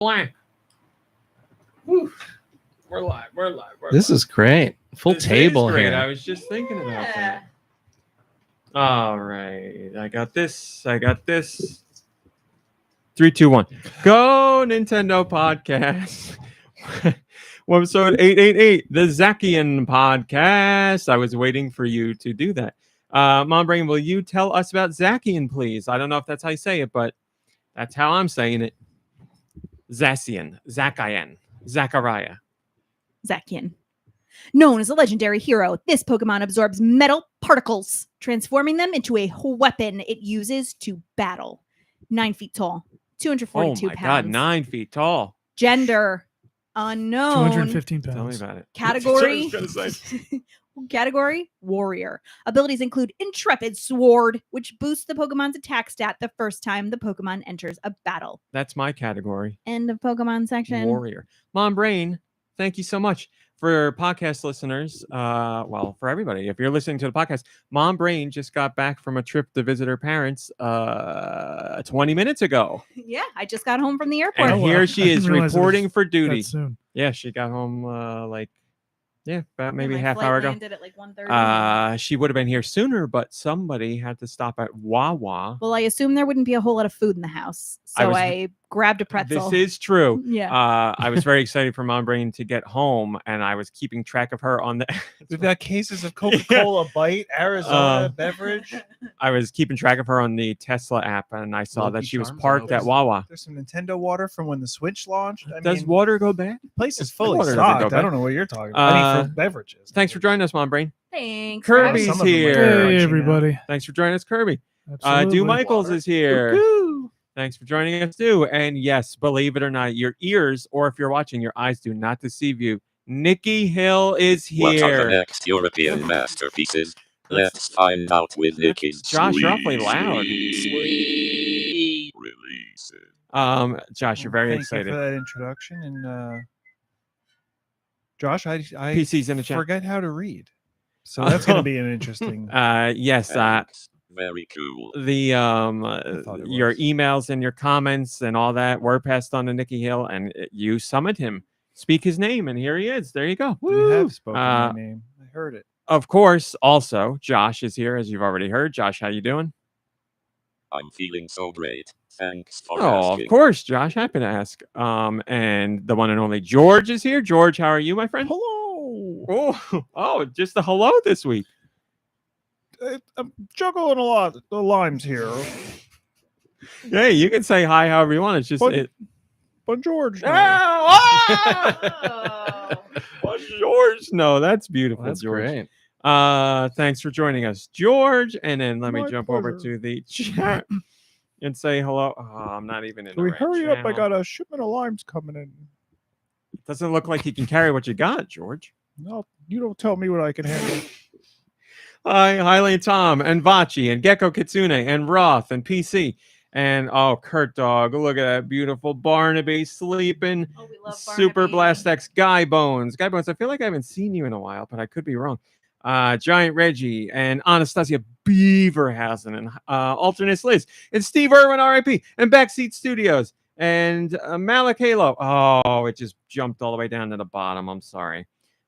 Blank. Whew. We're live. This is great. Full This table is great. here. I was just thinking about that. All right. I got this. 3, 2, 1. Go Nintendo podcast. Webisode 888, the Zacian podcast. I was waiting for you to do that. MomBrain, will you tell us about Zacian, please? I don't know if that's how you say it, but that's how I'm saying it. Zacian. Zachariah. Zacian. Known as a legendary hero, this Pokemon absorbs metal particles, transforming them into a weapon it uses to battle. 9 feet tall, 242 Oh my pounds. God, 9 feet tall. Gender unknown. 215 pounds. Tell me about it. Category That's what I was gonna say. Category warrior. Abilities include Intrepid Sword, which boosts the Pokemon's attack stat the first time the Pokemon enters a battle. That's my category. End of Pokemon section. Warrior. MomBrain, thank you so much. For podcast listeners, well, for everybody, if you're listening to the podcast, MomBrain just got back from a trip to visit her parents 20 minutes ago. Yeah, I just got home from the airport. And here she is reporting for duty. That soon. Yeah, she got home about maybe My half flight hour ago. landed at like 1:30. She would have been here sooner, but somebody had to stop at Wawa. Well, I assume there wouldn't be a whole lot of food in the house, so I grabbed a pretzel. This is true. Yeah. I was very excited for MomBrain to get home, and I was keeping track of her on the. We've got cases of Coca-Cola Bite, Arizona beverage. I was keeping track of her on the Tesla app, and I saw that Lucky she was Charms parked at always. Wawa. There's some Nintendo water from when the Switch launched. I Does mean, water go bad? the place is fully water doesn't go stocked. bad. I don't know what you're talking about. I mean, for beverages. Thanks for joining us, MomBrain. Thanks. Kirby's Some of them are here. crunchy Hey, now. everybody. Thanks for joining us, Kirby. Absolutely. Dew Michaels Water. is here. Woo-hoo. Thanks for joining us, Dew. And yes, believe it or not, your ears, or if you're watching, your eyes do not deceive you. Nicky Hill is What are the here. next European masterpieces? Let's find out with Nicky's Josh, you're awfully loud. Sweet releases. Josh, you're very Thank excited. you for that introduction. And Josh, I PC's in the chat. forget how to read. So that's going to be an interesting. Yes, Thanks. Very cool. the thought it your was. emails and your comments and all that were passed on to Nicky Hill, and you summoned him. Speak his name, and here he is. There you go. You Woo! have spoken my name. I heard it. Of course, also Josh is here, as you've already heard. Josh, how you doing? I'm feeling so great. Thanks for Oh, asking. of course, Josh. Happy to ask. And the one and only George is here. George, how are you, my friend? Hello. Oh, just a hello this week. I'm juggling a lot of the limes here. Hey, you can say hi however you want. It's just But- it. But George. Oh, George. No, that's beautiful, That's George. great. Thanks for joining us, George. And then let me My jump over pleasure. to the chat and say hello. Oh, I'm not even in. Can the we right hurry up? I channel. got a shipment of limes coming in. Doesn't look like you can carry what you got, George. No, you don't tell me what I can handle. Hi, Hailey and Tom, and Vachi, and Gecko Kitsune, and Roth, and PC, and Kurt Dog. Look at that beautiful Barnaby sleeping. Oh, we love Super Barnaby. Blast X Guy Bones. Guy Bones, I feel like I haven't seen you in a while, but I could be wrong. Giant Reggie, and Anastasia Beaverhausen, and Alternate Liz, and Steve Irwin, RIP, and Backseat Studios, and Malik Halo. Oh, it just jumped all the way down to the bottom. I'm sorry.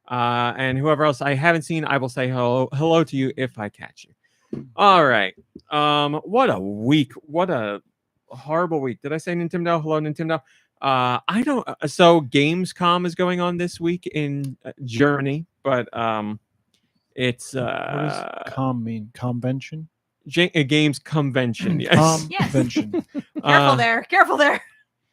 And whoever else I haven't seen, I will say hello to you if I catch you. All right. What a week. What a horrible week. Did I say Nintendo? Hello, Nintendo. I don't. So Gamescom is going on this week in Germany, but it's What does com mean? Convention? Games Convention. Yes. Yes. Convention. Careful there.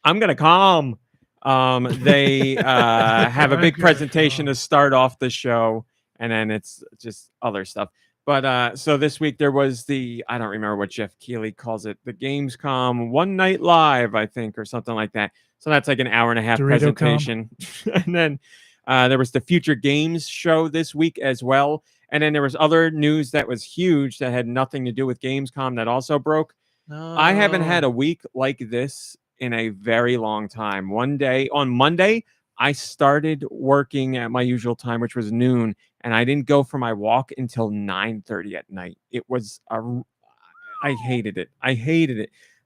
I'm gonna calm. They have a big Okay. presentation to start off the show, and then it's just other stuff. But so this week there was I don't remember what Jeff Keighley calls it, the Gamescom One Night Live, I think, or something like that. So that's like an hour and a half Dorito-com. presentation. And then there was the Future Games show this week as well. And then there was other news that was huge that had nothing to do with Gamescom that also broke. I haven't had a week like this in a very long time. One day, on Monday, I started working at my usual time, which was noon, and I didn't go for my walk until 9:30 at night. It was I hated it.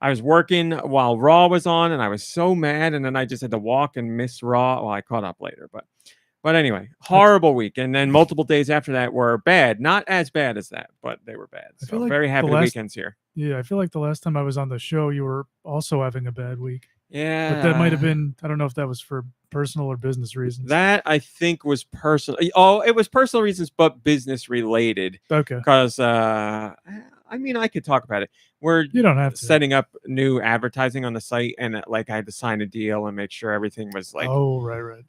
I was working while Raw was on, and I was so mad, and then I just had to walk and miss Raw. Well, I caught up later, but anyway, horrible week. And then multiple days after that were bad. Not as bad as that, but they were bad. I So feel like very happy the the last- weekend's here. Yeah, I feel like the last time I was on the show, you were also having a bad week. Yeah. But that might have been, I don't know if that was for personal or business reasons. That I think was personal. Oh, it was personal reasons, but business related. Okay. Because I mean, I could talk about it. We're You don't have to. setting up new advertising on the site, and like I had to sign a deal and make sure everything was like, Oh, right.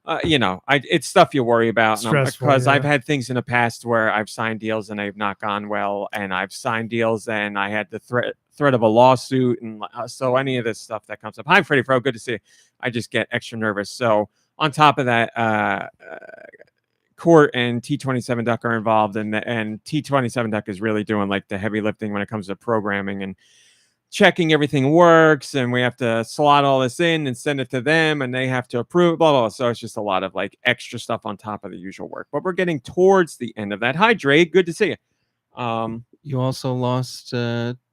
it's stuff you worry about. Stressful, Because I've yeah. had things in the past where I've signed deals and they've not gone well, and I've signed deals and I had the threat of a lawsuit, and so any of this stuff that comes up. Hi, Freddie Fro, good to see you. I just get extra nervous. So on top of that, Court and T27 Duck are involved, and T27 Duck is really doing like the heavy lifting when it comes to programming and checking everything works, and we have to slot all this in and send it to them, and they have to approve, blah, blah, blah. So it's just a lot of like extra stuff on top of the usual work, but we're getting towards the end of that. Hi, Dre, good to see you. You also lost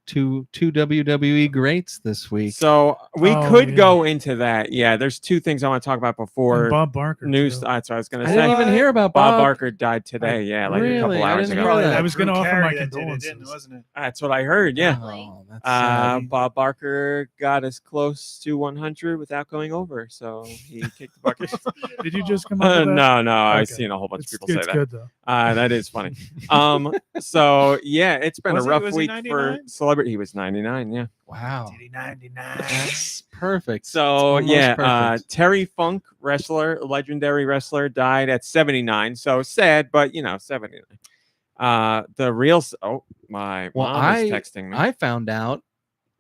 two WWE greats this week. So we Oh, could yeah. go into that. Yeah, there's two things I want to talk about And before Bob Barker. news. too. That's what I was going to I say. didn't even hear about Bob Bob. Barker died today. Yeah, like a Really? couple I hours didn't ago. hear that. I was gonna Drew offer my Carey that did it, condolences. wasn't it? That's what I heard. Yeah. Oh, that's sad. Bob Barker got as close to 100 without going over, so he kicked the bucket. Did you just come up with that? No, I've Okay. seen a whole bunch It's, of people it's say that. good though. That is funny. So yeah, it's been Was a rough he week for 99? celebrity. He was 99. Yeah. Wow. Did he 99? That's perfect. So Almost yeah, perfect. Terry Funk, wrestler, legendary wrestler, died at 79. So sad, but 79. The real. Oh, my mom is texting me. I found out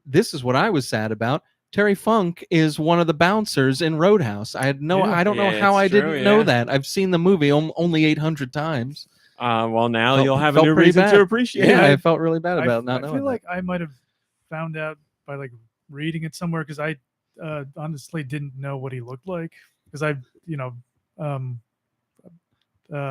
this is what I was sad about. Terry Funk is one of the bouncers in Roadhouse. I don't know Yeah, how I it's true, didn't know yeah. that. I've seen the movie only 800 times. Well, now Felt- you'll have a felt new pretty reason bad. to appreciate Yeah, it. I felt really bad about not I knowing feel like I might have found out by like reading it somewhere because I honestly didn't know what he looked like because I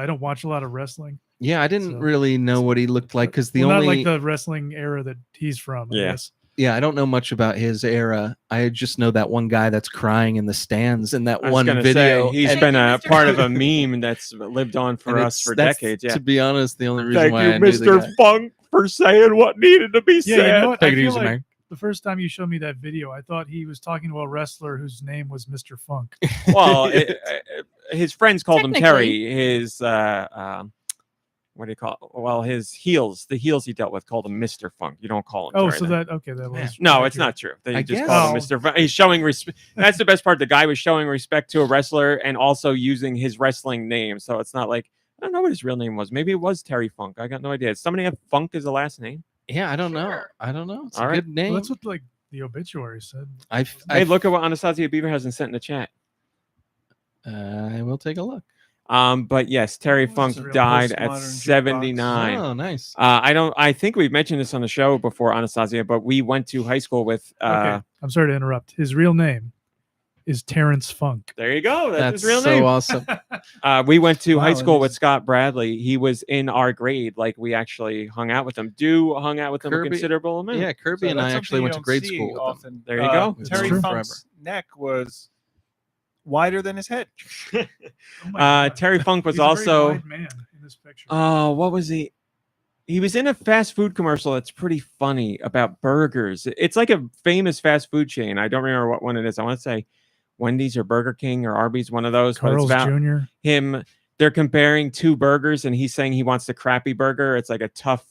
don't watch a lot of wrestling. that. Yeah, I didn't So- really know what he looked like because the Well, only not like the wrestling era that he's from. I Yeah. guess. I don't know much about his era. I just know that one guy that's crying in the stands in that I was one gonna video. say, he's and- been a Mr. part of a meme that's lived on for and us it's- for that's, decades. Yeah. To be honest, the only reason Thank why you, I knew the guy. Mr. Funk, for saying what needed to be Yeah, said. you know what? Take I it feel easy, like man. the first time you showed me that video, I thought he was talking to a wrestler whose name was Mr. Funk. Well, his friends called him Technically. Terry. His what do you call it? Well, the heels he dealt with called him Mr. Funk. You don't call him Oh, Terry so then. that was No, it's not true. They I just guess. called him Oh. Mr. Funk. He's showing respect. That's the best part. The guy was showing respect to a wrestler and also using his wrestling name. So it's not like, I don't know what his real name was. Maybe it was Terry Funk. I got no idea. Does somebody have Funk as a last name? Yeah, I don't know. Sure. I don't know. It's All a right. good name. Well, that's what like the obituary said. Hey, look at what Anastasia Beaver hasn't sent in the chat. I will take a look. But yes, Terry Oh, Funk it's a real died at postmodern jukebox. 79. Oh, nice. I think we've mentioned this on the show before, Anastasia, but we went to high school with Okay, I'm sorry to interrupt. His real name is Terrence Funk. there you go. That's his That's real so name. awesome. We went to Wow, high it school with is. Scott Bradley. He was in our grade. Like we actually hung out with him. Hung out with him a Kirby- considerable amount. Yeah, Kirby and I actually went to grade school with them. Often. There you go. It's Terry true. Funk's neck was wider than his head. Oh my God. Terry Funk was He's a very also wide man in this picture. what was he? He was in a fast food commercial that's pretty funny about burgers. It's like a famous fast food chain. I don't remember what one it is. I want to say Wendy's or Burger King or Arby's, one of those. Carl's but it's about Jr. him. They're comparing two burgers, and he's saying he wants the crappy burger. It's like a tough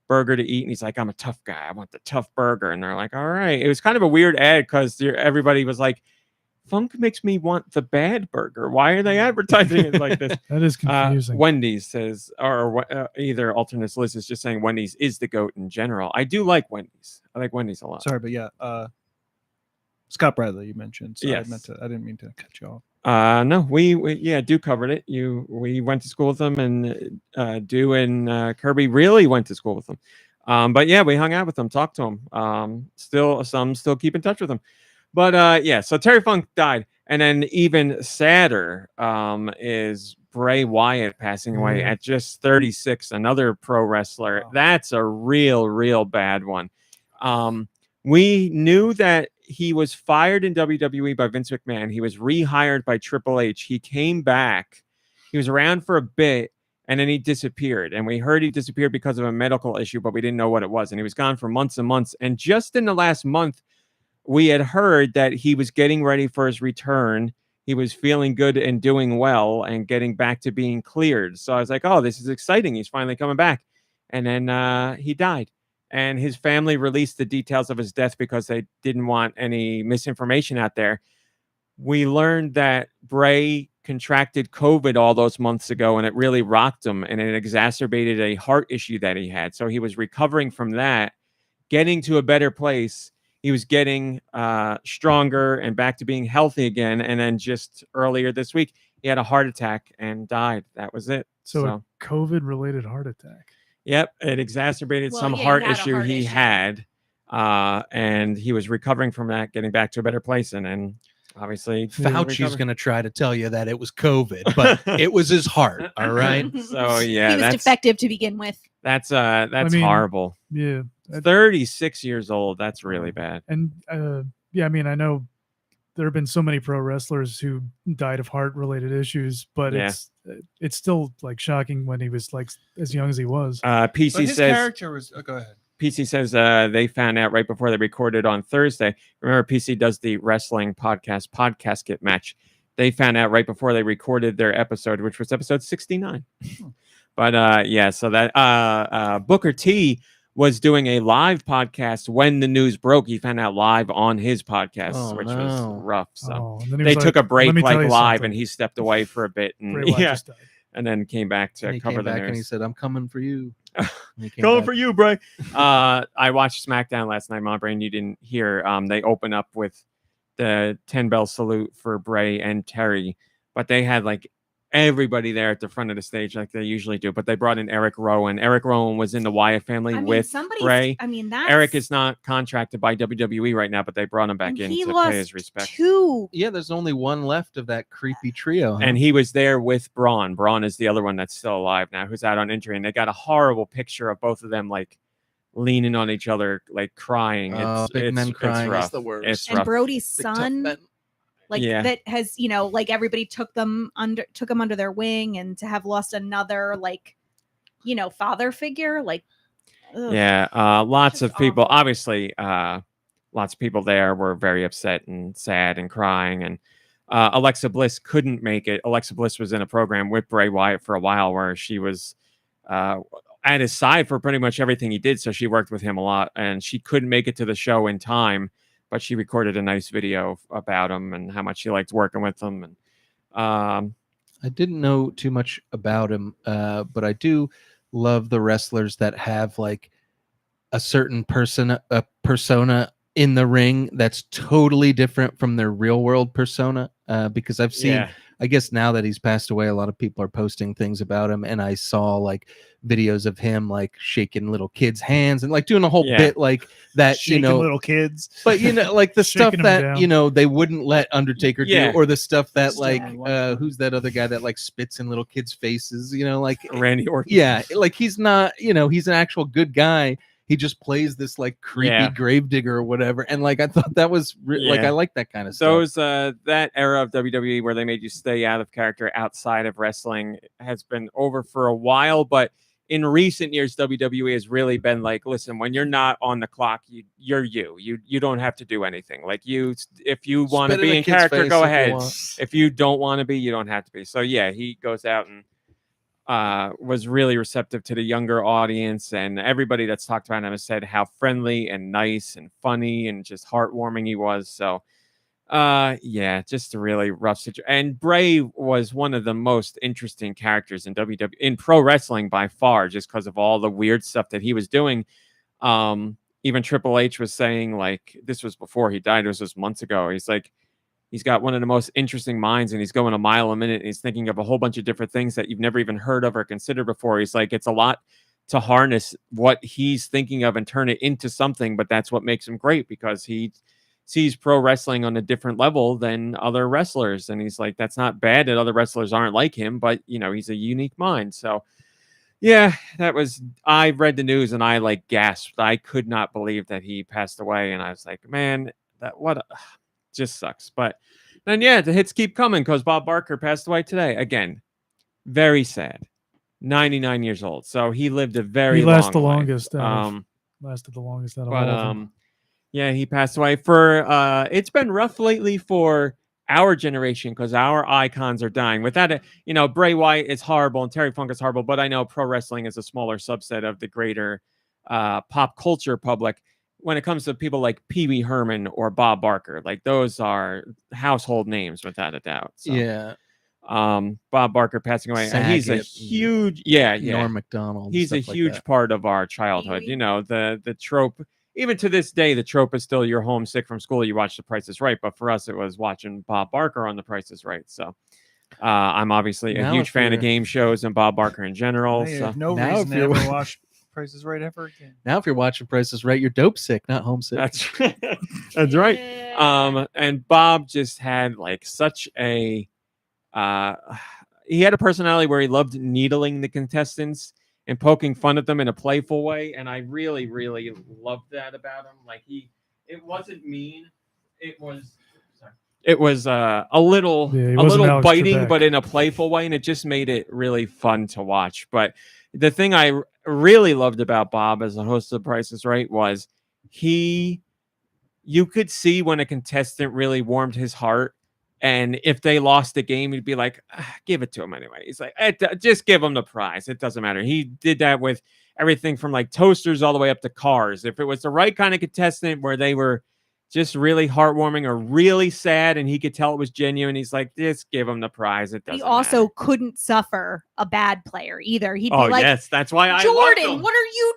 burger to eat, and he's like, "I'm a tough guy. I want the tough burger." And they're like, "All right." It was kind of a weird ad because everybody was like, "Funk makes me want the bad burger. Why are they advertising it like this?" That is confusing. Wendy's says, or either alternate Liz is just saying Wendy's is the GOAT in general. I do like Wendy's. I like Wendy's a lot. Sorry, but yeah, Scott Bradley you mentioned. So Yes. I didn't mean to cut you off. No, we do covered it. We went to school with them, and Deux and Kirby really went to school with them. But yeah, we hung out with them, talked to them. Still keep in touch with them. But yeah, so Terry Funk died, and then even sadder is Bray Wyatt passing away at just 36. Another pro wrestler. Wow. That's a real bad one. We knew that he was fired in WWE by Vince McMahon. He was rehired by Triple H. He came back. He was around for a bit, and then he disappeared. And we heard he disappeared because of a medical issue, but we didn't know what it was. And he was gone for months and months. And just in the last month, we had heard that he was getting ready for his return. He was feeling good and doing well and getting back to being cleared. So I was like, oh, this is exciting. He's finally coming back. And then he died. And his family released the details of his death because they didn't want any misinformation out there. We learned that Bray contracted COVID all those months ago, and it really rocked him, and it exacerbated a heart issue that he had. So he was recovering from that, getting to a better place. He was getting stronger and back to being healthy again. And then just earlier this week, he had a heart attack and died. That was it. So a COVID-related heart attack. Yep, it exacerbated Well, some yeah, he heart had a issue heart he issue. had, and he was recovering from that, getting back to a better place, and then obviously Fauci's going to try to tell you that it was COVID, but it was his heart. All right. So yeah, he was defective to begin with. That's mean, horrible. Yeah. 36 years old. That's really bad. And yeah, I mean, I know there have been so many pro wrestlers who died of heart related issues, but Yeah. it's still like shocking when he was like as young as he was. PC But his says character was. Oh, go ahead. PC says they found out right before they recorded on Thursday. Remember, PC does the wrestling podcast Get Match. They found out right before they recorded their episode, which was episode 69. But yeah, so that Booker T was doing a live podcast when the news broke. He found out live on his podcast, which was rough. So and then he they was took a "Let break me tell like you live, something. and he stepped away for a bit, and Bray Wyatt yeah, just died." and then came back to And he cover came the back news. and he said, "I'm coming for you." Going for you, Bray. I watched SmackDown last night, MomBrain. You didn't hear. They open up with the 10 bell salute for Bray and Terry, but they had like everybody there at the front of the stage like they usually do. But they brought in Eric Rowan. Eric Rowan was in the Wyatt family with Bray. I mean, that's, Eric is not contracted by WWE right now, but they brought him back in he to lost pay his respect. Yeah, there's only one left of that creepy trio. Huh? And he was there with Braun. Braun is the other one that's still alive now, who's out on injury. And they got a horrible picture of both of them like leaning on each other, like crying. Big men crying rough. is the worst. It's and rough. Brody's Big tough son, men. like Yeah. that has, like everybody took him under their wing, and to have lost another like, father figure, like, ugh. Yeah, lots Just of people. awful. Obviously, lots of people there were very upset and sad and crying. And Alexa Bliss couldn't make it. Alexa Bliss was in a program with Bray Wyatt for a while where she was at his side for pretty much everything he did. So she worked with him a lot, and she couldn't make it to the show in time. But she recorded a nice video about him and how much she liked working with him. And I didn't know too much about him, but I do love the wrestlers that have like a certain persona in the ring that's totally different from their real world persona. Because I've seen, I guess now that he's passed away, a lot of people are posting things about him, and I saw like videos of him like shaking little kids' hands and like doing a whole bit like that, Shaking little kids. But like the stuff Shaking 'em that down. they wouldn't let Undertaker Yeah. do, or the stuff that Just like down. who's that other guy that like spits in little kids' faces, like Randy Orton. yeah, like he's not, he's an actual good guy. He just plays this like creepy Yeah. gravedigger or whatever, and like I thought that was like Yeah. I like that kind of stuff. Those that era of WWE where they made you stay out of character outside of wrestling has been over for a while, but in recent years WWE has really been like, listen, when you're not on the clock, you're you don't have to do anything. Like if you want to Spit in be a in kid's character, face go if you ahead. want. If you don't want to be, you don't have to be. So yeah, he goes out and was really receptive to the younger audience, and everybody that's talked about him has said how friendly and nice and funny and just heartwarming he was. So yeah, just a really rough situation. And Bray was one of the most interesting characters in WWE, in pro wrestling by far, just because of all the weird stuff that he was doing. Even Triple H was saying, like, this was before he died, it was just months ago. He's like, he's got one of the most interesting minds, and he's going a mile a minute, and he's thinking of a whole bunch of different things that you've never even heard of or considered before. He's like, it's a lot to harness what he's thinking of and turn it into something, but that's what makes him great, because he sees pro wrestling on a different level than other wrestlers. And he's like, that's not bad that other wrestlers aren't like him, but he's a unique mind. So Yeah, that was. I read the news and I like gasped. I could not believe that he passed away, and I was like, man, just sucks. But then, yeah, the hits keep coming because Bob Barker passed away today. Again, very sad. 99 years old, so he lived a very He lasted the long life. longest. Lasted the longest out of But all of them. yeah, he passed away. For it's been rough lately for our generation because our icons are dying. Without it, Bray Wyatt is horrible and Terry Funk is horrible, but I know pro wrestling is a smaller subset of the greater pop culture public. When it comes to people like Pee Wee Herman or Bob Barker, like those are household names without a doubt. So, Yeah. Bob Barker passing away, and he's a Saget and huge, Norm Macdonald. he's a stuff like huge that. part of our childhood. Pee-wee. The trope. Even to this day, the trope is still you're homesick from school, you watch The Price is Right. But for us, it was watching Bob Barker on The Price is Right. So I'm obviously a Now huge if fan of you're- game shows and Bob Barker in general. I So have no Now reason if to you're- ever watch Price is Right ever again. Now, if you're watching Price is Right, you're dope sick, not homesick. that's right. And Bob just had like such a he had a personality where he loved needling the contestants and poking fun at them in a playful way, and I really, really loved that about him. Like it wasn't mean. It was a little Yeah, he wasn't Alex biting, Trebek. but in a playful way, and it just made it really fun to watch. But the thing I really loved about Bob as a host of The Price is Right was you could see when a contestant really warmed his heart. And if they lost the game, he'd be like, give it to him anyway. He's like, just give him the prize. It doesn't matter. He did that with everything from like toasters all the way up to cars. If it was the right kind of contestant where they were just really heartwarming or really sad and he could tell it was genuine, he's like, just give him the prize. It doesn't He also matter. couldn't suffer a bad player either. He'd be Oh, like, yes. That's why I loved Jordan, him. what are you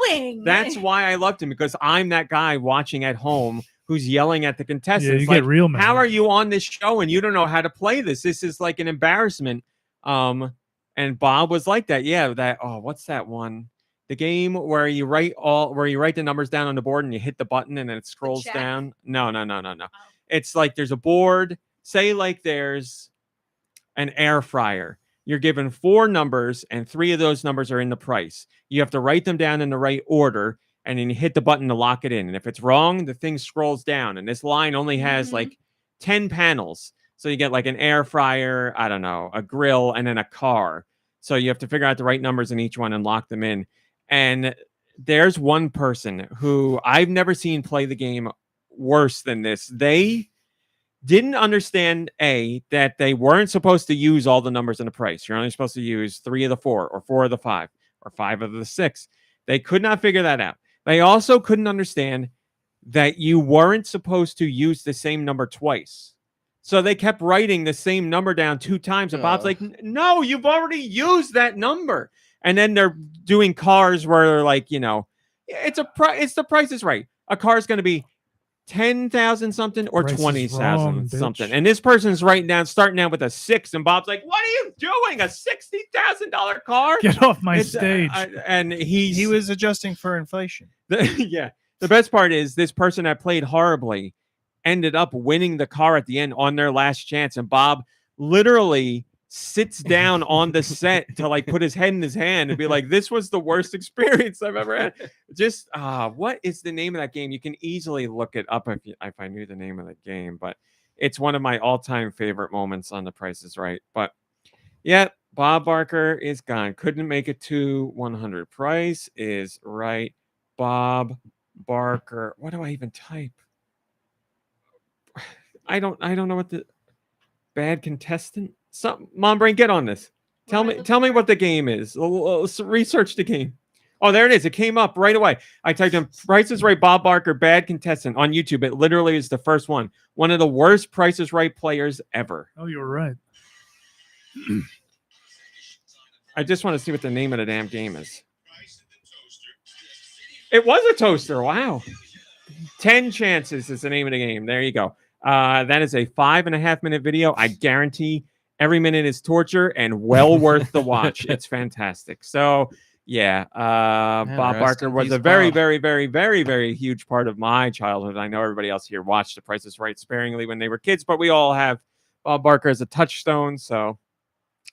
doing? That's why I loved him, because I'm that guy watching at home who's yelling at the Yeah, contestants. you like, get real mad. how are you on this show and you don't know how to play this? This is like an embarrassment. And Bob was like that. Yeah, what's that one? The game where you write the numbers down on the board and you hit the button and then it scrolls check? down. No. It's like there's a board. Say like there's an air fryer. You're given 4 numbers and 3 of those numbers are in the price. You have to write them down in the right order. And then you hit the button to lock it in. And if it's wrong, the thing scrolls down. And this line only has like 10 panels. So you get like an air fryer, I don't know, a grill, and then a car. So you have to figure out the right numbers in each one and lock them in. And there's one person who I've never seen play the game worse than this. They didn't understand, that they weren't supposed to use all the numbers in the price. You're only supposed to use 3 of the 4 or 4 of the 5 or 5 of the 6. They could not figure that out. They also couldn't understand that you weren't supposed to use the same number twice. So they kept writing the same number down 2 times. And Bob's like, no, you've already used that number. And then they're doing cars where they're like, it's the Price is Right. A car is going to be 10,000 something or Price is 20,000 wrong, something. bitch. And this person's starting out with a 6. And Bob's like, what are you doing? A $60,000 car? Get off my It's, stage. And He was adjusting for inflation. yeah. The best part is this person that played horribly ended up winning the car at the end on their last chance. And Bob literally sits down on the set to like put his head in his hand and be like, this was the worst experience I've ever had. Just what is the name of that game? You can easily look it up if I knew the name of the game, but it's one of my all-time favorite moments on The Price is Right. But yeah, Bob Barker is gone. Couldn't make it to 100. Price is Right. Bob Barker. What do I even type? I don't know what the bad contestant. MomBrain, get on this. Tell me what the game is. Research the game. Oh, there it is. It came up right away. I typed in Price is Right, Bob Barker, bad contestant on YouTube. It literally is the first one. One of the worst Price is Right players ever. Oh, you were right. I just want to see what the name of the damn game is. It was a toaster. Wow. 10 chances is the name of the game. There you go. That is a 5.5-minute video. I guarantee every minute is torture and well worth the watch. It's fantastic. So, yeah, Bob rest Barker in was peace, a very, Bob. very, very, very, very huge part of my childhood. I know everybody else here watched The Price is Right sparingly when they were kids, but we all have Bob Barker as a touchstone. So,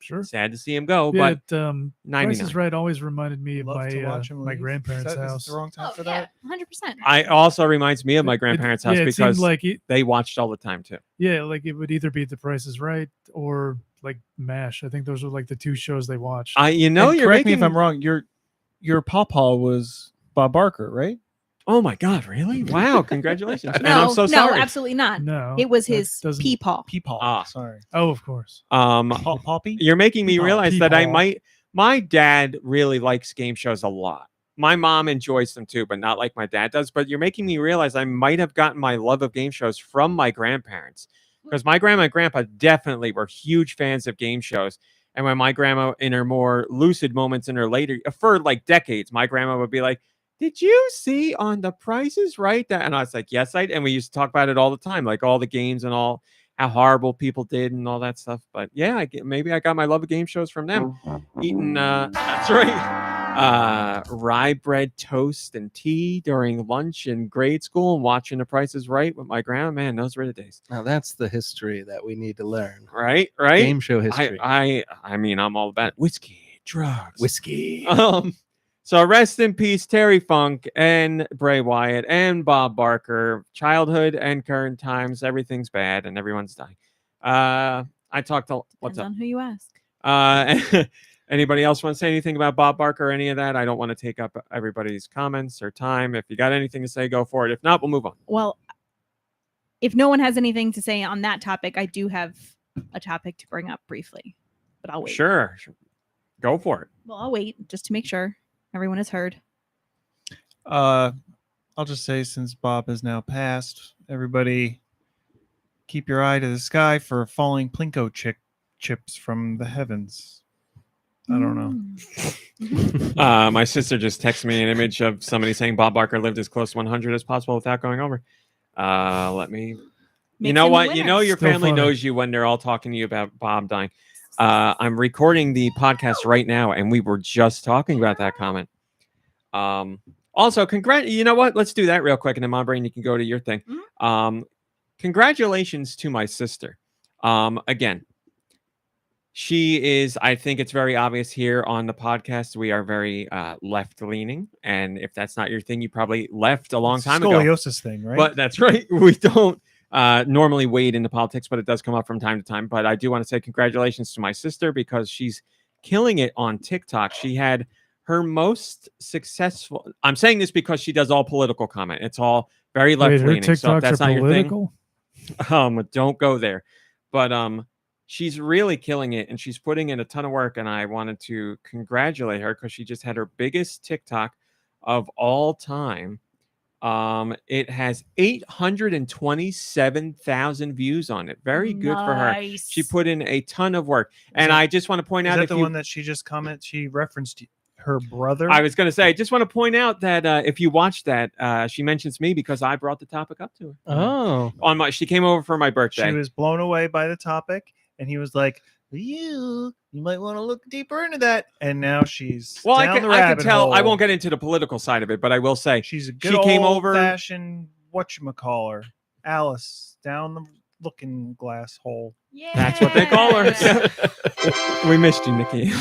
Sure. Sad to see him go, Yeah, but Price 99. is Right always reminded me of Love to watch him my leave. grandparents' Is this house. the wrong time Oh, for yeah, that? 100%. I also reminds me of my grandparents' house it because seemed like they watched all the time too. yeah, like it would either be The Price is Right or like MASH. I think those were like the two shows they watched. And You're correct me making. if I'm wrong. Your pawpaw was Bob Barker, right? Oh my God! Really? Wow! Congratulations! And No, I'm so no, sorry. absolutely not. No, It was that his doesn't- peepaw. Peepaw. Ah. Sorry. Oh, of course. Poppy. You're making me Peepaw. realize that I Peepaw. might. My dad really likes game shows a lot. My mom enjoys them too, but not like my dad does. But you're making me realize I might have gotten my love of game shows from my grandparents, because my grandma and grandpa definitely were huge fans of game shows. And when my grandma, in her more lucid moments in her later, for like decades, my grandma would be like, "Did you see on The Price is Right?" And I was like, "Yes, I." And we used to talk about it all the time, like all the games and all how horrible people did and all that stuff. But yeah, maybe I got my love of game shows from them. Eating, that's right, rye bread toast and tea during lunch in grade school and watching The Price is Right with my grandma. Man, those were the days. Now that's the history that we need to learn. Right. Game show history. I mean, I'm all about whiskey, drugs, Whiskey. So rest in peace, Terry Funk and Bray Wyatt and Bob Barker. Childhood and current times, everything's bad and everyone's dying. I talked to what's Depends up. on who you ask. Anybody else want to say anything about Bob Barker or any of that? I don't want to take up everybody's comments or time. If you got anything to say, go for it. If not, we'll move on. Well, if no one has anything to say on that topic, I do have a topic to bring up briefly, but I'll wait. Sure. Go for it. Well, I'll wait just to make sure everyone has heard. I'll just say, since Bob has now passed, everybody keep your eye to the sky for falling Plinko chips from the heavens. I don't know. My sister just texted me an image of somebody saying Bob Barker lived as close to 100 as possible without going over. Let me. You Makes know him what? the You know winner. your Still family funny. knows you when they're all talking to you about Bob dying. I'm recording the podcast right now, and we were just talking about that comment. Also, you know what? Let's do that real quick, and then MomBrain, you can go to your thing. Congratulations to my sister. Again, she is. I think it's very obvious here on the podcast. We are very left-leaning, and if that's not your thing, you probably left a long time ago. Scoliosis thing, right? But that's right. We don't normally wade into politics, but it does come up from time to time. But I do want to say congratulations to my sister because she's killing it on TikTok. She had her most successful. I'm saying this because she does all political comment. It's all very Wait, left her leaning. So if TikToks that's are not your thing, political? don't go there. But she's really killing it, and she's putting in a ton of work. And I wanted to congratulate her because she just had her biggest TikTok of all time. It has 827,000 views on it. Very good for her. Nice. She put in a ton of work. And I just want to point Is out that if the you, one that she just commented? She referenced her brother. I was going to say, I just want to point out that if you watch that, she mentions me because I brought the topic up to her. Oh. She came over for my birthday. She was blown away by the topic, and he was like, you might want to look deeper into that. And now she's Well, down I the can rabbit tell. I hole. won't get into the political side of it, but I will say She's a good she came over. old-fashioned whatchamacaller, Alice, down the looking glass hole. Yeah. That's what they call her. Yeah. We missed you, Nicky.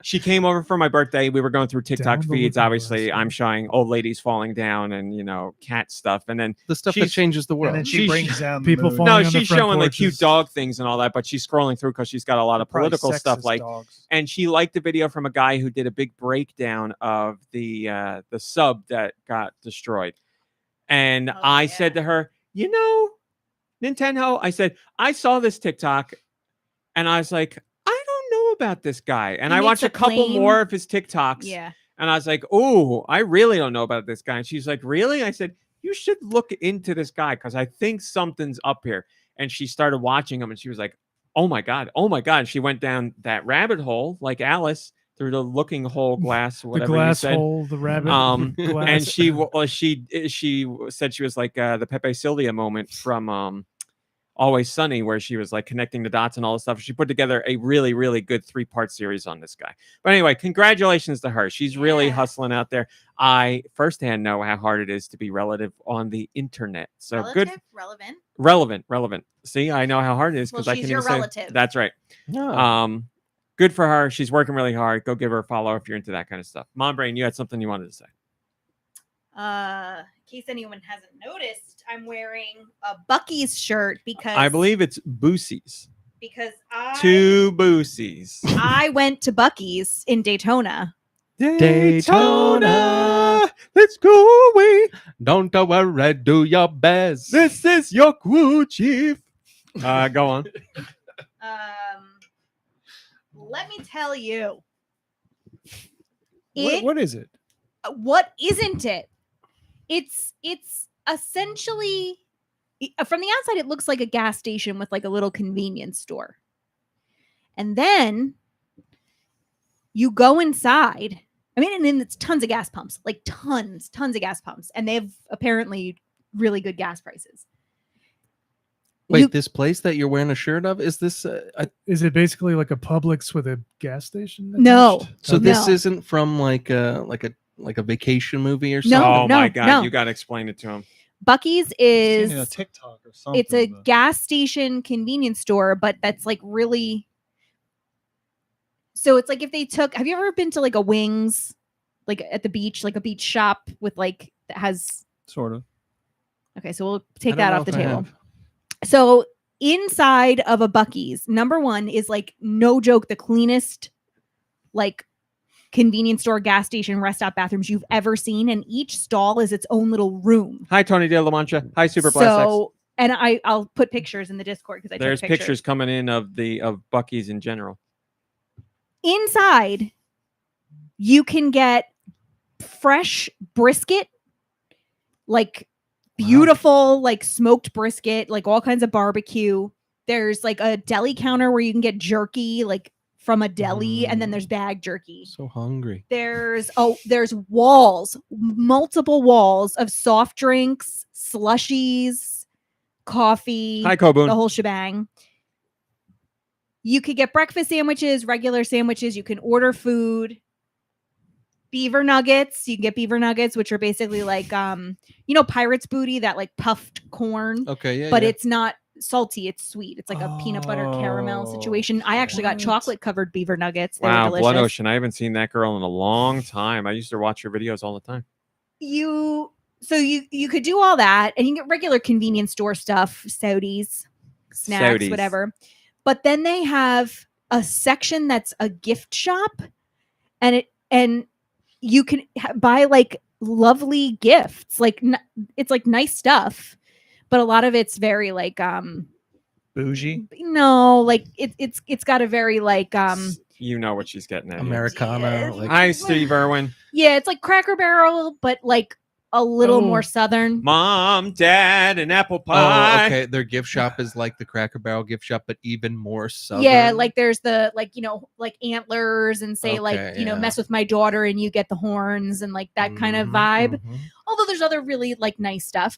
She came over for my birthday. We were going through TikTok Down the feeds. looking Obviously, glass. I'm showing old ladies falling down and cat stuff. And then The stuff that She's- changes the And world. then she She's- brings down people the moon. falling no, on the she's front showing like cute porches. dog things and all that. But she's scrolling through because she's got a lot of Probably political stuff. sexist Like, dogs. and she liked the video from a guy who did a big breakdown of the sub that got destroyed. And Oh, I yeah. said to her, Nintenho, I said, I saw this TikTok and I was like, I don't know about this guy. And He I makes watched a a couple claim. more of his TikToks. Yeah. And I was like, oh, I really don't know about this guy. And she's like, really? I said, you should look into this guy because I think something's up here. And she started watching him and she was like, oh my God. And she went down that rabbit hole like Alice through the looking hole glass, The whatever glass you said. hole, the rabbit. And glass. she said she was like the Pepe Sylvia moment from Always Sunny, where she was like connecting the dots and all this stuff. She put together a really, really good 3-part series on this guy. But anyway, congratulations to her. She's really Yeah. hustling out there. I firsthand know how hard it is to be relative on the internet. So Relative, good, Relevant. See, I know how hard it is because Well, I she's can your even say relative. that's right. No. Good for her. She's working really hard. Go give her a follow if you're into that kind of stuff. MomBrain, you had something you wanted to say. In case anyone hasn't noticed, I'm wearing a Buc-ee's shirt because I believe it's Boosie's. because Two Boosies. I went to Buc-ee's in Daytona. Daytona. Let's go away. Don't worry, do your best. This is your crew chief. Go on. Let me tell you. What is it? What isn't it? It's essentially from the outside it looks like a gas station with like a little convenience store. And then you go inside. I mean, and then it's tons of gas pumps, like tons of gas pumps, and they have apparently really good gas prices. Wait, this place that you're wearing a shirt of, is this Is it basically like a Publix with a gas station? No. attached? so Okay. this No. isn't from like a vacation movie or No, something? Oh my God, no. you got to explain it to him. Buc-ee's Seen it on is TikTok or something. it's a but- gas station convenience store, but that's like really. So it's like if they took. Have you ever been to like a Wings, like at the beach, like a beach shop with like that has? Sort of. Okay, so we'll I take don't that know off the if I table. have. So inside of a Buc-ee's, number one is like no joke, the cleanest like convenience store, gas station, rest stop bathrooms you've ever seen, and each stall is its own little room. Hi, Tony De La Mancha. Hi, Super Blastex. So, and I'll put pictures in the Discord because I There's took pictures coming in of Buc-ee's in general. Inside, you can get fresh brisket, like beautiful, like smoked brisket, like all kinds of barbecue. There's like a deli counter where you can get jerky, like from a deli, and then there's bag jerky. So hungry. There's walls, multiple walls of soft drinks, slushies, coffee, Hi, Kobun. the whole shebang. You could get breakfast sandwiches, regular sandwiches. You can order food. Beaver nuggets. You can get beaver nuggets, which are basically like Pirate's Booty, that like puffed corn, Okay, yeah. but yeah. it's not salty. It's sweet. It's like a peanut butter caramel Oh, situation. I actually got what? chocolate covered beaver nuggets. They were Wow, delicious. Blood Ocean. I haven't seen that girl in a long time. I used to watch her videos all the time. You could do all that, and you can get regular convenience store stuff, sodies, snacks, Sodies. whatever. But then they have a section that's a gift shop, and you can buy like lovely gifts, like it's like nice stuff, but a lot of it's very like Bougie. no, like it's got a very like You know what she's getting at. here. Americana. Yeah. Like, Hi, Steve Irwin. yeah, it's like Cracker Barrel, but like a little Oh. more southern. Mom, Dad, and apple oh, pie. okay. Their gift shop is like the Cracker Barrel gift shop, but even more southern. Yeah, like there's the like like antlers and say like Okay, yeah. mess with my daughter and you get the horns and like that kind of Mhm, vibe. mhm. Although there's other really like nice stuff.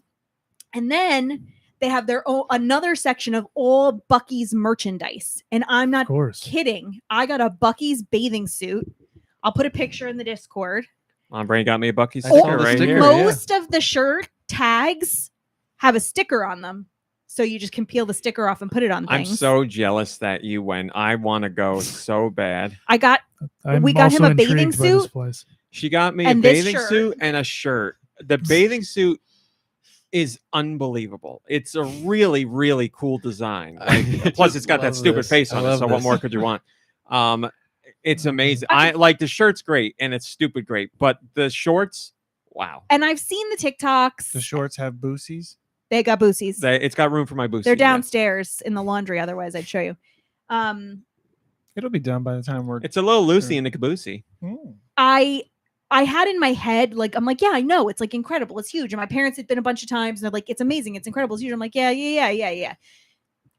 And then they have their own another section of all Buc-ee's merchandise. And I'm Of not course. kidding. I got a Buc-ee's bathing suit. I'll put a picture in the Discord. MomBrain got me a Buc-ee's I sticker saw the right sticker, here. yeah. Most of the shirt tags have a sticker on them. So you just can peel the sticker off and put it on I'm things. so jealous that you went. I want to go so bad. I got I'm We got him also a bathing intrigued by this suit. place. She got me And a this bathing shirt. suit and a shirt. The bathing suit is unbelievable. It's a really, really cool design. Like, plus, it's got that love stupid this. face I on it. love So what this. more could you want? It's amazing. I like the shirt's great and it's stupid great, but the shorts, wow. and I've seen the TikToks. The shorts have boosies. They got boosies. It's got room for my boots. They're downstairs in the laundry. Otherwise, I'd show you. It'll be done by the time we're. It's a little loosey in the caboosey. Mm. I had in my head, like, I'm like, yeah, I know. It's like incredible. It's huge. And my parents had been a bunch of times and they're like, it's amazing. It's incredible. It's huge. I'm like, yeah.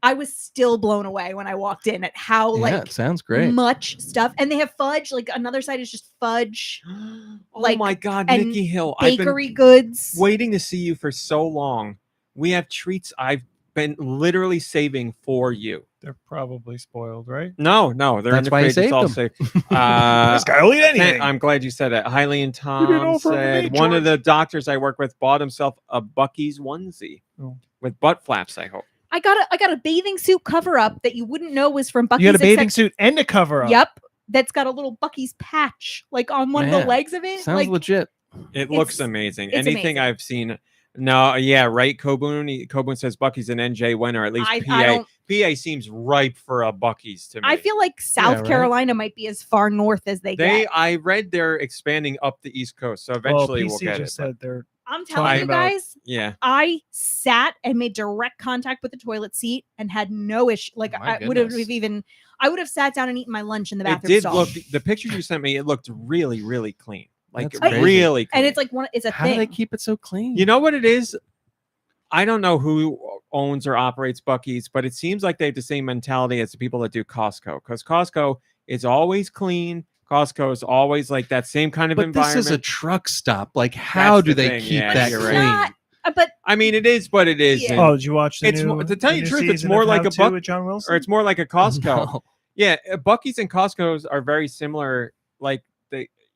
I was still blown away when I walked in at how Yeah, like it sounds great. much stuff. And they have fudge. Like another side is just fudge, Oh Like, my God, and Nikki Hill. I've been bakery goods. waiting to see you for so long. We have treats I've been literally saving for you. They're probably spoiled, right? No, they're in That's the why you fridge. It's all saved safe. This guy will eat anything. I'm glad you said that. Hylie and didn't Tom offer me, said one of George. the doctors I work with bought himself a Buc-ee's onesie. Oh. with butt flaps. I hope. I got a bathing suit cover up that you wouldn't know was from Buc-ee's. You got a bathing except- suit and a cover up. Yep, that's got a little Buc-ee's patch like on one of the Man, legs of it. Sounds like legit. It looks It's- amazing. it's Anything amazing. I've seen. No, yeah, right. Kobun says Buc-ee's an NJ winner. At least I PA. don't- PA seems ripe for a Buc-ee's to me. I feel like South right. Carolina might be as far north as they get. I read they're expanding up the East Coast, so eventually well, we'll PC get it. just but- said they're I'm telling talking you about- guys, yeah, I sat and made direct contact with the toilet seat and had no issue. Like My I would have goodness. even, I would have sat down and eaten my lunch in the it bathroom did stall. look. The pictures you sent me, it looked really, really clean. Like That's crazy. really clean. And it's like it's a How do thing. they keep it so clean? You know what it is? I don't know who owns or operates Buc-ee's, but it seems like they have the same mentality as the people that do Costco. Because Costco is always clean. Costco is always like that same kind of but this environment. is a truck stop. Like, how That's do the they thing, keep yeah, that you're clean? right. But I mean, it is, but it is. Yeah. and- Oh, did you watch the It's new? more- to tell the you the new truth, it's season more of like How a To Buc- with John Wilson? or it's more like a Costco. No. Yeah, Buc-ee's and Costco's are very similar. Like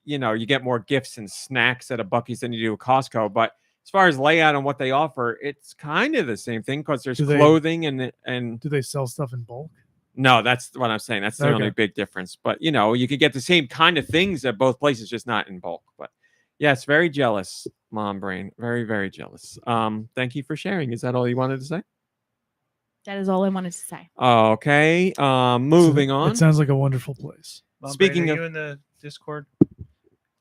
you get more gifts and snacks at a Buc-ee's than you do at Costco. But as far as layout and what they offer, it's kind of the same thing because there's Do they- clothing and Do they sell stuff in bulk? no, that's what I'm saying. That's the only Okay. big difference. But you could get the same kind of things at both places, just not in bulk. But yes, very jealous, MomBrain. Very, very jealous. Thank you for sharing. Is that all you wanted to say? that is all I wanted to say. Okay. Moving on. It sounds like a wonderful place. Mom, speaking Brandon, of- are you in the Discord,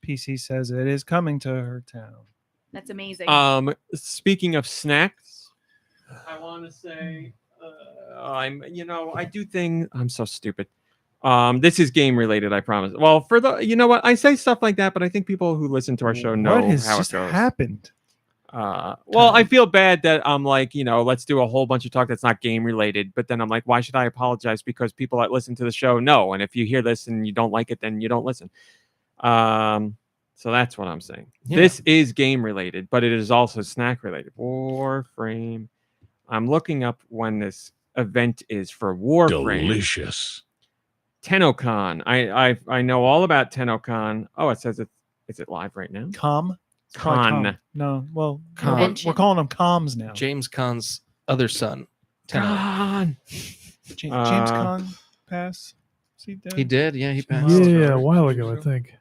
PC says it is coming to her town. That's amazing. Speaking of snacks, I want to say I do things. I'm so stupid. This is game related, I promise. Well, for the what, I say stuff like that, but I think people who listen to our show know what has how just it goes. happened? Well, I feel bad that I'm like, let's do a whole bunch of talk that's not game related, but then I'm like, why should I apologize? Because people that listen to the show know, and if you hear this and you don't like it, then you don't listen. So that's what I'm saying. Yeah. This is game related, but it is also snack related. Warframe. I'm looking up when this event is for Warframe. Delicious. TennoCon. I know all about TennoCon. Oh, it says is it live right now? It's probably Con. No, well, Convention. we're calling them comms now. James Caan's other son. Tenno. Con. James Uh, Con pass. He did. Yeah, he passed. Wow. Yeah, a while ago, I think.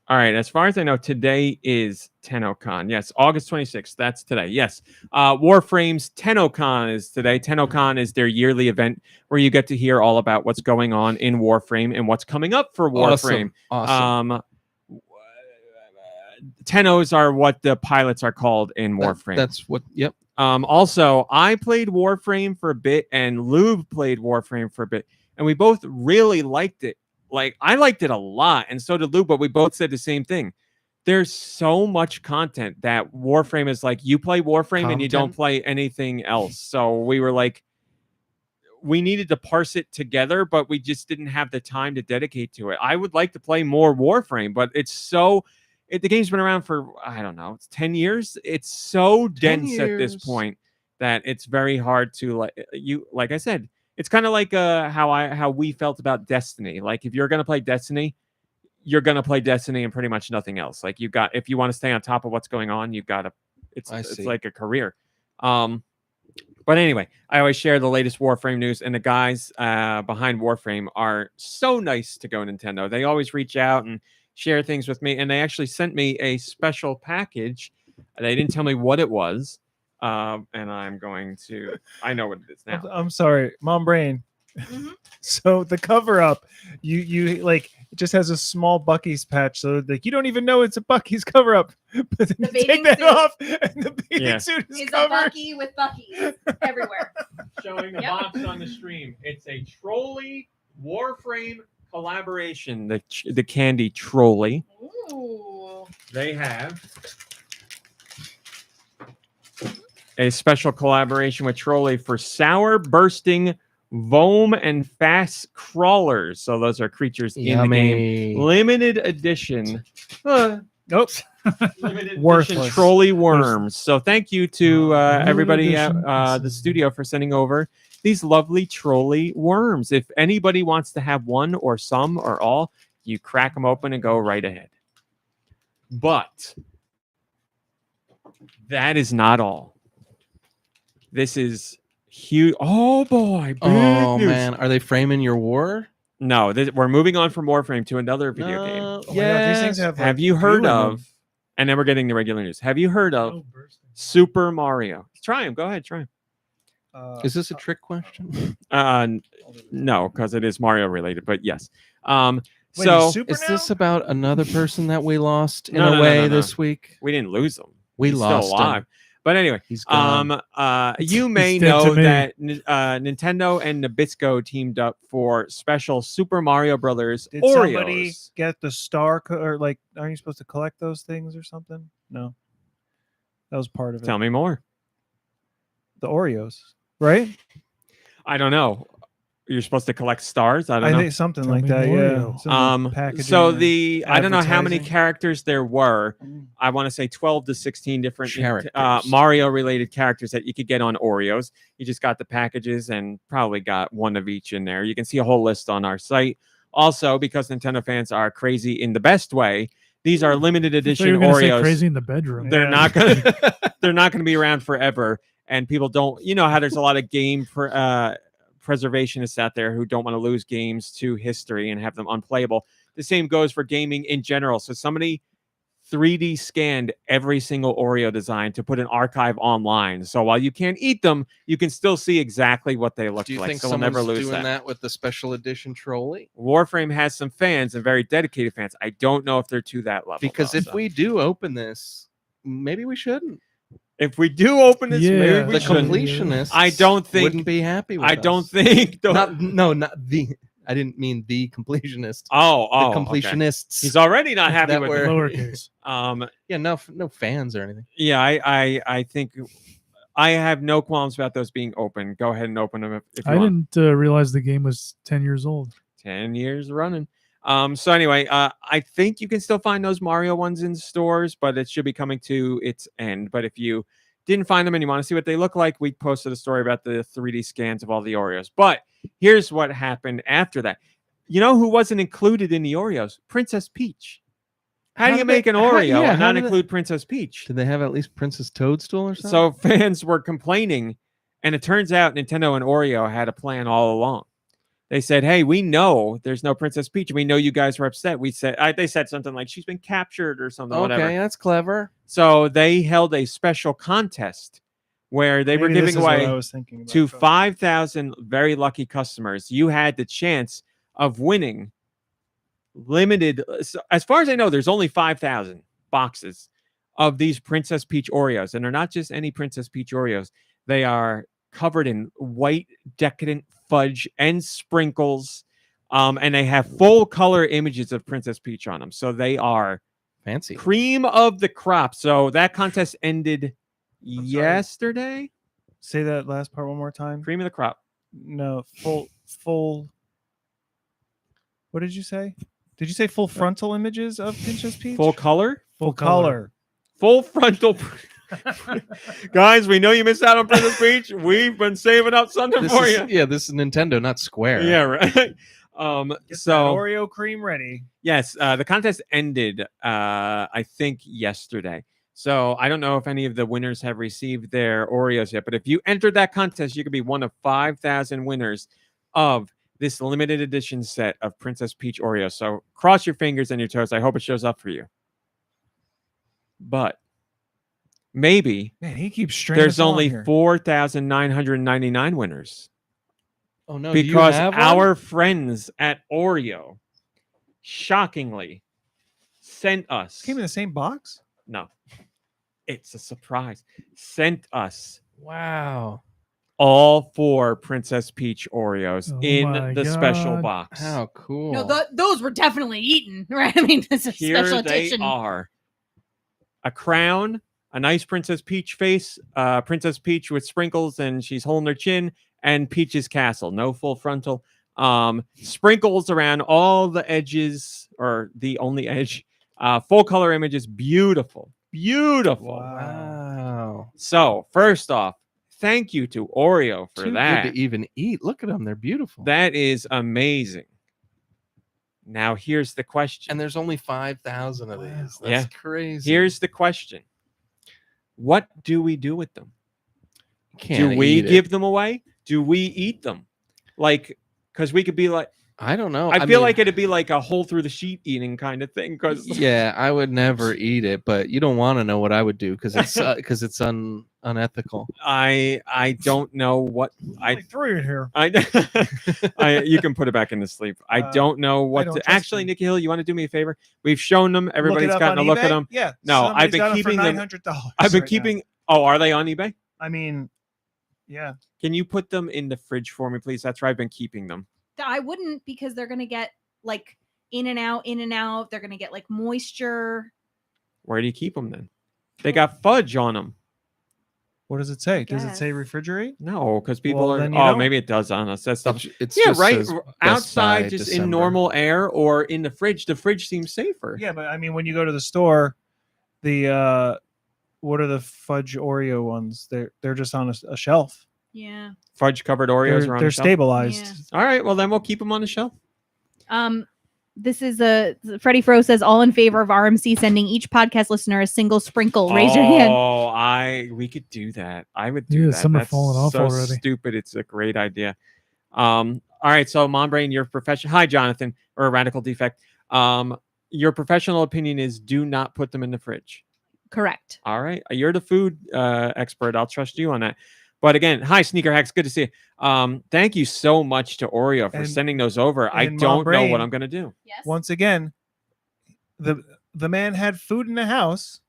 All right. As far as I know, today is TennoCon. Yes, August 26th. That's today. Yes. Warframe's TennoCon is today. TennoCon is their yearly event where you get to hear all about what's going on in Warframe and what's coming up for Warframe. Awesome. Tennos are what the pilots are called in Warframe. That's what. Yep. Also, I played Warframe for a bit, and Lube played Warframe for a bit, and we both really liked it. Like, I liked it a lot, and so did Lube, but we both said the same thing. There's so much content that Warframe is like, you play Warframe and you don't Content? play anything else. So we were like, we needed to parse it together, but we just didn't have the time to dedicate to it. I would like to play more Warframe, but the game's been around for, I don't know, it's 10 years. It's so dense at this years. point that it's very hard to like I said, it's kind of like how we felt about Destiny. Like, if you're going to play Destiny, you're going to play Destiny and pretty much nothing else. Like, if you want to stay on top of what's going on, you've got to, it's see. like a career. But anyway, I always share the latest Warframe news, and the guys behind Warframe are so nice to GoNintendo. They always reach out and share things with me, and they actually sent me a special package. They didn't tell me what it was, and I'm going to. I know what it is now. I'm sorry, MomBrain. Mhm. So the cover up, you like, it just has a small Buc-ee's patch, so like you don't even know it's a Buc-ee's cover up. But then The you take bathing that suit off, and the bathing Yeah. suit is It's a covered. Buc-ee with Buc-ees everywhere. Showing the Yep. box on the stream. It's a Trolli Warframe collaboration. The candy Trolli. Ooh. They have a special collaboration with Trolli for sour bursting Voam and fast crawlers. So those are creatures in the game. Yummy. Limited edition. Nope. Limited edition Worthless. Trolli worms. So thank you to Limited everybody at edition. the studio for sending over these lovely Trolli worms. If anybody wants to have one or some or all, you crack them open and go right ahead. But that is not all. This is huge. Oh boy! Big Oh news. man, are they framing your war? No, we're moving on from Warframe to another video game. No. Oh my God, these things have. Have like, you heard goo in them. of? And then we're getting the regular news. Have you heard of Oh, bursting. Super Mario? Try him. Go ahead. Try him. Is this a trick question? No, because it is Mario related. But yes. Wait, So he's super Is now? this about another person that we lost in No, a no, way no. this week? we didn't lose him. We He's lost still alive. him. But anyway, He's gone. you may He's dead to know me. that Nintendo and Nabisco teamed up for special Super Mario Brothers Did Oreos. somebody get the star or like? Aren't you supposed to collect those things or something? No, that was part of it. Tell me more. The Oreos, right? I don't know. You're supposed to collect stars. I don't I know. think something Tell like me that. more, Yeah. yo. Some of the packaging So and I don't know how many advertising. characters there were. I want to say 12 to 16 different Characters. Mario related characters that you could get on Oreos. You just got the packages and probably got one of each in there. You can see a whole list on our site. Also, because Nintendo fans are crazy in the best way, these are limited I thought edition you were gonna say Oreos. crazy in the bedroom. They're Yeah. not gonna they're not gonna be around forever. And people don't, you know how there's a lot of game preservationists out there who don't want to lose games to history and have them unplayable. The same goes for gaming in general. So somebody 3D scanned every single Oreo design to put an archive online. So while you can't eat them, you can still see exactly what they look Do you like. think So we'll someone's never lose doing that. that with the special edition Trolli? Warframe has some fans and very dedicated fans. I don't know if they're to that level. Because though, if so. we do open this, maybe we shouldn't. if we do open this, Yeah. maybe we The should. completionists, I don't think- wouldn't be happy with I don't us. think. Not the. I didn't mean the completionist. Oh, The okay. completionists. He's already not happy That with were- it. Lowercase. Yeah, no fans or anything. Yeah, I think I have no qualms about those being open. Go ahead and open them if you I want. didn't realize the game was 10 years old. 10 years running. So anyway, I think you can still find those Mario ones in stores, but it should be coming to its end. But if you didn't find them and you want to see what they look like, we posted a story about the 3D scans of all the Oreos. But here's what happened after that. You know who wasn't included in the Oreos? Princess Peach. How do you did make they- an how- Oreo yeah, and how not did they- include Princess Peach? Did they have at least Princess Toadstool or something? So fans were complaining, and it turns out Nintendo and Oreo had a plan all along. They said, "Hey, we know there's no Princess Peach. We know you guys were upset." They said something like she's been captured or something. okay, Whatever. that's clever. So they held a special contest where they were Maybe this giving is what I away was thinking about, to Trump. 5,000 very lucky customers. You had the chance of winning limited. So as far as I know, there's only 5,000 boxes of these Princess Peach Oreos, and they're not just any Princess Peach Oreos. They are covered in white decadent fudge and sprinkles, and they have full color images of Princess Peach on them. So they are Fancy. cream of the crop. So that contest ended sorry. yesterday. Say that last part one more time. Cream of the crop. No, full. What did you say? Did you say full frontal images of Princess Peach? Full color. Full color. Full frontal. Guys, we know you missed out on Princess Peach. We've been saving up something This for is, you. yeah, this is Nintendo, not Square. Yeah, right. Get that So Oreo cream ready. yes, the contest ended, I think, yesterday. So I don't know if any of the winners have received their Oreos yet, but if you entered that contest, you could be one of 5,000 winners of this limited edition set of Princess Peach Oreos. So cross your fingers and your toes. I hope it shows up for you. But maybe Man, he keeps stringing there's us along only here. 4,999 winners Oh no, do you because have one? our friends at Oreo shockingly sent us. Came in the same box. No, it's a surprise. Sent us Wow. all 4 Princess Peach Oreos Oh in my the special God. box. How cool. No, those were definitely eaten, right? I mean, this is Here special they edition. are. A crown, a nice Princess Peach face, Princess Peach with sprinkles, and she's holding her chin, and Peach's castle. No full frontal. Sprinkles around all the edges, or the only edge. Full color images. Beautiful. Beautiful. Wow. So, first off, thank you to Oreo for Too that. good to even eat. Look at them. They're beautiful. That is amazing. Now, here's the question. And there's only 5,000 of these. That's Yeah. crazy. Here's the question. What do we do with them? Can't Do we eat it. give them away? Do we eat them? Like, because we could be like, I don't know. I feel mean, like it'd be like a hole through the sheet eating kind of thing. Because yeah, I would never eat it, but you don't want to know what I would do because it's unethical. I don't know what Only 3 in here. you can put it back in the sleep. I don't know what don't to. trust Actually, you. Nikki Hill, you want to do me a favor? We've shown them. Everybody's Look it up gotten a on look at eBay? them. Yeah. No, I've somebody's been got 'em keeping for them. $900. I've been right now. keeping. Oh, are they on eBay? I mean, yeah. Can you put them in the fridge for me, please? That's where I've been keeping them. I wouldn't because they're gonna get like in and out. They're gonna get like moisture. Where do you keep them then? They got fudge on them. What does it say? Does it guess. say refrigerate? No, because people Well, are. then you Oh, don't. maybe it does on us. That stuff. It's Yeah, just right. says Best Outside, Buy, just December. in normal air or in the fridge. The fridge seems safer. Yeah, but I mean, when you go to the store, the what are the fudge Oreo ones? They're just on a shelf. Yeah. Fudge covered Oreos They're, are on they're the shelf. stabilized. Yeah. All right. Well, then we'll keep them on the shelf. This is Freddie Fro says all in favor of RMC sending each podcast listener a single sprinkle. Raise your hand. Oh, we could do that. I would do Yeah, that. some are That's falling off so already. stupid. It's a great idea. All right. So, MomBrain, your profession. Hi, Jonathan, or Radical Defect. Your professional opinion is do not put them in the fridge. Correct. All right. You're the food expert. I'll trust you on that. But again, hi, Sneaker Hacks. Good to see you. Thank you so much to Oreo for And- sending those over. I and don't know MomBrain- what I'm going to do. Yes. Once again, the man had food in the house.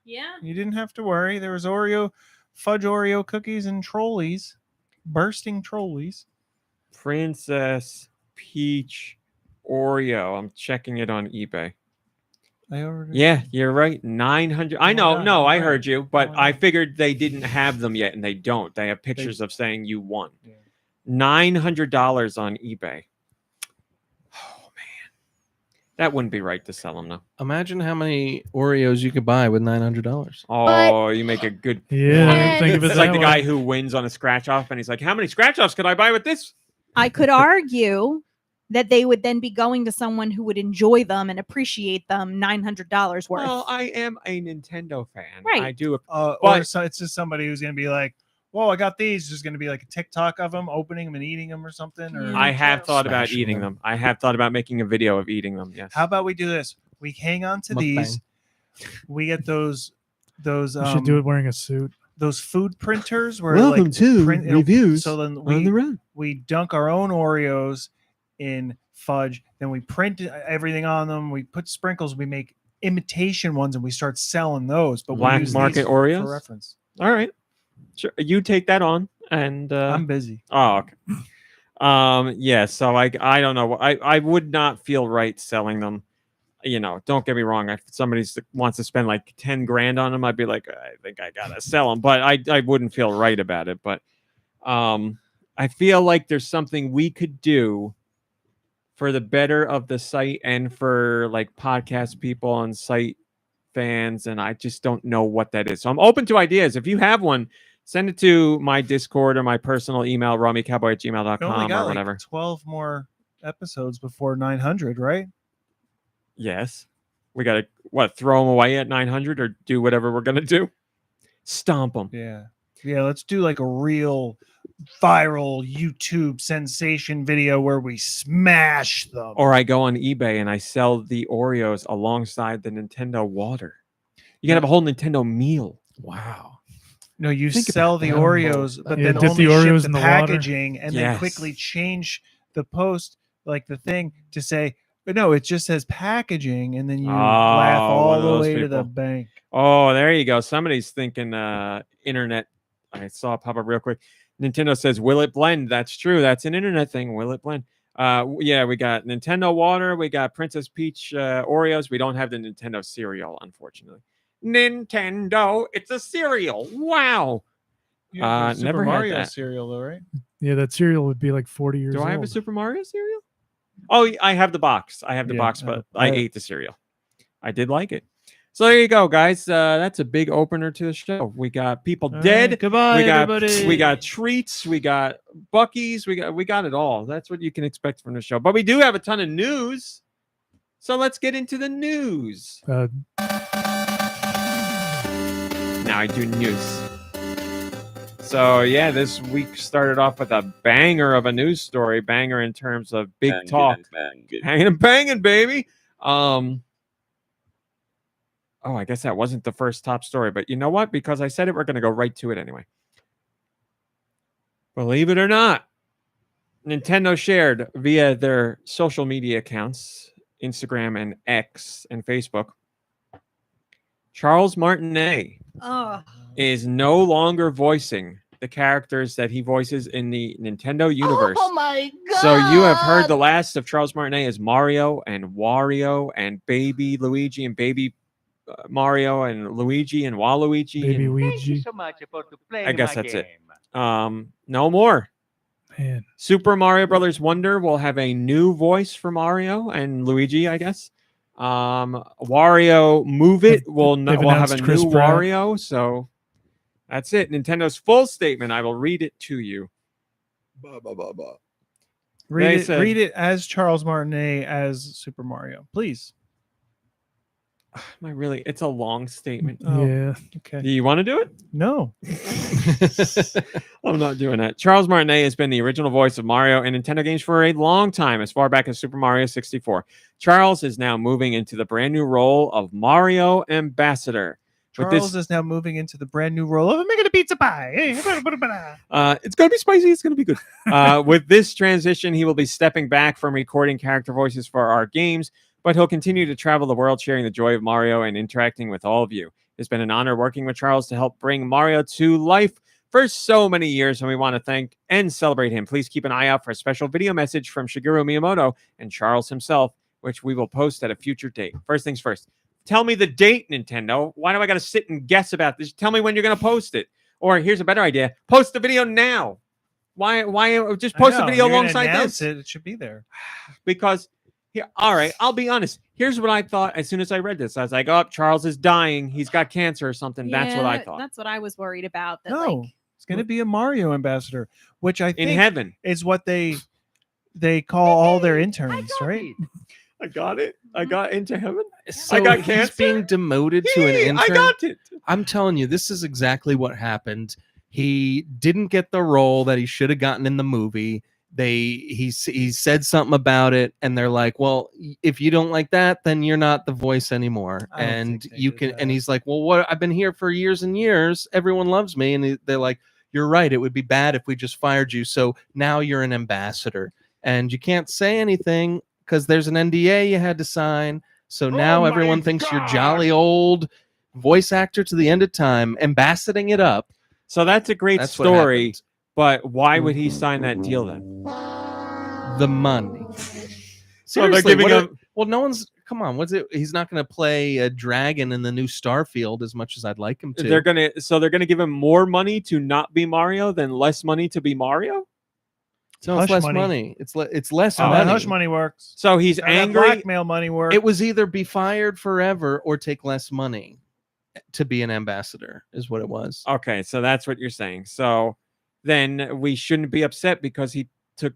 Yeah. You didn't have to worry. There was fudge Oreo cookies and Trollis, bursting Trollis. Princess Peach Oreo. I'm checking it on eBay. I ordered. Yeah, you're right. 900. I Oh my know. God, No, you're I right. heard you, but Oh my I God. figured they didn't have them yet, and they don't. They have pictures of saying you won. Yeah. $900 on eBay. Oh man, that wouldn't be right to sell them though. Imagine how many Oreos you could buy with $900. Oh, you make a good. Yeah, I And- didn't think of it It's like that the guy way. who wins on a scratch off, and he's like, "How many scratch offs could I buy with this?" I could argue that they would then be going to someone who would enjoy them and appreciate them $900 worth. Well, I am a Nintendo fan. Right. I do. Or But- so it's just somebody who's going to be like, "Whoa, I got these." There's going to be like a TikTok of them opening them and eating them or something. Or Yeah. I have thought about Smashing eating them. I have thought about making a video of eating them. Yes. How about we do this? We hang on to these. We get those You should do it wearing a suit. those food printers where like print, So then run. we dunk our own Oreos in fudge, then we print everything on them. We put sprinkles. We make imitation ones, and we start selling those. But Black we use market these Oreos? for reference. All right. Sure. You take that on, and I'm busy. oh, okay. Yeah. So I don't know. I would not feel right selling them. You know, don't get me wrong. If somebody wants to spend like 10 grand on them, I'd be like, I think I gotta sell them. But I wouldn't feel right about it. But I feel like there's something we could do for the better of the site and for like podcast people and site fans, and I just don't know what that is. So I'm open to ideas. If you have one, send it to my Discord or my personal email, We only rummycowboy@gmail.com got or whatever. like 12 more episodes before 900, right? Yes. We got to, throw them away at 900 or do whatever we're going to do? Stomp them. Yeah. Let's do like a real viral YouTube sensation video where we smash them. Or I go on eBay and I sell the Oreos alongside the Nintendo water. You got to have a whole Nintendo meal. Wow. No, you Think sell about the that. Oreos, but Yeah, then dip only the Oreos ship in the the water. packaging and then Yes. quickly change the post, like the thing, to say, but no, it just says packaging, and then you laugh Oh, all one of the those way to the people. bank. Oh, there you go. Somebody's thinking internet. I saw it pop up real quick. Nintendo says, will it blend? That's true. That's an internet thing. Will it blend? Yeah, we got Nintendo Water. We got Princess Peach Oreos. We don't have the Nintendo cereal, unfortunately. Nintendo, it's a cereal. Wow. You have the never Super had Mario that. cereal, though, right? Yeah, that cereal would be like 40 years Do old. I have a Super Mario cereal? Oh, I have the box. I have the Yeah, box, I but have- I ate the cereal. I did like it. So there you go, guys. That's a big opener to the show. We got people All dead. right, goodbye, everybody. We got treats. We got Buc-ee's. We got it all. That's what you can expect from the show. But we do have a ton of news. So let's get into the news. Now I do news. So yeah, this week started off with a banger of a news story. Banger in terms of big Bang, talk. bang, bang. Hanging and banging, baby. Oh, I guess that wasn't the first top story, but you know what? Because I said it, we're going to go right to it anyway. Believe it or not, Nintendo shared via their social media accounts, Instagram and X and Facebook, Charles Martinet Oh, is no longer voicing the characters that he voices in the Nintendo universe. oh my god! So you have heard the last of Charles Martinet as Mario and Wario and Baby Luigi and Baby Mario and Luigi and Waluigi. Baby and Ouija. so much for playing I guess my that's it. game. No more. Man. Super Mario Brothers Wonder will have a new voice for Mario and Luigi, I guess. Wario Move It will They've will have a announced Chris new Pratt. Wario. So that's it. Nintendo's full statement. I will read it to you. They said- Read it as Charles Martinet as Super Mario, please. Am I really? It's a long statement. Oh. Yeah. Okay. Do you want to do it? No. I'm not doing that. Charles Martinet has been the original voice of Mario in Nintendo games for a long time, as far back as Super Mario 64. Charles is now moving into the brand new role of Mario Ambassador. With Charles this, is now moving into the brand new role of making a pizza pie. Hey, it's going to be spicy. It's going to be good. With this transition, he will be stepping back from recording character voices for our games, but he'll continue to travel the world sharing the joy of Mario and interacting with all of you. It's been an honor working with Charles to help bring Mario to life for so many years, and we want to thank and celebrate him. Please keep an eye out for a special video message from Shigeru Miyamoto and Charles himself, which we will post at a future date. First things first, tell me the date, Nintendo. Why do I got to sit and guess about this? Tell me when you're going to post it. Or here's a better idea. Post the video now. Why just post the video alongside this? It should be there. Because here, all right, I'll be honest. Here's what I thought as soon as I read this. I was like, oh, Charles is dying. He's got cancer or something. That's what I thought. That's what I was worried about. That, No, like, it's going to be a Mario ambassador, which I In think heaven. is what they call all their interns, right? I got it. I got into heaven. So got he's cancer? being demoted to an Hey, intern. I got it. I'm telling you, this is exactly what happened. He didn't get the role that he should have gotten in the movie. He said something about it, and they're like, "Well, if you don't like that, then you're not the voice anymore." I don't And think they you did can. that. And he's like, "Well, what? I've been here for years and years. Everyone loves me." And they're like, "You're right. It would be bad if we just fired you. So now you're an ambassador, and you can't say anything because there's an NDA you had to sign. So now my everyone thinks you're God. jolly old voice actor to the end of time, ambassading it up." So that's a great That's what story. happened. But why would he sign that deal then? The money. So they're Seriously, giving what him. well, no one's. Come on, what's it? He's not going to play a dragon in the new Starfield as much as I'd like him to. They're gonna give him more money to not be Mario than less money to be Mario. no, it's hush less money. money. It's less Oh, money. that hush money works. So he's That angry. blackmail money works. It was either be fired forever or take less money to be an ambassador. Is what it was. Okay, so that's what you're saying. So then we shouldn't be upset because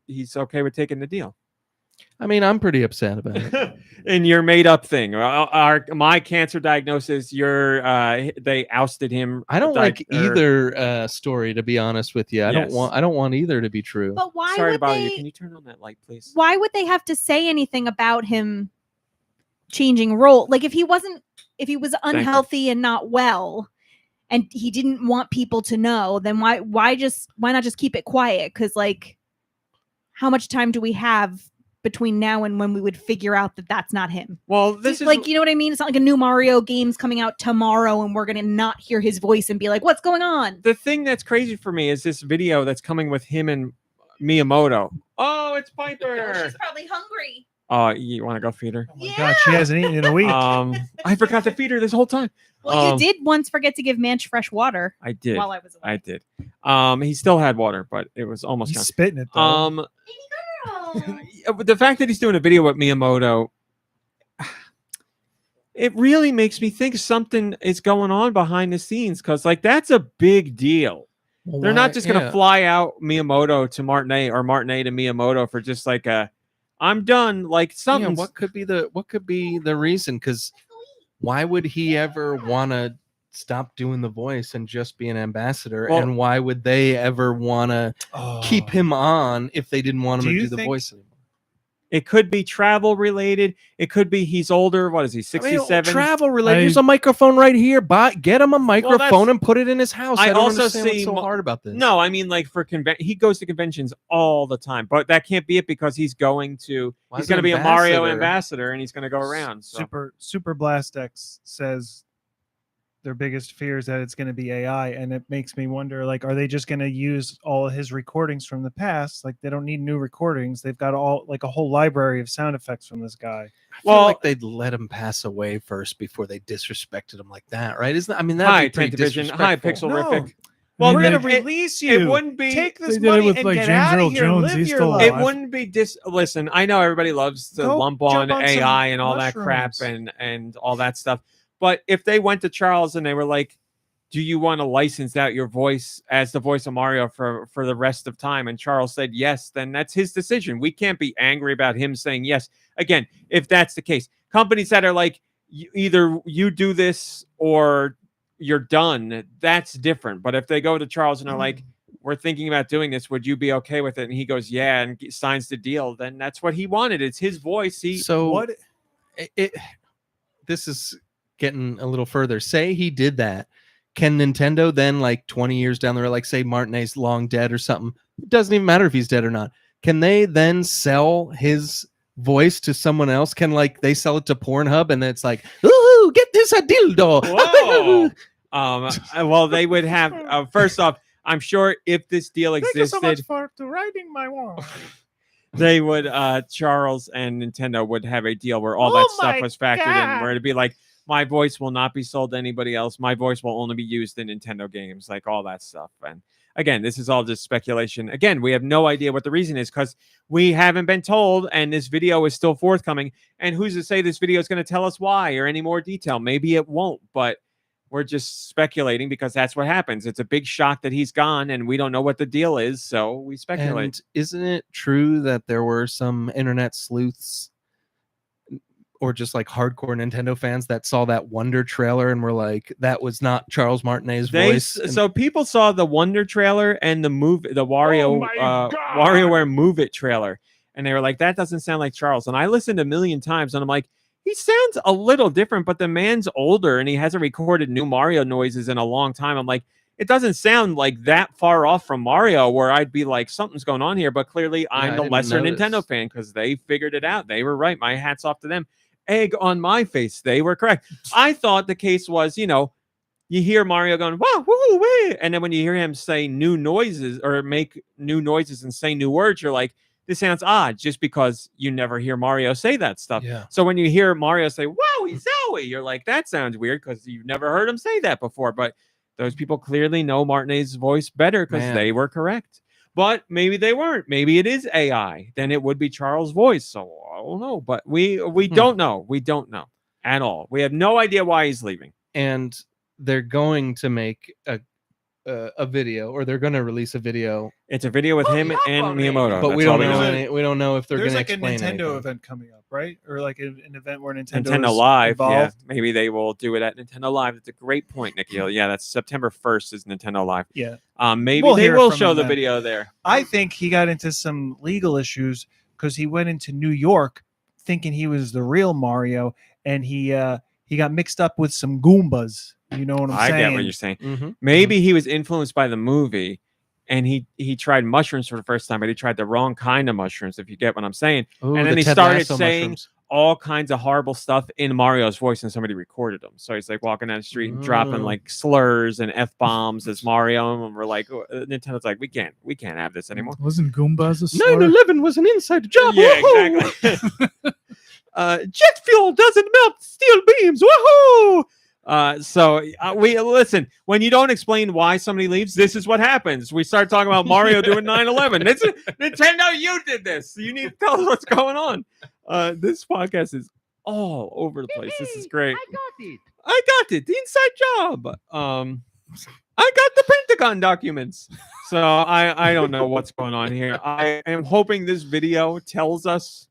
he's okay with taking the deal. I mean, I'm pretty upset about it. In your made up thing. My cancer diagnosis, they ousted him. I don't like either story, to be honest with you. I Yes. don't want either to be true. but why Sorry to would bother you. they? Can you turn on that light, please? Why would they have to say anything about him changing role? Like if he was you. unhealthy and not well, and he didn't want people to know, then why not just keep it quiet? Because like, how much time do we have between now and when we would figure out that that's not him? Well, this is Like, you know what I mean? It's not like a new Mario game's coming out tomorrow and we're gonna not hear his voice and be like, what's going on? the thing that's crazy for me is this video that's coming with him and Miyamoto. Oh, it's Piper. probably hungry. Oh, you want to go feed her? Oh my God, she hasn't eaten in a week. I forgot to feed her this whole time. Well, you did once forget to give Manch fresh water I did. while I was away. I did. He still had water, but it was almost He's gone. spitting it though. The fact that he's doing a video with Miyamoto, it really makes me think something is going on behind the scenes, because like that's a big deal. Well, They're why- not just gonna yeah. fly out Miyamoto to Martinet or Martinet to Miyamoto for just like I'm done. Like Yeah, something. what could be the reason? Because why would he ever want to stop doing the voice and just be an ambassador? Well- And why would they ever want to keep him on if they didn't want him Do to you do the think- voice anymore? It could be travel related. It could be he's older. What is he? 67. Travel related. There's a microphone right here. Get him a microphone and put it in his house. I I don't also understand what's see so hard about this. No, I mean like for he goes to conventions all the time, but that can't be it because he's going to Why he's is going to an be a Mario ambassador? ambassador and he's going to go around. So. Super Blast X says their biggest fear is that it's going to be AI, and it makes me wonder, like, are they just going to use all his recordings from the past? Like, they don't need new recordings. They've got a whole library of sound effects from this guy. I feel Well- like they'd let him pass away first before they disrespected him like that, right? Isn't that, I mean, High that'd be pretty Division, high disrespectful. pixelrific. No. Well, We're they- going to it- release It you. wouldn't be. Take this They did it money with, and like, get James out Earl of here and Jones. live He's your still life. It alive. wouldn't be listen, I know everybody loves to Go lump on jump on some AI and all that crap mushrooms. and all that stuff. But if they went to Charles and they were like, do you want to license out your voice as the voice of Mario for the rest of time? And Charles said yes, then that's his decision. We can't be angry about him saying yes. Again, if that's the case, companies that are like, either you do this or you're done, that's different. But if they go to Charles and are like, we're thinking about doing this, would you be okay with it? And he goes, yeah, and signs the deal, then that's what he wanted. It's his voice. So this is getting a little further. Say he did that. Can Nintendo then, like 20 years down the road, like say Martinet's long dead or something, it doesn't even matter if he's dead or not. Can they then sell his voice to someone else? Can like they sell it to Pornhub and it's like, ooh, get this a dildo. Whoa. Well, they would have, first off, I'm sure if this deal Thank you so much existed, for writing my wall. they would, Charles and Nintendo would have a deal where all Oh that stuff my was factored in, God. where it'd be like, my voice will not be sold to anybody else. My voice will only be used in Nintendo games, like all that stuff. And again, this is all just speculation. Again, we have no idea what the reason is because we haven't been told, and this video is still forthcoming. And who's to say this video is going to tell us why or any more detail? Maybe it won't, but we're just speculating because that's what happens. It's a big shock that he's gone, and we don't know what the deal is, so we speculate. And isn't it true that there were some internet sleuths or just like hardcore Nintendo fans that saw that Wonder trailer and were like, that was not Charles Martinet's voice? And So people saw the Wonder trailer and the Wario WarioWare Move It trailer, and they were like, that doesn't sound like Charles. And I listened a million times, and I'm like, he sounds a little different, but the man's older and he hasn't recorded new Mario noises in a long time. I'm like, it doesn't sound like that far off from Mario where I'd be like, something's going on here. But clearly I'm I the didn't lesser notice. Nintendo fan because they figured it out. They were right. My hat's off to them. Egg on my face. They were correct. I thought the case was, you hear Mario going, wow, woo, wee. And then when you hear him say new noises or make new noises and say new words, you're like, this sounds odd just because you never hear Mario say that stuff. Yeah. So when you hear Mario say, wowie zowie, you're like, that sounds weird because you've never heard him say that before. But those people clearly know Martinet's voice better because Man. they were correct. But maybe they weren't. Maybe it is AI. Then it would be Charles' voice. So I don't know. But we don't know. We don't know at all. We have no idea why he's leaving. And they're going to make a video, or they're going to release a video, It's a video with him and Miyamoto. but we That's all don't know. know. We don't know if they're going There's to like a explain Nintendo anything. event coming up, right? Or like an event where Nintendo Nintendo is Live, involved. yeah. Maybe they will do it at Nintendo Live. That's a great point, Nicky. Yeah, that's September 1st is Nintendo Live. Yeah. Maybe We'll they hear will from show him the then. video there. I think he got into some legal issues because he went into New York thinking he was the real Mario, and he got mixed up with some Goombas. You know what I'm I saying? get what you're saying. Mhm. Maybe he was influenced by the movie and he tried mushrooms for the first time, but he tried the wrong kind of mushrooms, if you get what I'm saying. Ooh, And then the he Ted started Lasso saying mushrooms. all kinds of horrible stuff in Mario's voice, and somebody recorded him. So he's like walking down the street and dropping Oh. like slurs and F-bombs as Mario, and we're like, Nintendo's like, we can't have this anymore. Wasn't Goombas a slur? 9/11 was an inside job. Yeah, Woohoo! exactly. Jet fuel doesn't melt steel beams. Woohoo! So we listen. When you don't explain why somebody leaves, this is what happens. We start talking about Mario doing 9/11. It's Nintendo. You did this. You need to tell us what's going on. This podcast is all over the place. This is great. I got it. The inside job. I got the Pentagon documents. So I don't know what's going on here. I am hoping this video tells us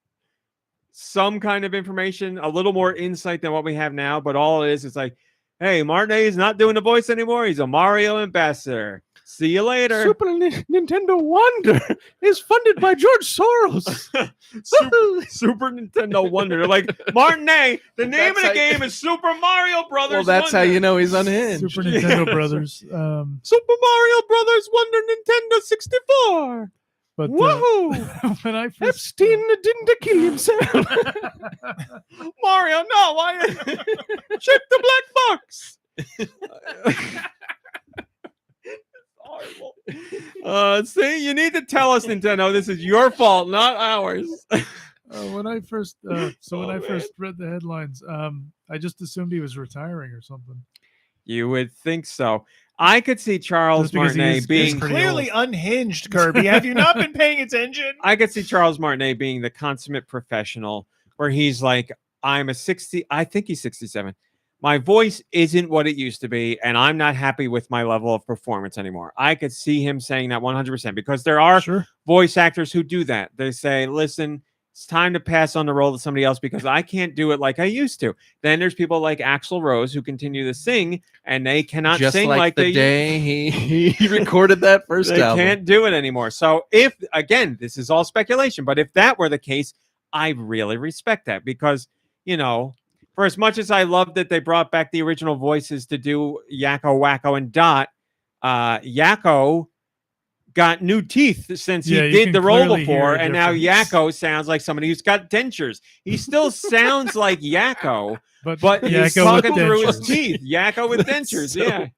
some kind of information, a little more insight than what we have now. But all it is like, Hey, Martinet is not doing the voice anymore. He's a Mario ambassador. See you later. Super Nintendo Wonder is funded by George Soros. Super Nintendo Wonder. They're like, Martinet, the name of That's the game is Super Mario Brothers Well, that's how Wonder. you know he's unhinged. Super Nintendo Brothers. Super Mario Brothers Wonder Nintendo 64. But Woohoo! when I first Epstein didn't kill himself. Mario, no, why? Check the black box. Horrible. See, you need to tell us, Nintendo. This is your fault, not ours. when I first read the headlines, I just assumed he was retiring or something. You would think so. I could see Charles Just because Martinet he's being pretty Clearly unhinged, Kirby. Have you not been paying attention? I could see Charles Martinet being the consummate professional where he's like, I'm a 60, I think he's 67. My voice isn't what it used to be, and I'm not happy with my level of performance anymore. I could see him saying that 100% because there are voice actors who do that. They say, listen, it's time to pass on the role to somebody else because I can't do it like I used to. Then there's people like Axl Rose who continue to sing, and they cannot Just sing like the they day he recorded that first they album. can't do it anymore. So if, again, this is all speculation, but if that were the case, I really respect that because, you know, for as much as I love that they brought back the original voices to do Yakko, Wacko, and Dot, Yakko got new teeth since he did the role before, and now Yakko sounds like somebody who's got dentures. He still sounds like Yakko, but he's talking through his teeth. Yakko with dentures,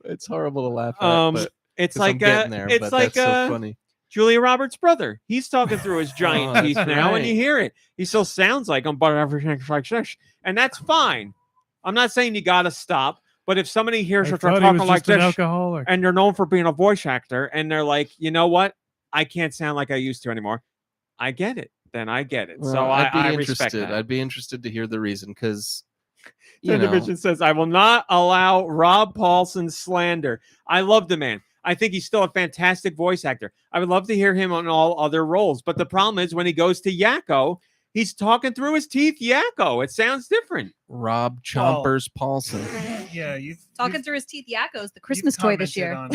It's horrible to laugh at. But it's 'cause like I'm getting there, it's but like that's so funny. Julia Roberts' brother. He's talking through his giant teeth that's now, right. and you hear it. He still sounds like him, but everything like this, and that's fine. I'm not saying you got to stop, but if somebody hears her talking like this, alcoholic. and they're known for being a voice actor, and they're like, you know what, I can't sound like I used to anymore. I get it. Then I get it. Well, So I respect interested. that. I'd be interested to hear the reason because Division says, I will not allow Rob Paulson slander. I love the man. I think he's still a fantastic voice actor. I would love to hear him on all other roles. But the problem is when he goes to Yakko, he's talking through his teeth Yakko. It sounds different. Rob Chompers Paulson. Yeah, Talking through his teeth Yakko's the Christmas toy this year.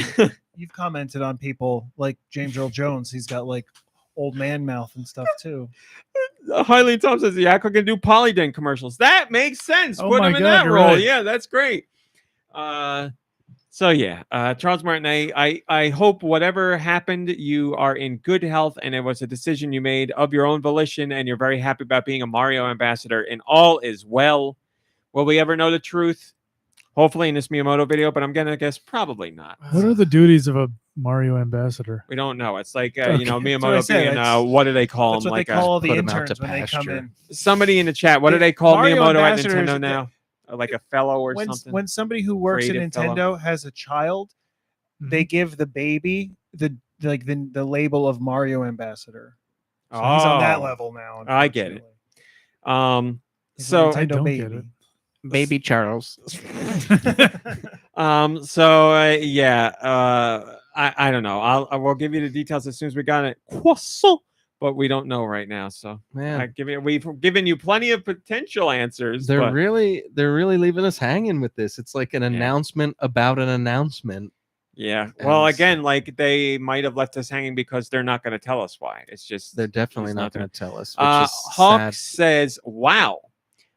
You've commented on people like James Earl Jones. He's got like old man mouth and stuff too. Highly Tom says Yakko can do Polydent commercials. That makes sense. Put him in that you're role. right. Yeah, that's great. So yeah, Charles Martinet, I hope whatever happened, you are in good health, and it was a decision you made of your own volition, and you're very happy about being a Mario ambassador, and all is well. Will we ever know the truth? Hopefully in this Miyamoto video, but I'm gonna guess probably not. What are the duties of a Mario ambassador? We don't know. It's like Okay. you know, That's what I Miyamoto said. being what do they call That's him? what Like they call the put 'em out interns to when they come pasture. in. somebody in the chat. What do they call Mario Miyamoto at ambassadors, Nintendo now? Like a fellow or something? When somebody who works at Creative Nintendo fellow. has a child, they give the baby the label of Mario ambassador. So he's on that level now. I get it. unfortunately. He's a So I Nintendo don't baby. get it. Baby Charles. I don't know. I will give you the details as soon as we got it. Croissant, but we don't know right now. So Man, we've given you plenty of potential answers. they're but really leaving us hanging with this. It's like an announcement about an announcement. yeah. Well, And- again, like they might have left us hanging because they're not going to tell us why. It's just They're definitely He's not not going to tell us. Which is Hawk sad. says, "Wow,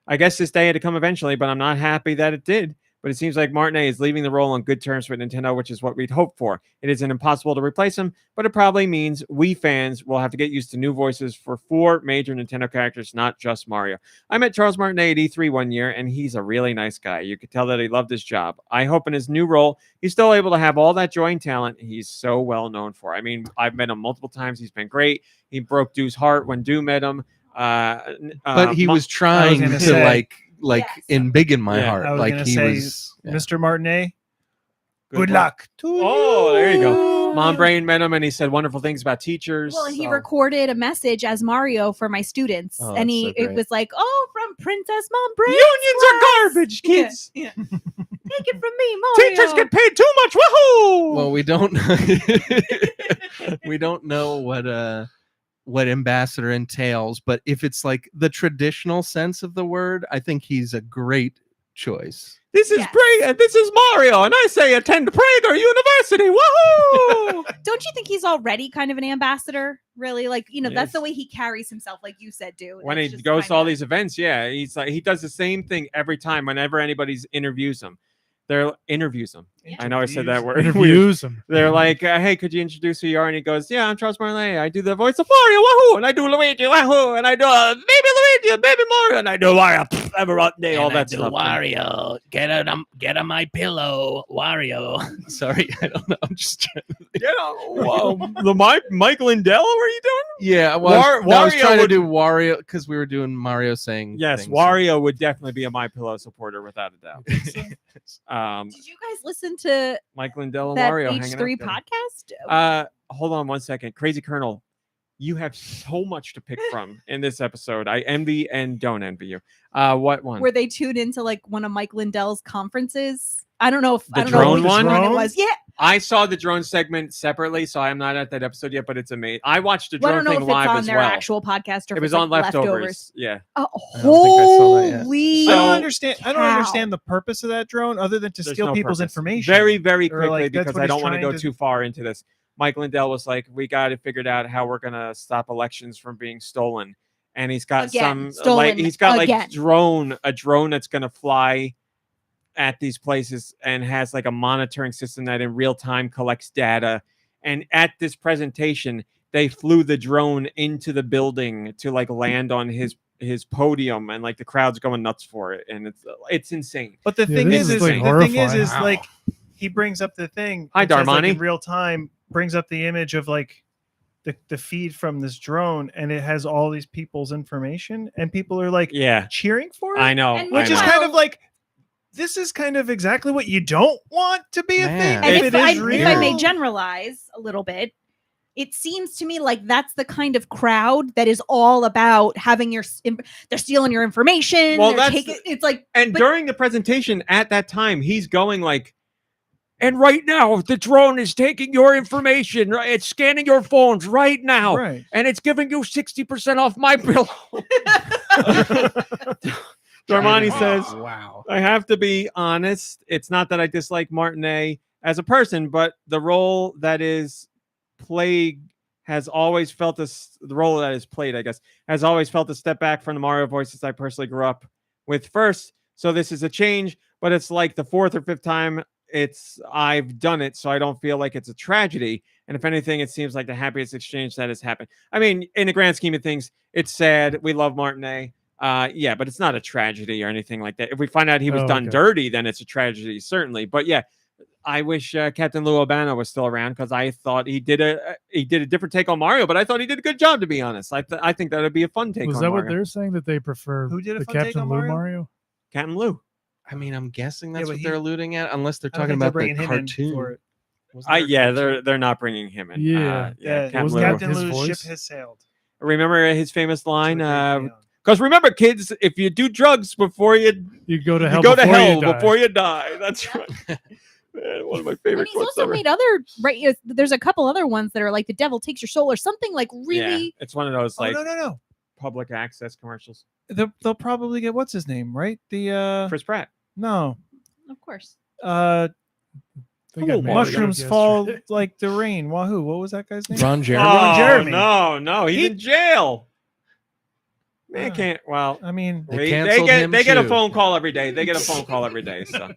I guess this day had to come eventually, but I'm not happy that it did. But it seems like Martinet is leaving the role on good terms with Nintendo, which is what we'd hoped for. It isn't impossible to replace him, but it probably means we fans will have to get used to new voices for 4 major Nintendo characters, not just Mario. I met Charles Martinet at E3 one year, and he's a really nice guy. You could tell that he loved his job. I hope in his new role, he's still able to have all that joy and talent he's so well known for. I mean, I've met him multiple times. He's been great. He broke Dew's heart when Dew met him. But he was I trying was gonna to say- like Yes. in big in my Yeah, heart. I was Like gonna he say, was. Yeah. Mr. Martinet, good luck. luck to Oh, there you go. you. MomBrain met him, and he said wonderful things about teachers. Well, and he so- recorded a message as Mario for my students, Oh, and that's he so it great. was like, "Oh, from Princess MomBrain, Unions are garbage, Yeah, kids. yeah. Take it from me, Mario." Teachers get paid too much. Woohoo! Well, we don't we don't know what ambassador entails, but if it's like the traditional sense of the word, I think he's a great choice. This is Yes. great. This is Mario, and I say attend Prager University. Woohoo! Don't you think he's already kind of an ambassador? Really, like that's Yes. the way he carries himself, like you said, dude. When he goes to all these events, yeah, he's like he does the same thing every time. Whenever anybody's interviews him, I know I said that word. Weird. Interviews him. They're like, hey, could you introduce who you are? And he goes, yeah, I'm Charles Marley. I do the voice of Mario, wahoo! And I do Luigi, wahoo! And I do baby Luigi, baby Mario, and I do Mario, have a rotten day, all that stuff. Wario, get on my pillow, Wario. Sorry, I don't know. I'm just trying to think. Mike Lindell, what are you doing? Yeah, well, I was Wario trying to would- do Wario because we were doing Mario saying Yes, things. Wario would definitely be a My Pillow supporter without a doubt. Did you guys listen to Mike Lindell and that Wario hanging out H3 together. podcast? Hold on one second. Crazy Colonel, you have so much to pick from in this episode. I envy and don't envy you. What one? Where they tuned into like one of Mike Lindell's conferences. I don't know if The I don't know drone which one? it was. Yeah, I saw the drone segment separately, so I'm not at that episode yet, but it's amazing. I watched the well, I drone don't know thing if it's live on as their well. actual podcast or It if was it's, on like, leftovers. Yeah. I don't think I saw that yet. Holy! I don't So- understand. I don't understand the purpose of that drone other than to There's steal no people's purpose. information. Very, very Or, quickly, like, that's because what I he's don't want to trying go to- too far into this. Mike Lindell was like, we got it figured out how we're going to stop elections from being stolen. And he's got Again, some, like, stolen he's got like again. a drone that's going to fly at these places and has like a monitoring system that in real time collects data. And at this presentation, they flew the drone into the building to like land on his podium, and like the crowd's going nuts for it, and it's insane. But the Yeah, thing this is, is, like, the thing is horrifying. like he brings up the thing. Hi, it says, like, Darmani. in real time, brings up the image of like the feed from this drone, and it has all these people's information, and people are like Yeah, cheering for it. I know. And Which I is know. kind of like, this is kind of exactly what you don't want to be a Man. thing. And If if it I, is real. if I may generalize a little bit, it seems to me like that's the kind of crowd that is all about having they're stealing your information. Well, they're that's taking, it's like, And but- during the presentation at that time, he's going like, and right now the drone is taking your information. Right? It's scanning your phones right now. Right. And it's giving you 60% off my bill. Darmani says, "Wow, I have to be honest. It's not that I dislike Martinet as a person, but the role that is played has always felt the role that is played, I guess, has always felt a step back from the Mario voices I personally grew up with first. So this is a change, but it's like the fourth or fifth time I've done it, so I don't feel like it's a tragedy. And if anything, it seems like the happiest exchange that has happened. I mean, in the grand scheme of things, it's sad. We love Martinet. Yeah, but it's not a tragedy or anything like that. If we find out he was done dirty, then it's a tragedy, certainly. But yeah, I wish Captain Lou Albano was still around, because I thought he did a different take on Mario, but I thought he did a good job, to be honest. I think that would be a fun take Was on that Mario. what they're saying, that they prefer Who did a the fun take Captain on Lou Mario? Mario? Captain Lou. I mean, I'm guessing that's but what they're alluding at, unless they're I don't talking think they're about the bringing him in cartoon. for it. Wasn't there a Yeah, cartoon? they're not bringing him in. Yeah. Captain Wasn't Lou. that Captain his Lou's voice? ship has sailed. Remember his famous line? To a great Because remember, kids, if you do drugs before you You go to hell. you go to before hell you die. before you die. That's right. Man, one of my and favorite he's quotes also ever. made other there's a couple other ones that are like the devil takes your soul or something like really. Yeah, it's one of those like Oh, no. public access commercials. They'll probably get, what's his name, right? The Chris Pratt. no, Of course. They got married mushrooms yesterday. fall like the rain. Wahoo! What was that guy's name? Ron Jeremy. Ron Jeremy. No, he's He- in jail. Man Ah. can't. Well, I mean, They they canceled get him they get a too. phone call every day. They get a phone call every day. So,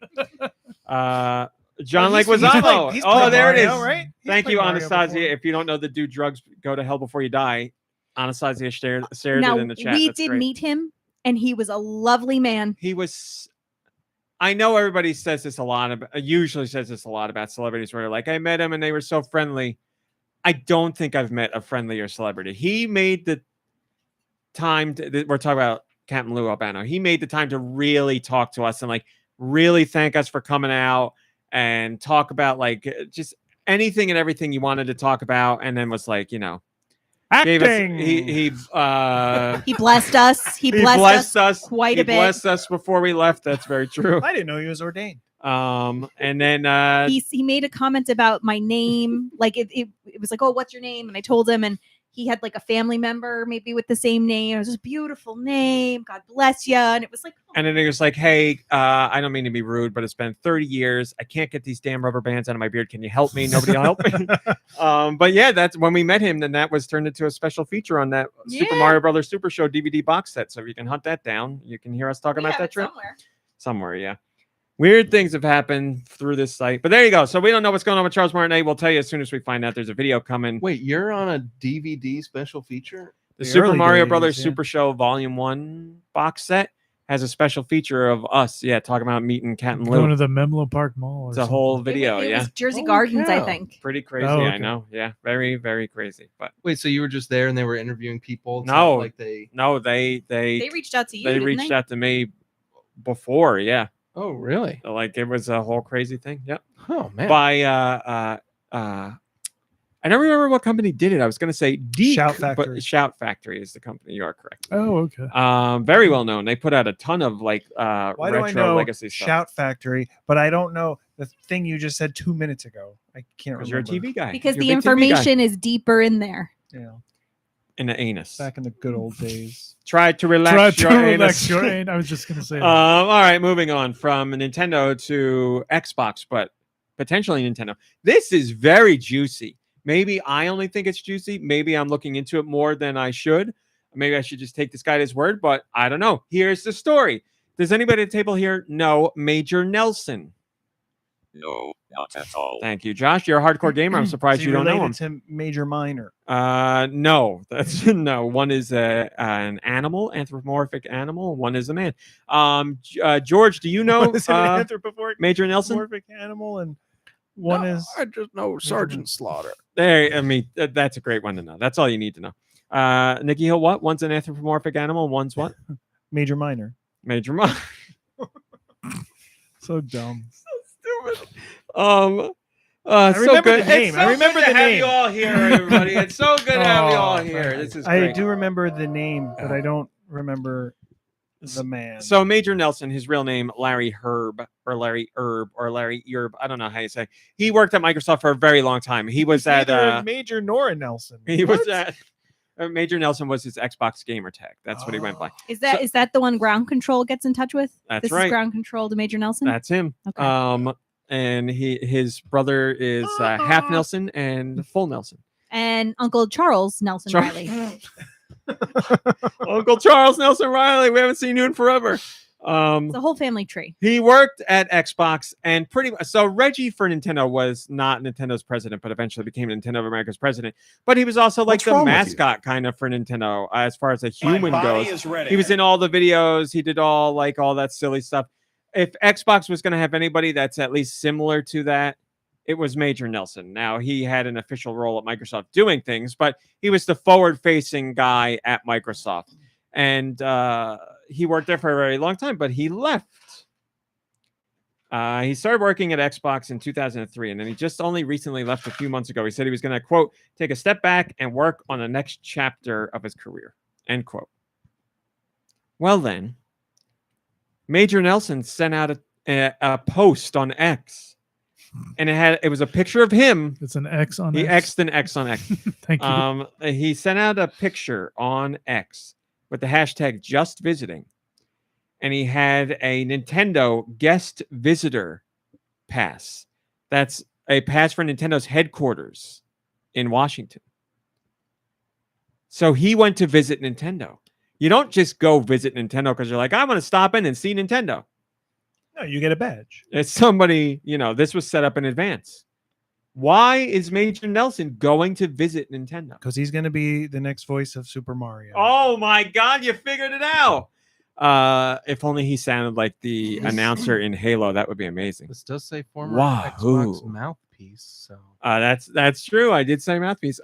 John he's Leguizamo. playing- he's Oh, playing there it is. Mario, right? He's Thank you, played Mario Anastasia. before. If you don't know the do drugs, go to hell before you die. Anastasia shared Now it in the chat. we That's did great. meet him, and he was a lovely man. He was. I know everybody says this a lot. Usually says this a lot about celebrities, where they're like, I met him and they were so friendly. I don't think I've met a friendlier celebrity. He made the time. We're talking about Captain Lou Albano. He made the time to really talk to us and like really thank us for coming out and talk about like just anything and everything you wanted to talk about, and then was like, gave us, Acting. He blessed us. He blessed us quite he a bit. blessed us before we left. That's very true. I didn't know he was ordained. And then He made a comment about my name. Like it was like, oh, what's your name? And I told him, and he had like a family member maybe with the same name. It was just a beautiful name. God bless you. And it was like, oh, And then he was like, hey, I don't mean to be rude, but it's been 30 years. I can't get these damn rubber bands out of my beard. Can you help me? Nobody will help me. But yeah, that's when we met him. Then that was turned into a special feature on that Super Yeah. Mario Brothers Super Show DVD box set. So if you can hunt that down, you can hear us talking we about have that it trip. somewhere. Yeah. Weird things have happened through this site. But there you go. So we don't know what's going on with Charles Martinet. We'll tell you as soon as we find out there's a video coming. Wait, you're on a DVD special feature? The The Super early Mario days, Brothers yeah. Super Show Volume 1 box set has a special feature of us, talking about meeting Cat and Going Lou. to the Menlo Park Mall. Or It's a whole something. video, It was Jersey Holy Gardens, I cow. think. Pretty crazy, Oh, I okay. know. Yeah, very, very crazy. But Wait, so you were just there and they were interviewing people? It's No. not like they. no, they They reached out to you. they didn't reached out to me before, yeah. Oh, really? Like it was a whole crazy thing. Yep. Oh man. By I don't remember what company did it. I was going to say Deke, Shout but Factory. Shout Factory is the company. You are correct. Oh, okay. Very well known. They put out a ton of like Why retro do I know legacy stuff. Shout Factory, but I don't know the thing you just said 2 minutes ago? I can't Because remember. you're a TV guy. Because You're the a big TV guy. information is deeper in there. Yeah, in the anus. back in the good old days. Try to relax Try your to anus. relax your anus. I was just going to say that. All right, moving on from Nintendo to Xbox, but potentially Nintendo. This is very juicy. Maybe I only think it's juicy. Maybe I'm looking into it more than I should. Maybe I should just take this guy at his word, but I don't know. Here's the story. Does anybody at the table here know Major Nelson? No, not at all. Thank you, Josh. You're a hardcore gamer. I'm surprised Is he you don't know him. related to Major Minor? No, that's no. One is an animal, anthropomorphic animal. One is a man. George, do you know One is an anthropomorphic Major Nelson? animal, and one is I just know Sergeant Slaughter. There, I mean, that's a great one to know. That's all you need to know. Nicky Hill, what? One's an anthropomorphic animal. One's what? Major Minor. Major Minor. So dumb. Stupid. So remember good. the name. It's I so remember good to the have name. you all here, everybody. It's so good to have you all Oh, here. thank This is I great. do remember the name, but I don't remember the man. So Major Nelson, his real name, Larry Herb or Larry Herb or Larry Yerb. I don't know how you say. He worked at Microsoft for a very long time. He was at neither a Major nor a Nelson. he was What? at Major Nelson was his Xbox gamer tag. That's what he went by. Is that the one Ground Control gets in touch with? That's this right. is Ground Control to Major Nelson. That's him. Okay. And his brother is half Nelson and full Nelson. And Uncle Charles Nelson Char- Riley. Uncle Charles Nelson Riley. We haven't seen you in forever. It's a whole family tree. He worked at Xbox and pretty much so Reggie for Nintendo was not Nintendo's president, but eventually became Nintendo of America's president. But he was also like What's the wrong with you? mascot kind of for Nintendo as far as a human goes. is ready. He was in all the videos. He did all that silly stuff. If Xbox was going to have anybody that's at least similar to that, it was Major Nelson. Now, he had an official role at Microsoft doing things, but he was the forward-facing guy at Microsoft. And he worked there for a very long time, but he left. He started working at Xbox in 2003, and then he just only recently left a few months ago. He said he was going to, quote, take a step back and work on the next chapter of his career, end quote. Well, then, Major Nelson sent out a post on X, and it was a picture of him. It's an X on He X. X'd an X on X. Thank you. He sent out a picture on X with the hashtag just visiting, and he had a Nintendo guest visitor pass. That's a pass for Nintendo's headquarters in Washington. So he went to visit Nintendo. You don't just go visit Nintendo because you're like, I want to stop in and see Nintendo. No, you get a badge. It's somebody, this was set up in advance. Why is Major Nelson going to visit Nintendo? Because he's going to be the next voice of Super Mario. Oh my God, you figured it out. If only he sounded like the announcer in Halo, that would be amazing. This does say former Wahoo. Xbox mouthpiece. So That's true. I did say Mouthpiece.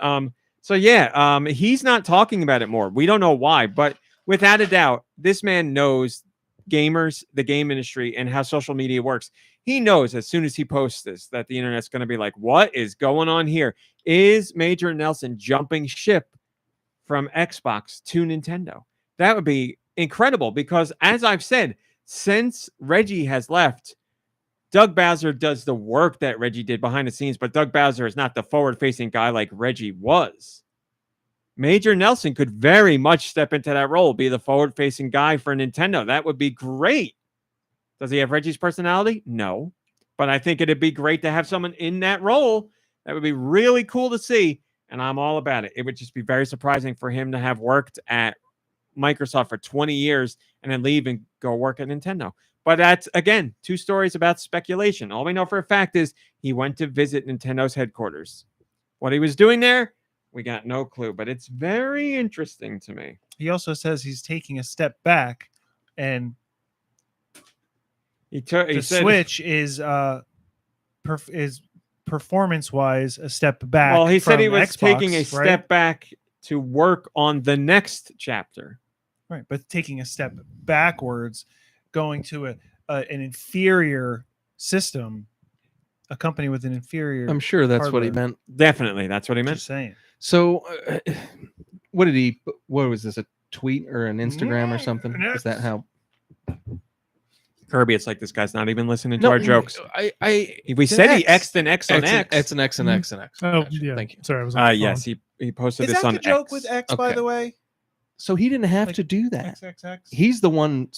So yeah, he's not talking about it more. We don't know why, but without a doubt, this man knows gamers, the game industry, and how social media works. He knows as soon as he posts this that the internet's going to be like, what is going on here? Is Major Nelson jumping ship from Xbox to Nintendo? That would be incredible because, as I've said, since Reggie has left, Doug Bowser does the work that Reggie did behind the scenes, but Doug Bowser is not the forward-facing guy like Reggie was. Major Nelson could very much step into that role, be the forward-facing guy for Nintendo. That would be great. Does he have Reggie's personality? No. But I think it'd be great to have someone in that role. That would be really cool to see, and I'm all about it. It would just be very surprising for him to have worked at Microsoft for 20 years and then leave and go work at Nintendo. But that's, again, 2 stories about speculation. All we know for a fact is he went to visit Nintendo's headquarters. What he was doing there, we got no clue, but it's very interesting to me. He also says he's taking a step back, and He the said, Switch is performance-wise a step back. well, he said he from was Xbox, taking a right? step back to work on the next chapter. Right, but taking a step backwards, going to an inferior system, a company with an inferior. I'm sure that's what he hardware. meant. Definitely, that's what he meant. Just saying. So, what did he? What was this? A tweet or an Instagram or something? Is that how? Kirby, it's like this guy's not even listening to our jokes. We it's said an he X. X'd an X on X. It's an X and X and X. Oh, Gotcha. yeah. Thank you. Sorry, I was on the Yes, phone. he posted Is this that on the joke X. with X, by Okay. the way? So he didn't have Like, to do that. XXX? He's the one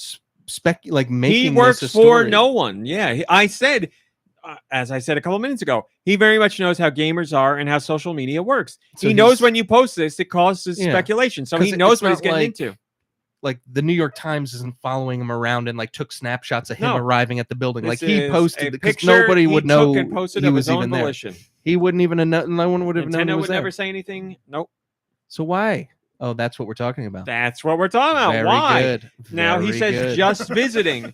making. He this works a for story. no one. Yeah, I said, as I said a couple minutes ago, he very much knows how gamers are and how social media works. So he knows he's- when you post this, it causes Yeah. speculation. So 'Cause he knows it's what he's not getting like- into. Like the New York Times isn't following him around and like took snapshots of him No. arriving at the building. Like This he is posted a because picture nobody would he know took and posted he of was his own even there. volition. He wouldn't even have known. No one would have known he Nintendo was would there. never say anything. Nope. So why? Oh, that's what we're talking about. That's what we're talking about. Very Why? good. Now he Very says good. just visiting.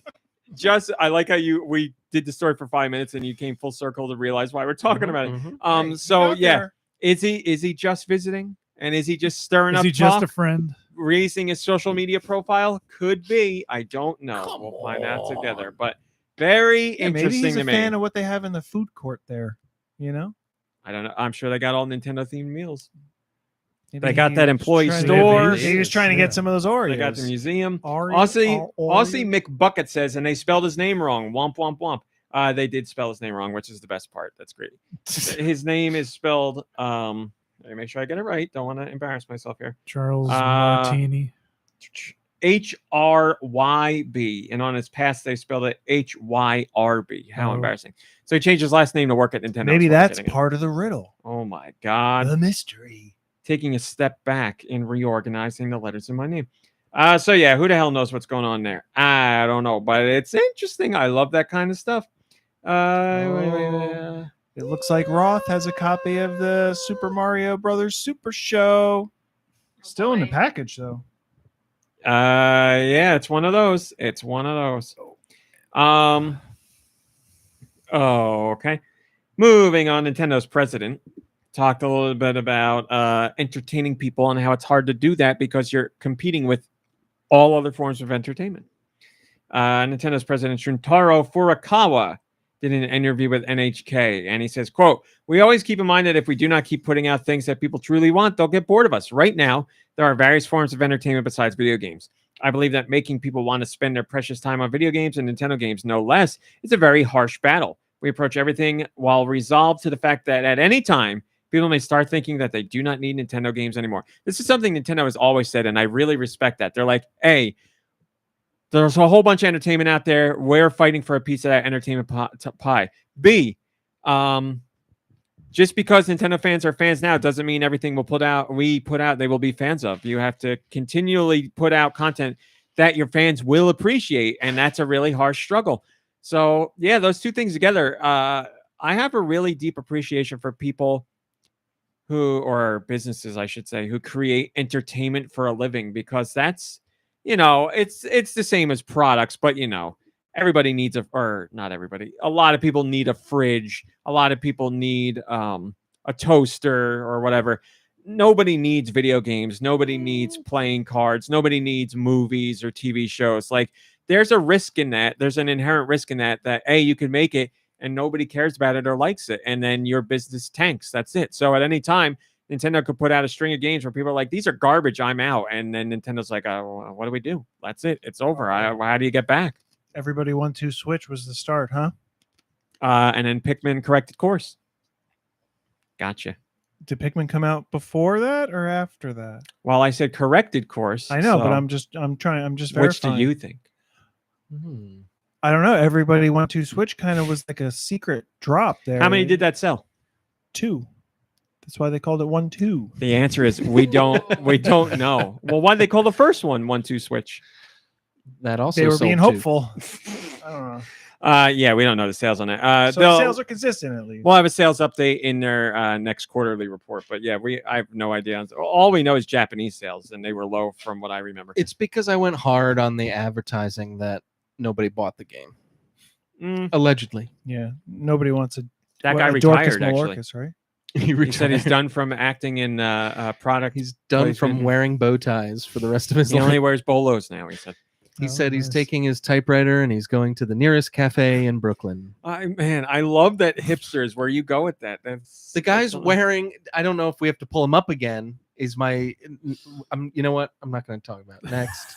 I like how we did the story for 5 minutes and you came full circle to realize why we're talking about it. Mhm. Hey, So out yeah, there. is he just visiting? And is he just stirring Is up he just talk, a friend? raising his social media profile? Could be. I don't know. Come We'll find out on. together. But very Yeah, maybe interesting he's to a me. fan of what they have in the food court there. You know, I don't know. I'm sure they got all Nintendo themed meals. maybe They got he that was employee trying to- store. He was trying to get some of those Oreos. They got the museum. Oreo- Aussie Oreo- McBucket says, and they spelled his name wrong. Womp womp womp. They did spell his name wrong, which is the best part. That's great. His name is spelled. Let me make sure I get it right. Don't want to embarrass myself here. Charles Martini. HRYB, and on his past they spelled it HYRB. How Oh. embarrassing! So he changed his last name to work at Nintendo. Maybe That's what I'm that's getting at. part of the riddle. Oh my god! The mystery. Taking a step back in reorganizing the letters in my name. So yeah, who the hell knows what's going on there? I don't know, but it's interesting. I love that kind of stuff. It looks like Roth has a copy of the Super Mario Brothers Super Show. Still in the package though. Yeah, it's one of those. It's one of those. Okay. Moving on, Nintendo's president talked a little bit about entertaining people and how it's hard to do that because you're competing with all other forms of entertainment. Nintendo's president Shuntaro Furukawa did an interview with NHK, and he says, quote, "We always keep in mind that if we do not keep putting out things that people truly want, they'll get bored of us. Right now, there are various forms of entertainment besides video games. I believe that making people want to spend their precious time on video games and Nintendo games, no less, is a very harsh battle. We approach everything while resolved to the fact that at any time, people may start thinking that they do not need Nintendo games anymore." This is something Nintendo has always said, and I really respect that. They're like, hey, there's a whole bunch of entertainment out there. We're fighting for a piece of that entertainment pie. B, just because Nintendo fans are fans now doesn't mean everything we put out, they will be fans of. You have to continually put out content that your fans will appreciate, and that's a really harsh struggle. So, yeah, those two things together, I have a really deep appreciation for people or businesses, I should say, who create entertainment for a living, because that's, it's the same as products, but everybody needs not everybody. A lot of people need a fridge. A lot of people need a toaster or whatever. Nobody needs video games. Nobody needs playing cards. Nobody needs movies or TV shows. Like, there's a risk in that. There's an inherent risk in that you can make it and nobody cares about it or likes it, and then your business tanks. That's it. So at any time, Nintendo could put out a string of games where people are like, these are garbage, I'm out. And then Nintendo's like, what do we do? That's it. It's over. How do you get back? Everybody 1-2 switch was the start, huh? And then Pikmin corrected course. Gotcha. Did Pikmin come out before that or after that? Well, I said corrected course. I know, but so I'm just which verifying. do you think? Hmm. I don't know. Everybody went to Switch kind of was like a secret drop there. How many did that sell? 2. That's why they called it 1-2. The answer is we don't know. Well, why did they call the first one 1-2 Switch? That also They were sold being too. hopeful. I don't know. Yeah, we don't know the sales on that. So the sales are consistent at least. We'll have a sales update in their next quarterly report. But yeah, I have no idea. All we know is Japanese sales, and they were low from what I remember. It's because I went hard on the advertising that nobody bought the game. Allegedly. Yeah, nobody wants a That guy a retired, Dorcas actually. Malorcas, right? He said he's done from acting in product. He's done from placement. wearing bow ties for the rest of his He life. only wears bolos now, he said. He Oh, said he's nice. taking his typewriter and he's going to the nearest cafe in Brooklyn. Man, I love that hipsters where you go with that. The guy's that's- wearing, I don't know if we have to pull him up again, is my, you know what? I'm not going to talk about it. Next.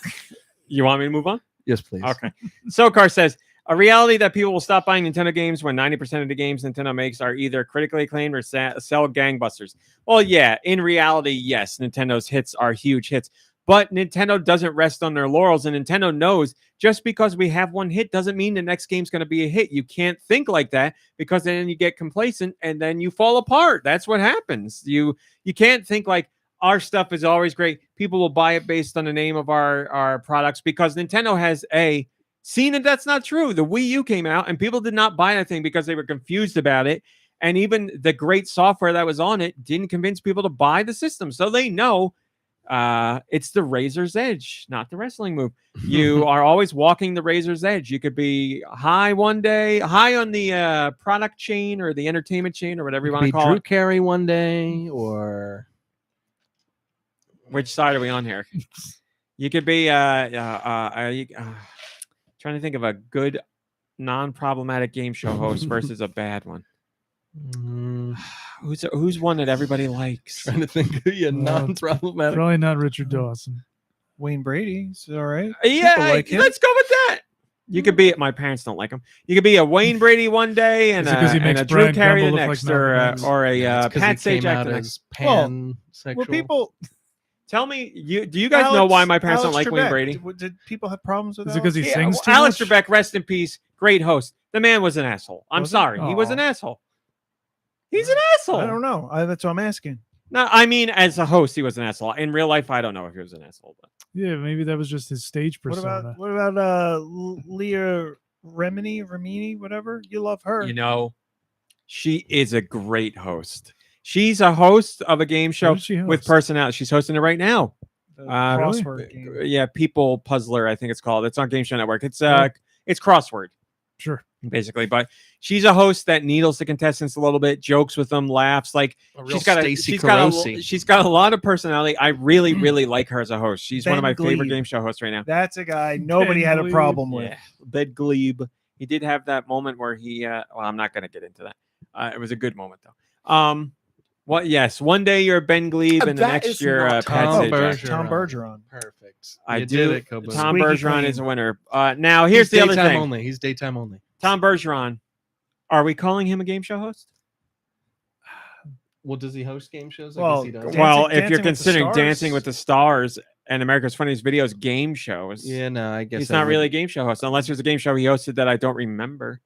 You want me to move on? Yes, please. Okay. Sokar says, a reality that people will stop buying Nintendo games when 90% of the games Nintendo makes are either critically acclaimed or sell gangbusters. Well, yeah, in reality, yes, Nintendo's hits are huge hits. But Nintendo doesn't rest on their laurels, and Nintendo knows just because we have one hit doesn't mean the next game's going to be a hit. You can't think like that because then you get complacent and then you fall apart. That's what happens. You can't think like our stuff is always great. People will buy it based on the name of our products because Nintendo has seen that that's not true. The Wii U came out and people did not buy that thing because they were confused about it. And even the great software that was on it didn't convince people to buy the system. So they know it's the razor's edge, not the wrestling move. You are always walking the razor's edge. You could be high one day, high on the product chain or the entertainment chain or whatever you want to call Drew it. Carey one day, or Which side are we on here? You could be trying to think of a good non-problematic game show host versus a bad one. Who's one that everybody likes? trying to think of a non-problematic. Probably not Richard Dawson. Wayne Brady, is all right. Yeah, People like him. let's go with that. You could be. My parents don't like him. You could be a Wayne Brady one day and Is it 'cause he and makes a Drew Brian Carey the Gumble look next, like Malcolm X? or a Yeah, it's 'cause Pat he came Sajak out the as next. pansexual. Well, people. Tell me, do you guys know why my parents don't Alex like Wayne Trebek, Brady? Did people have problems with Is it Alex? 'cause he Yeah, sings too Alex much? Trebek, rest in peace, great host. The man was an asshole. I'm Was he? sorry, he was Aw. an asshole. He's an asshole. I don't know. That's what I'm asking. No, I mean, as a host, he was an asshole. In real life, I don't know if he was an asshole. But Yeah, maybe that was just his stage persona. What about Leah Remini, whatever? You love her. you know, she is a great host. She's a host of a game show does she with host? personality. She's hosting it right now. The really? crossword game. Yeah, People Puzzler, I think it's called. It's on Game Show Network. It's crossword. Sure. Basically, but she's a host that needles the contestants a little bit, jokes with them, laughs. Like she's got a lot of personality. I really, really like her as a host. She's one of my Ben favorite Glebe. game show hosts right now. That's a guy nobody had a Glebe. problem with. Yeah, Ben Glebe. He did have that moment where he. Well, I'm not going to get into that. It was a good moment though. What? Yes, one day you're Ben Glebe, and the That next is you're not Pat Tom Sajak. Bergeron. Tom Bergeron. Perfect. I You do. did it, Kobo. Tom Squeaky Bergeron clean. is a winner. Now here's the other daytime thing. only. He's daytime only. Tom Bergeron. Are we calling him a game show host? Well, does he host game shows? Well, I guess he does. Dancing- Well, if Dancing you're with the considering Stars? Dancing with the Stars and America's Funniest Videos game shows, Yeah, no, I guess he's I not really a wouldn't. game show host unless there's a game show he hosted that I don't remember.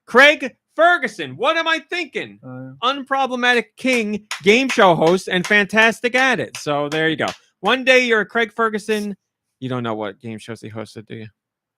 Craig Ferguson. What am I thinking? Unproblematic king, game show host, and fantastic at it. So there you go. One day you're a Craig Ferguson. You don't know what game shows he hosted, do you?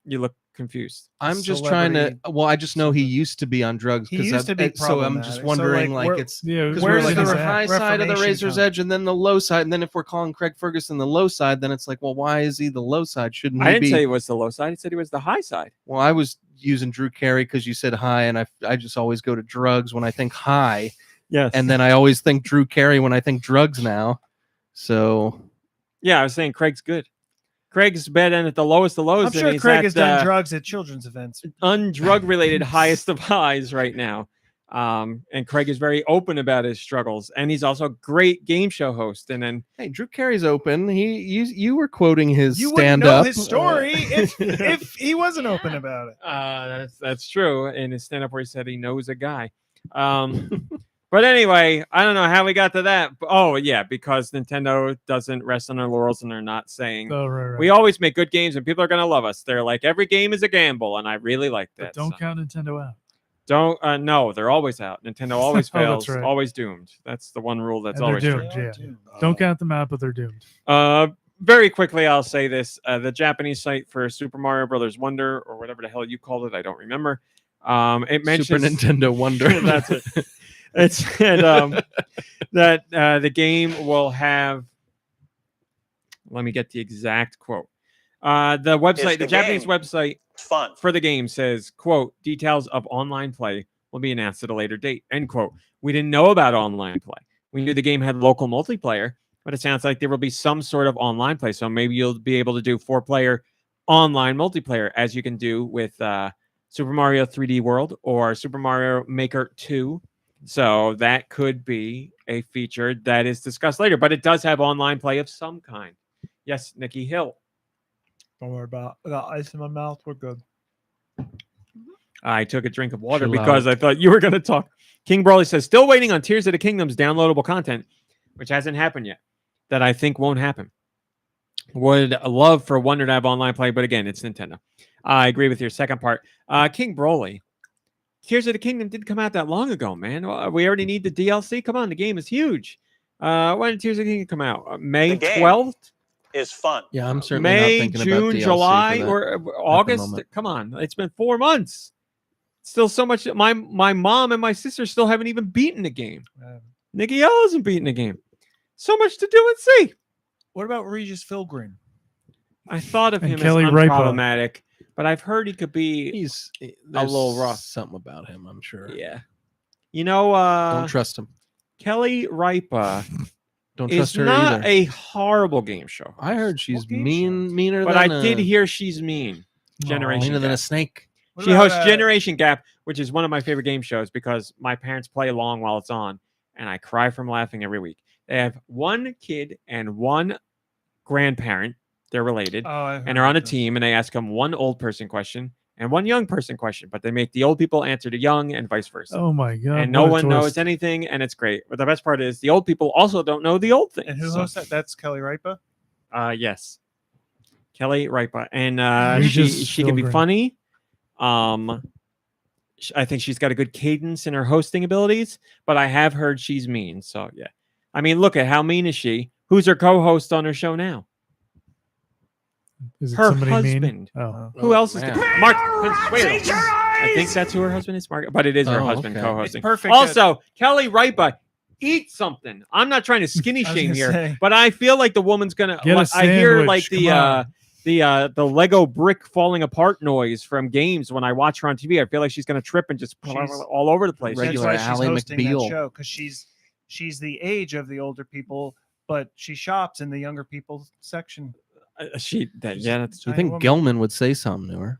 You look confused. I'm just trying to. Celebrity- Well, I just know he used to be on drugs. He 'cause used to be so I'm just problematic. So, wondering, like, like, where- it's Yeah, because where's we're like the on the ref- high side of the Reformation razor's come? edge, and then the low side. And then if we're calling Craig Ferguson the low side, then it's like, well, why is he the low side? Shouldn't he I didn't be? say it was the low side. I said it was the high side. Well, I was using Drew Carey because you said high, and I just always go to drugs when I think high, Yes. and then I always think Drew Carey when I think drugs now. So yeah, I was saying Craig's good. Craig's better than at the lowest of lows. I'm and sure he's Craig at, has done drugs at children's events. undrug related highest of highs right now. And Craig is very open about his struggles, and he's also a great game show host. And then hey, Drew Carey's open. You were quoting his You wouldn't stand know up. his story if he wasn't open about it. that's true. In his stand up where he said he knows a guy. But anyway, I don't know how we got to that. Oh, yeah, because Nintendo doesn't rest on their laurels and they're not saying, Oh, right. we always make good games and people are going to love us. They're like, every game is a gamble, and I really like that. But don't count Nintendo out. Don't, no, they're always out. Nintendo always Oh, that's fails, right. always doomed. That's the one rule that's And always they're true. doomed. Yeah. Don't count them out, but they're doomed. Very quickly, I'll say this. The Japanese site for Super Mario Brothers Wonder, or whatever the hell you called it, I don't remember. It mentions Super Nintendo Wonder. That's it. It said that the game will have. Let me get the exact quote. The website, the Japanese website for the game says, "quote Details of online play will be announced at a later date." End quote. We didn't know about online play. We knew the game had local multiplayer, but it sounds like there will be some sort of online play. So maybe you'll be able to do 4-player online multiplayer, as you can do with Super Mario 3D World or Super Mario Maker 2. So that could be a feature that is discussed later, but it does have online play of some kind. Yes, Nicky Hill. Don't worry about it. I got ice in my mouth. We're good. I took a drink of water Chill because out. I thought you were going to talk. King Brawley says, still waiting on Tears of the Kingdom's downloadable content, which hasn't happened yet. That I think won't happen. Would love for Wonder to have online play, but again, it's Nintendo. I agree with your second part. King Brawley. Tears of the Kingdom didn't come out that long ago, man. We already need the DLC. Come on, the game is huge. When did Tears of the Kingdom come out? May 12th? Is fun. Yeah, I'm certainly not May, thinking June, about DLC July, for that or August? moment. Come on. It's been 4 months. Still so much. My mom and my sister still haven't even beaten the game. Nicky L hasn't beaten the game. So much to do and see. What about Regis Philgrin? I thought of And him Kelly as Ripa. unproblematic, but I've heard he could be He's a there's little rough. Something about him, I'm sure. Yeah. You know, Don't trust him. Kelly Ripa Don't is trust her not either. a horrible game show. I heard she's What game meaner But than I a, did hear she's mean. Generation meaner than a Gap. snake. What She about, hosts Generation Gap, which is one of my favorite game shows because my parents play along while it's on, and I cry from laughing every week. They have one kid and one grandparent. They're related, and they're on a team, and they ask them one old person question and one young person question, but they make the old people answer the young and vice versa. Oh my god! And no what a one knows twist. anything, and it's great. But the best part is the old people also don't know the old things. And who hosts that? That's Kelly Ripa. Yes, Kelly Ripa, and Regis she can be Philgrin. funny. I think she's got a good cadence in her hosting abilities, but I have heard she's mean. So yeah, I mean, look at how mean is she? Who's her co-host on her show now? Is it her somebody husband. mean? Oh. Who else is man. Mark Consuelo? I think that's who her husband is. Mark, but it is her Oh, husband okay. co-hosting. It's perfect. Also, Kelly Ripa, eat something. I'm not trying to skinny I was shame gonna here, say. but I feel like the woman's gonna. Get a I hear sandwich, like come on. the Lego brick falling apart noise from games when I watch her on TV. I feel like she's gonna trip and just She's all over the place. regular That's why she's Ally hosting McBeal. that show, because she's the age of the older people, but she shops in the younger people section. That's Do you Tiny think woman. Gelman would say something to her?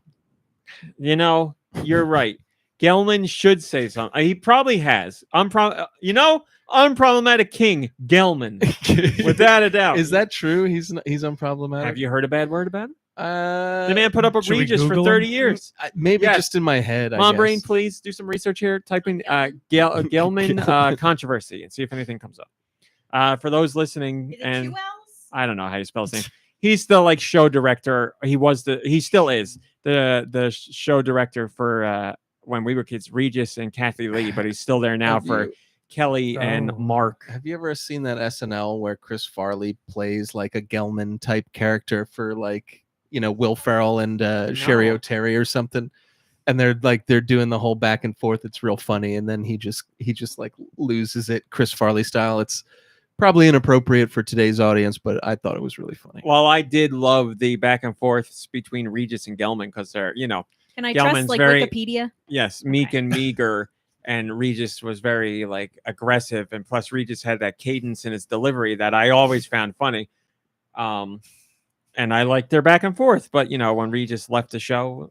you know, you're right. Gelman should say something. He probably has. Unproblematic king Gelman, without a doubt. Is that true? He's unproblematic. Have you heard a bad word about him? The The man put up with should we Regis for Google 30 him? years. Maybe Yes. just in my head. MomBrain, please do some research here. Type in Gelman controversy and see if anything comes up. For those listening, and I don't know how you spell his name. He's the like show director. He still is the show director for when we were kids, Regis and Kathy Lee, but he's still there now Have for you- Kelly and Oh. Mark. Have you ever seen that SNL where Chris Farley plays like a Gelman type character for like, Will Ferrell and Sherry No. O'Terry or something? And they're doing the whole back and forth. It's real funny. And then he just like loses it Chris Farley style. It's probably inappropriate for today's audience, but I thought it was really funny. Well, I did love the back and forths between Regis and Gelman because they're, Can I Gelman's trust like very- Wikipedia? yes, meek Okay. and meager. And Regis was very like aggressive, and plus Regis had that cadence in his delivery that I always found funny. And I liked their back and forth, but when Regis left the show,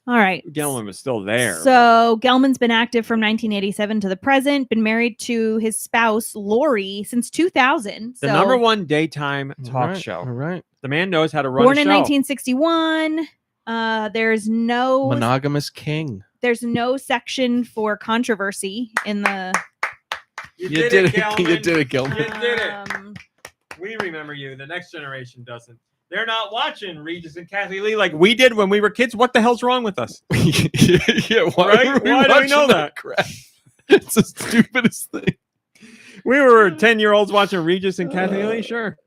All right. Gelman was still there. So Gelman's been active from 1987 to the present. Been married to his spouse Lori since 2000. the so number one daytime All talk right, show. All right. The man knows how to run born a in show. 1961. There's no Monogamous king. section for controversy in the You did it, Gelman. You did it, Gilman. You did it. Um, We remember you. The next generation doesn't. They're not watching Regis and Kathy Lee like we did when we were kids. What the hell's wrong with us? Yeah, Right? are Why do we know watching that? crap? It's the stupidest thing. We were 10-year-olds watching Regis and Kathy Lee. Sure.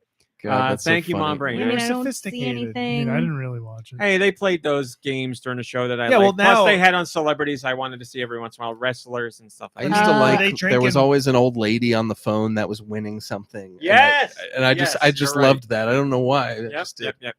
God, that's so thank you, funny. MomBrain. I mean, I don't see sophisticated. I anything. mean, I didn't really watch it. Hey, they played those games during the show that I Yeah, well, liked. Plus, now- they had on celebrities I wanted to see every once in a while, wrestlers and stuff I like used that. to Were like. they There was drinking- always an old lady on the phone that was winning something. Yes! and I Yes, just you're right. loved that. I don't know why. I Yep, just did. yep.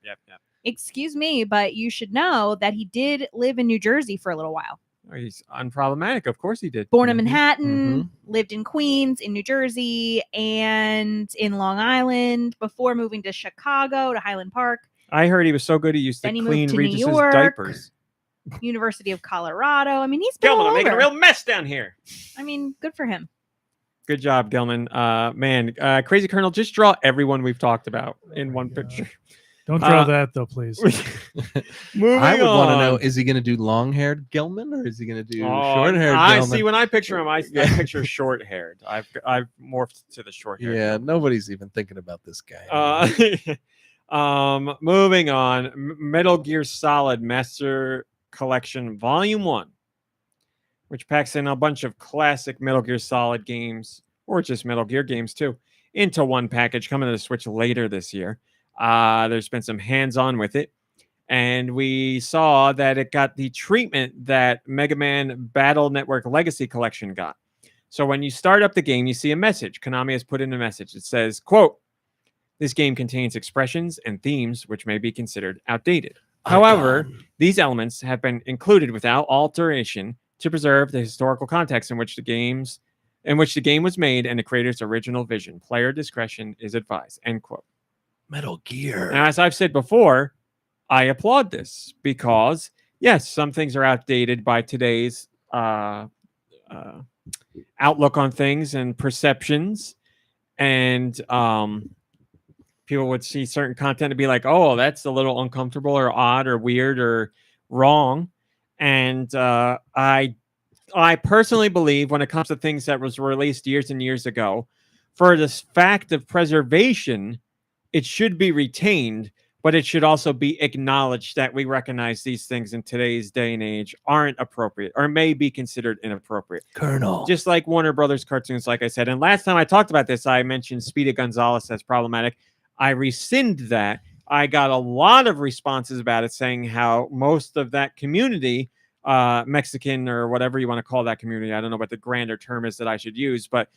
Excuse me, but you should know that he did live in New Jersey for a little while. Oh, he's unproblematic. Of course he did. Born in Mhm, Manhattan, lived in Queens, in New Jersey, and in Long Island before moving to Chicago, to Highland Park, I heard he was so good he used to Then he clean moved to New Regis's York. diapers. University of Colorado. I mean, he's been Gelman, all I'm making a over. real mess down here. I mean, good for him. Good job, Gelman. Crazy Colonel, just draw everyone we've talked about in one God. picture. Don't draw Uh, that though, please. Moving I would want to know: on. is he going to do long-haired Gilman or is he going to do Oh, short-haired I Gilman? see. When I picture him, I Yeah. picture short-haired. I've morphed to the short-haired. Yeah, Gilman. nobody's even thinking about this guy. Moving on. Metal Gear Solid Master Collection Volume 1, which packs in a bunch of classic Metal Gear Solid games, or just Metal Gear games too, into one package, coming to the Switch later this year. There's been some hands-on with it, and we saw that it got the treatment that Mega Man Battle Network Legacy Collection got. So when you start up the game, you see a message. Konami has put in a message. It says, quote, "This game contains expressions and themes which may be considered outdated. However, these elements have been included without alteration to preserve the historical context in which the game was made and the creator's original vision. Player discretion is advised." End quote. Metal Gear. Now, as I've said before, I applaud this because, yes, some things are outdated by today's outlook on things and perceptions. And people would see certain content and be like, oh, that's a little uncomfortable or odd or weird or wrong. And I personally believe when it comes to things that was released years and years ago, for this fact of preservation, it should be retained, but it should also be acknowledged that we recognize these things in today's day and age aren't appropriate or may be considered inappropriate. Colonel. Just like Warner Brothers cartoons, like I said. And last time I talked about this, I mentioned Speedy Gonzalez as problematic. I rescind that. I got a lot of responses about it saying how most of that community, Mexican or whatever you want to call that community, I don't know what the grander term is that I should use, but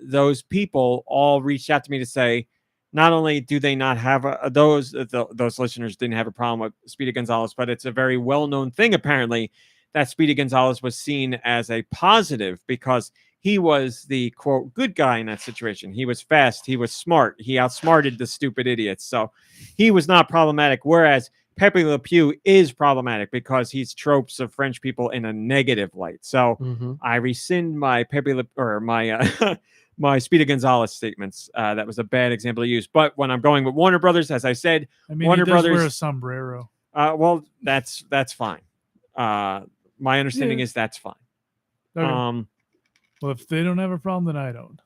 those people all reached out to me to say, not only do they not have those listeners didn't have a problem with Speedy Gonzalez, but it's a very well-known thing apparently that Speedy Gonzalez was seen as a positive because he was the quote good guy in that situation. He was fast, he was smart, he outsmarted the stupid idiots, so he was not problematic. Whereas Pepe Le Pew is problematic because he's tropes of French people in a negative light. So I rescind my Pepe Le, or my my Speedy Gonzalez statements. That was a bad example to use. But when I'm going with Warner Brothers, as I said, I mean, Warner he does Brothers wear a sombrero. well, that's fine. My understanding is that's fine. Okay. Well, if they don't have a problem, then I don't.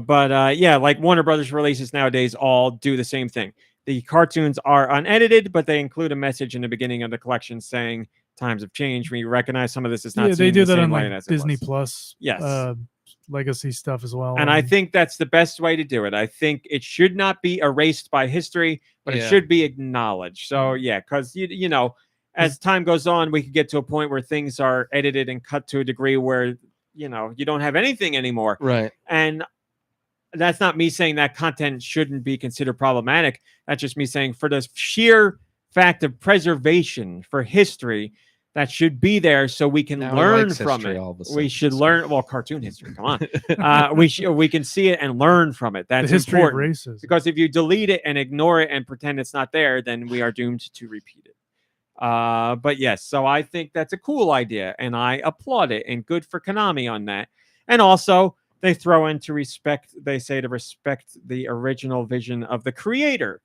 But yeah, like Warner Brothers releases nowadays all do the same thing. The cartoons are unedited, but they include a message in the beginning of the collection saying times have changed. We recognize some of this is not. Yeah, seen they do the that same on way like as it Disney was. Plus. Yes. Legacy stuff as well. And I think that's the best way to do it. I think it should not be erased by history, but it Yeah. should be acknowledged. So yeah, because you know, as time goes on, we could get to a point where things are edited and cut to a degree where you know you don't have anything anymore. Right. And that's not me saying that content shouldn't be considered problematic. That's just me saying for the sheer fact of preservation for history, that should be there so we can Now he learn likes from history it. all of a We sudden. should learn. Well, cartoon history. Come on. We can see it and learn from it. the That's history important. of racism. Because if you delete it and ignore it and pretend it's not there, then we are doomed to repeat it. But yes, so I think that's a cool idea, and I applaud it, and good for Konami on that. And also, they throw in to respect. They say to respect the original vision of the creator,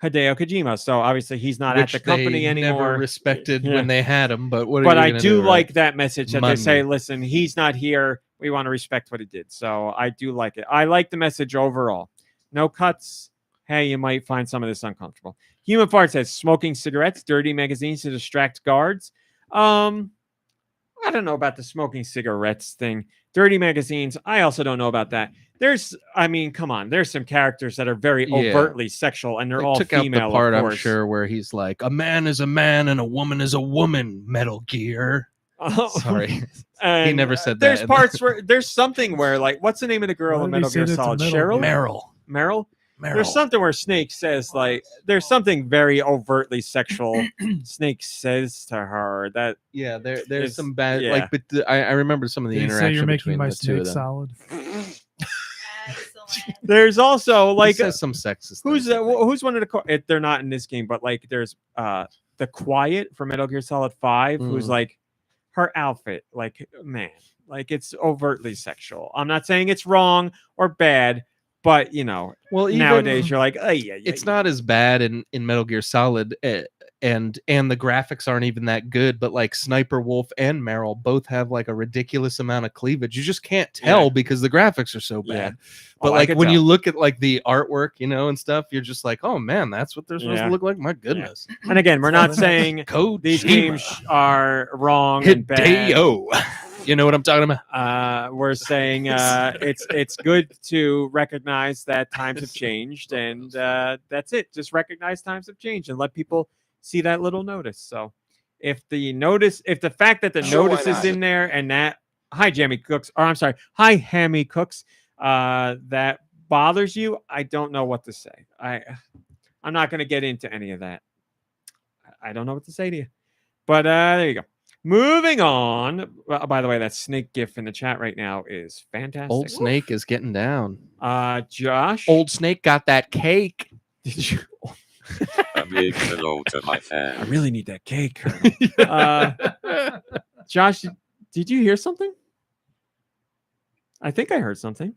Hideo Kojima. So obviously, he's not Which at the company they anymore. Never respected Yeah. when they had him, but what? But are I you gonna do do, like right? that message that they say, Money. listen, he's not here, we want to respect what he did. So I do like it. I like the message overall. No cuts. Hey, you might find some of this uncomfortable. Human Fart says smoking cigarettes, dirty magazines to distract guards. I don't know about the smoking cigarettes thing. Dirty magazines. I also don't know about that. Come on. There's some characters that are very Yeah. overtly sexual, and they're They all took female. out the part, of I'm course. sure, where he's like, a man is a man and a woman is a woman, Metal Gear. Oh. Sorry. And, He never said there's that. parts where there's something where, like, what's the name of the girl Why in did he Metal say Gear that to Solid? Metal Cheryl? Gear? Meryl. Meryl? There's something where Snake says, like, there's something very overtly sexual. Snake says to her that Yeah, there's It's- some bad, yeah. like, but I remember some of the Did he say interaction you're making between my the two snake of them. solid? there's also, He like, says some sexist who's things, I think. who's one of the they're not in this game, but like there's the Quiet from Metal Gear Solid 5 who's Mm. like her outfit, like, man, like, it's overtly sexual. I'm not saying it's wrong or bad, but Well, even nowadays you're like, oh yeah, it's not as bad in Metal Gear Solid, and the graphics aren't even that good. But like Sniper Wolf and Meryl both have like a ridiculous amount of cleavage. You just can't tell Yeah. because the graphics are so bad. Yeah. But Oh, I like could when you tell. look at like the artwork, and stuff, you're just like, oh man, that's what they're supposed Yeah. to look like. My goodness. And again, we're not saying Code these games are wrong and bad. Hideo. You know what I'm talking about? We're saying it's good to recognize that times have changed, and that's it. Just recognize times have changed and let people see that little notice. So if the fact that the notice is in there and that hi Hammy Cooks, that bothers you, I don't know what to say. I'm not going to get into any of that. I don't know what to say to you. But there you go. Moving on. Well, by the way, that Snake gif in the chat right now is fantastic. Old Snake is getting down. Josh. Old Snake got that cake. Did you? A big hello to my I fans. really need that cake. Josh, did you hear something? I think I heard something.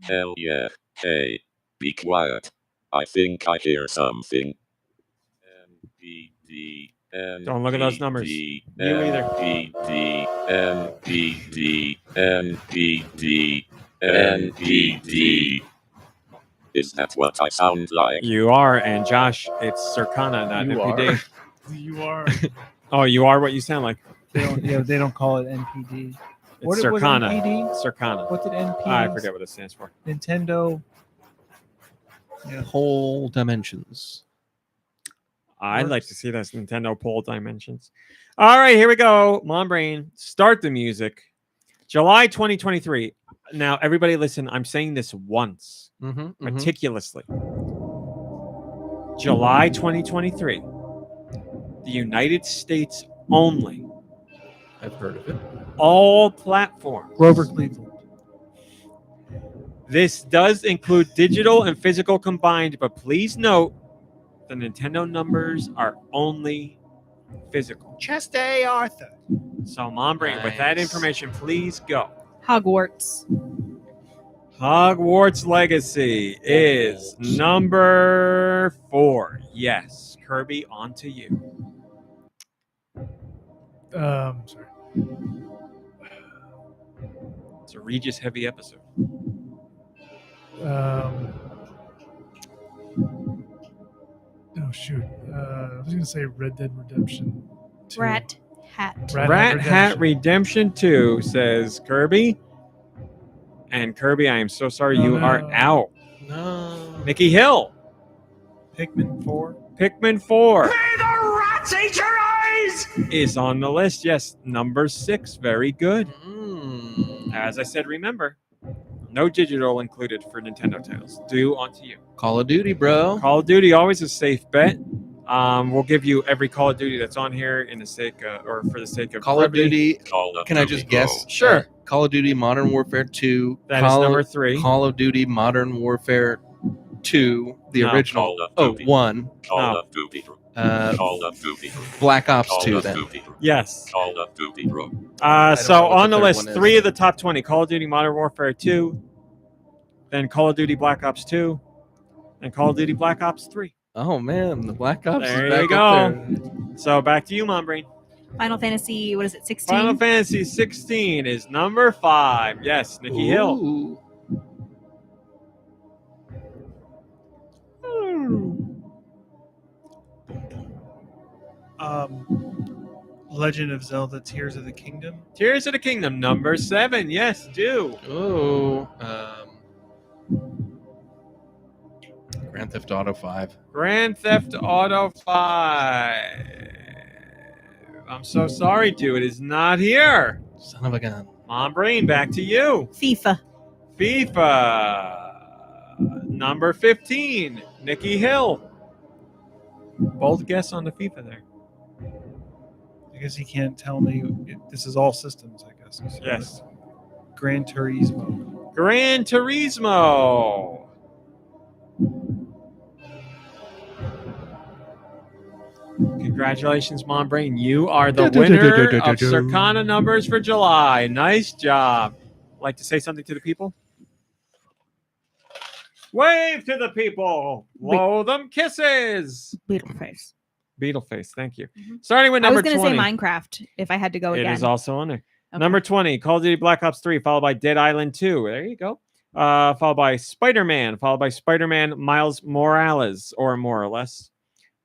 Hell yeah. Hey, be quiet. I think I hear something. NPD. Don't look at those numbers. You either. NPD. Is that what I sound like? You are, and Josh, it's Circana, not You NPD. You are. Oh, you are what you sound like. They don't call it NPD. It's What was Circana. NPD? Circana. What did NP? I forget what it stands for. Nintendo. Yeah. Whole dimensions. I'd like to see those Nintendo Pole Dimensions. All right, here we go. MomBrain, start the music. July 2023. Now, everybody listen. I'm saying this once, meticulously. July 2023. The United States only. I've heard of it. All platforms. Grover Cleveland. This does include digital and physical combined, but please note the Nintendo numbers are only physical. Chest A. Arthur. So, MomBrain, with that Nice. information, please go. Hogwarts. Hogwarts Legacy is number 4. Yes, Kirby, on to you. Sorry. It's a Regis heavy episode. Oh shoot. I was gonna say Red Dead Redemption 2. Rat Hat. Rat Hat Redemption 2 says Kirby. And Kirby, I am so sorry, Oh, you are no. out. No. Nicky Hill, Pikmin 4. Pikmin 4. Is on the list. Yes, number 6. Very good. As I said, remember, no digital included for Nintendo titles. Do on to you. Call of Duty, bro. Call of Duty, always a safe bet. We'll give you every Call of Duty that's on here in the sake or for the sake of Call of brevity. Duty. Call of Can I Duty just Go. guess? Sure. Call of Duty Modern Warfare 2. That is Call number of, 3. Call of Duty Modern Warfare 2, the No. original. Call of Oh, Duty. 1. Call No. of Duty. Uh, Call of Duty. Black Ops Call 2 of then. Duty. Yes. Call of Duty, bro. don't know So what on the the third list, one is. 3 of the top 20: Call of Duty Modern Warfare 2, then Call of Duty Black Ops 2, and Call of Duty Black Ops 3. Oh man, the Black Ops There is back you up go. there. So back to you, MomBrain. Final Fantasy, what is it, 16? Final Fantasy 16 is number 5. Yes, Nikki Hill. Ooh. Legend of Zelda: Tears of the Kingdom. Tears of the Kingdom, number 7. Yes, do. Oh. Grand Theft Auto 5. Grand Theft Auto 5. I'm so sorry, too. It is not here. Son of a gun. MomBrain, back to you. FIFA. FIFA. Number 15. Nikki Hill. Bold guess on the FIFA there. I guess he can't tell me. This is all systems, I guess. So Yes. Gran Turismo. Gran Turismo. Congratulations, MomBrain. You are the winner of Circana numbers for July. Nice job. Like to say something to the people? Wave to the people. Blow them kisses. Beautiful face. Beetleface, thank you. Mhm. Starting with I number was going to 20. say Minecraft if I had to go It again. is also on there. Okay. Number 20, Call of Duty Black Ops 3, followed by Dead Island 2. There you go. Followed by Spider-Man, followed by Spider-Man Miles Morales, or more or less.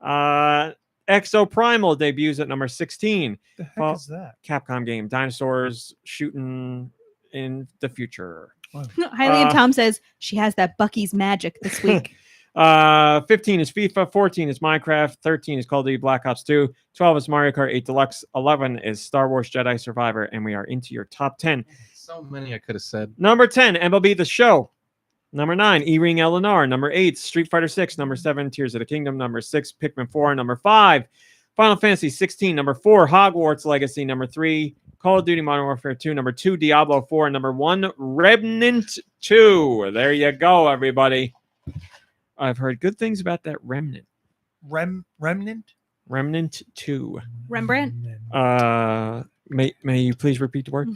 Exo Primal debuts at number 16. The heck Well, is that? Capcom game. Dinosaurs shooting in the future. Hylian Tom says she has that Buc-ee's magic this week. 15 is FIFA, 14 is Minecraft, 13 is Call of Duty Black Ops 2, 12 is Mario Kart 8 Deluxe, 11 is Star Wars Jedi Survivor, and we are into your top 10. So many I could have said. Number 10, MLB The Show. Number 9, E-Ring Eleanor. Number 8, Street Fighter 6. Number 7, Tears of the Kingdom. Number 6, Pikmin 4. Number 5, Final Fantasy 16. Number 4, Hogwarts Legacy. Number 3, Call of Duty Modern Warfare 2. Number 2, Diablo 4. Number 1, Remnant 2. There you go, everybody. I've heard good things about that Remnant. Remnant? Remnant 2. Rembrandt? May you please repeat the word?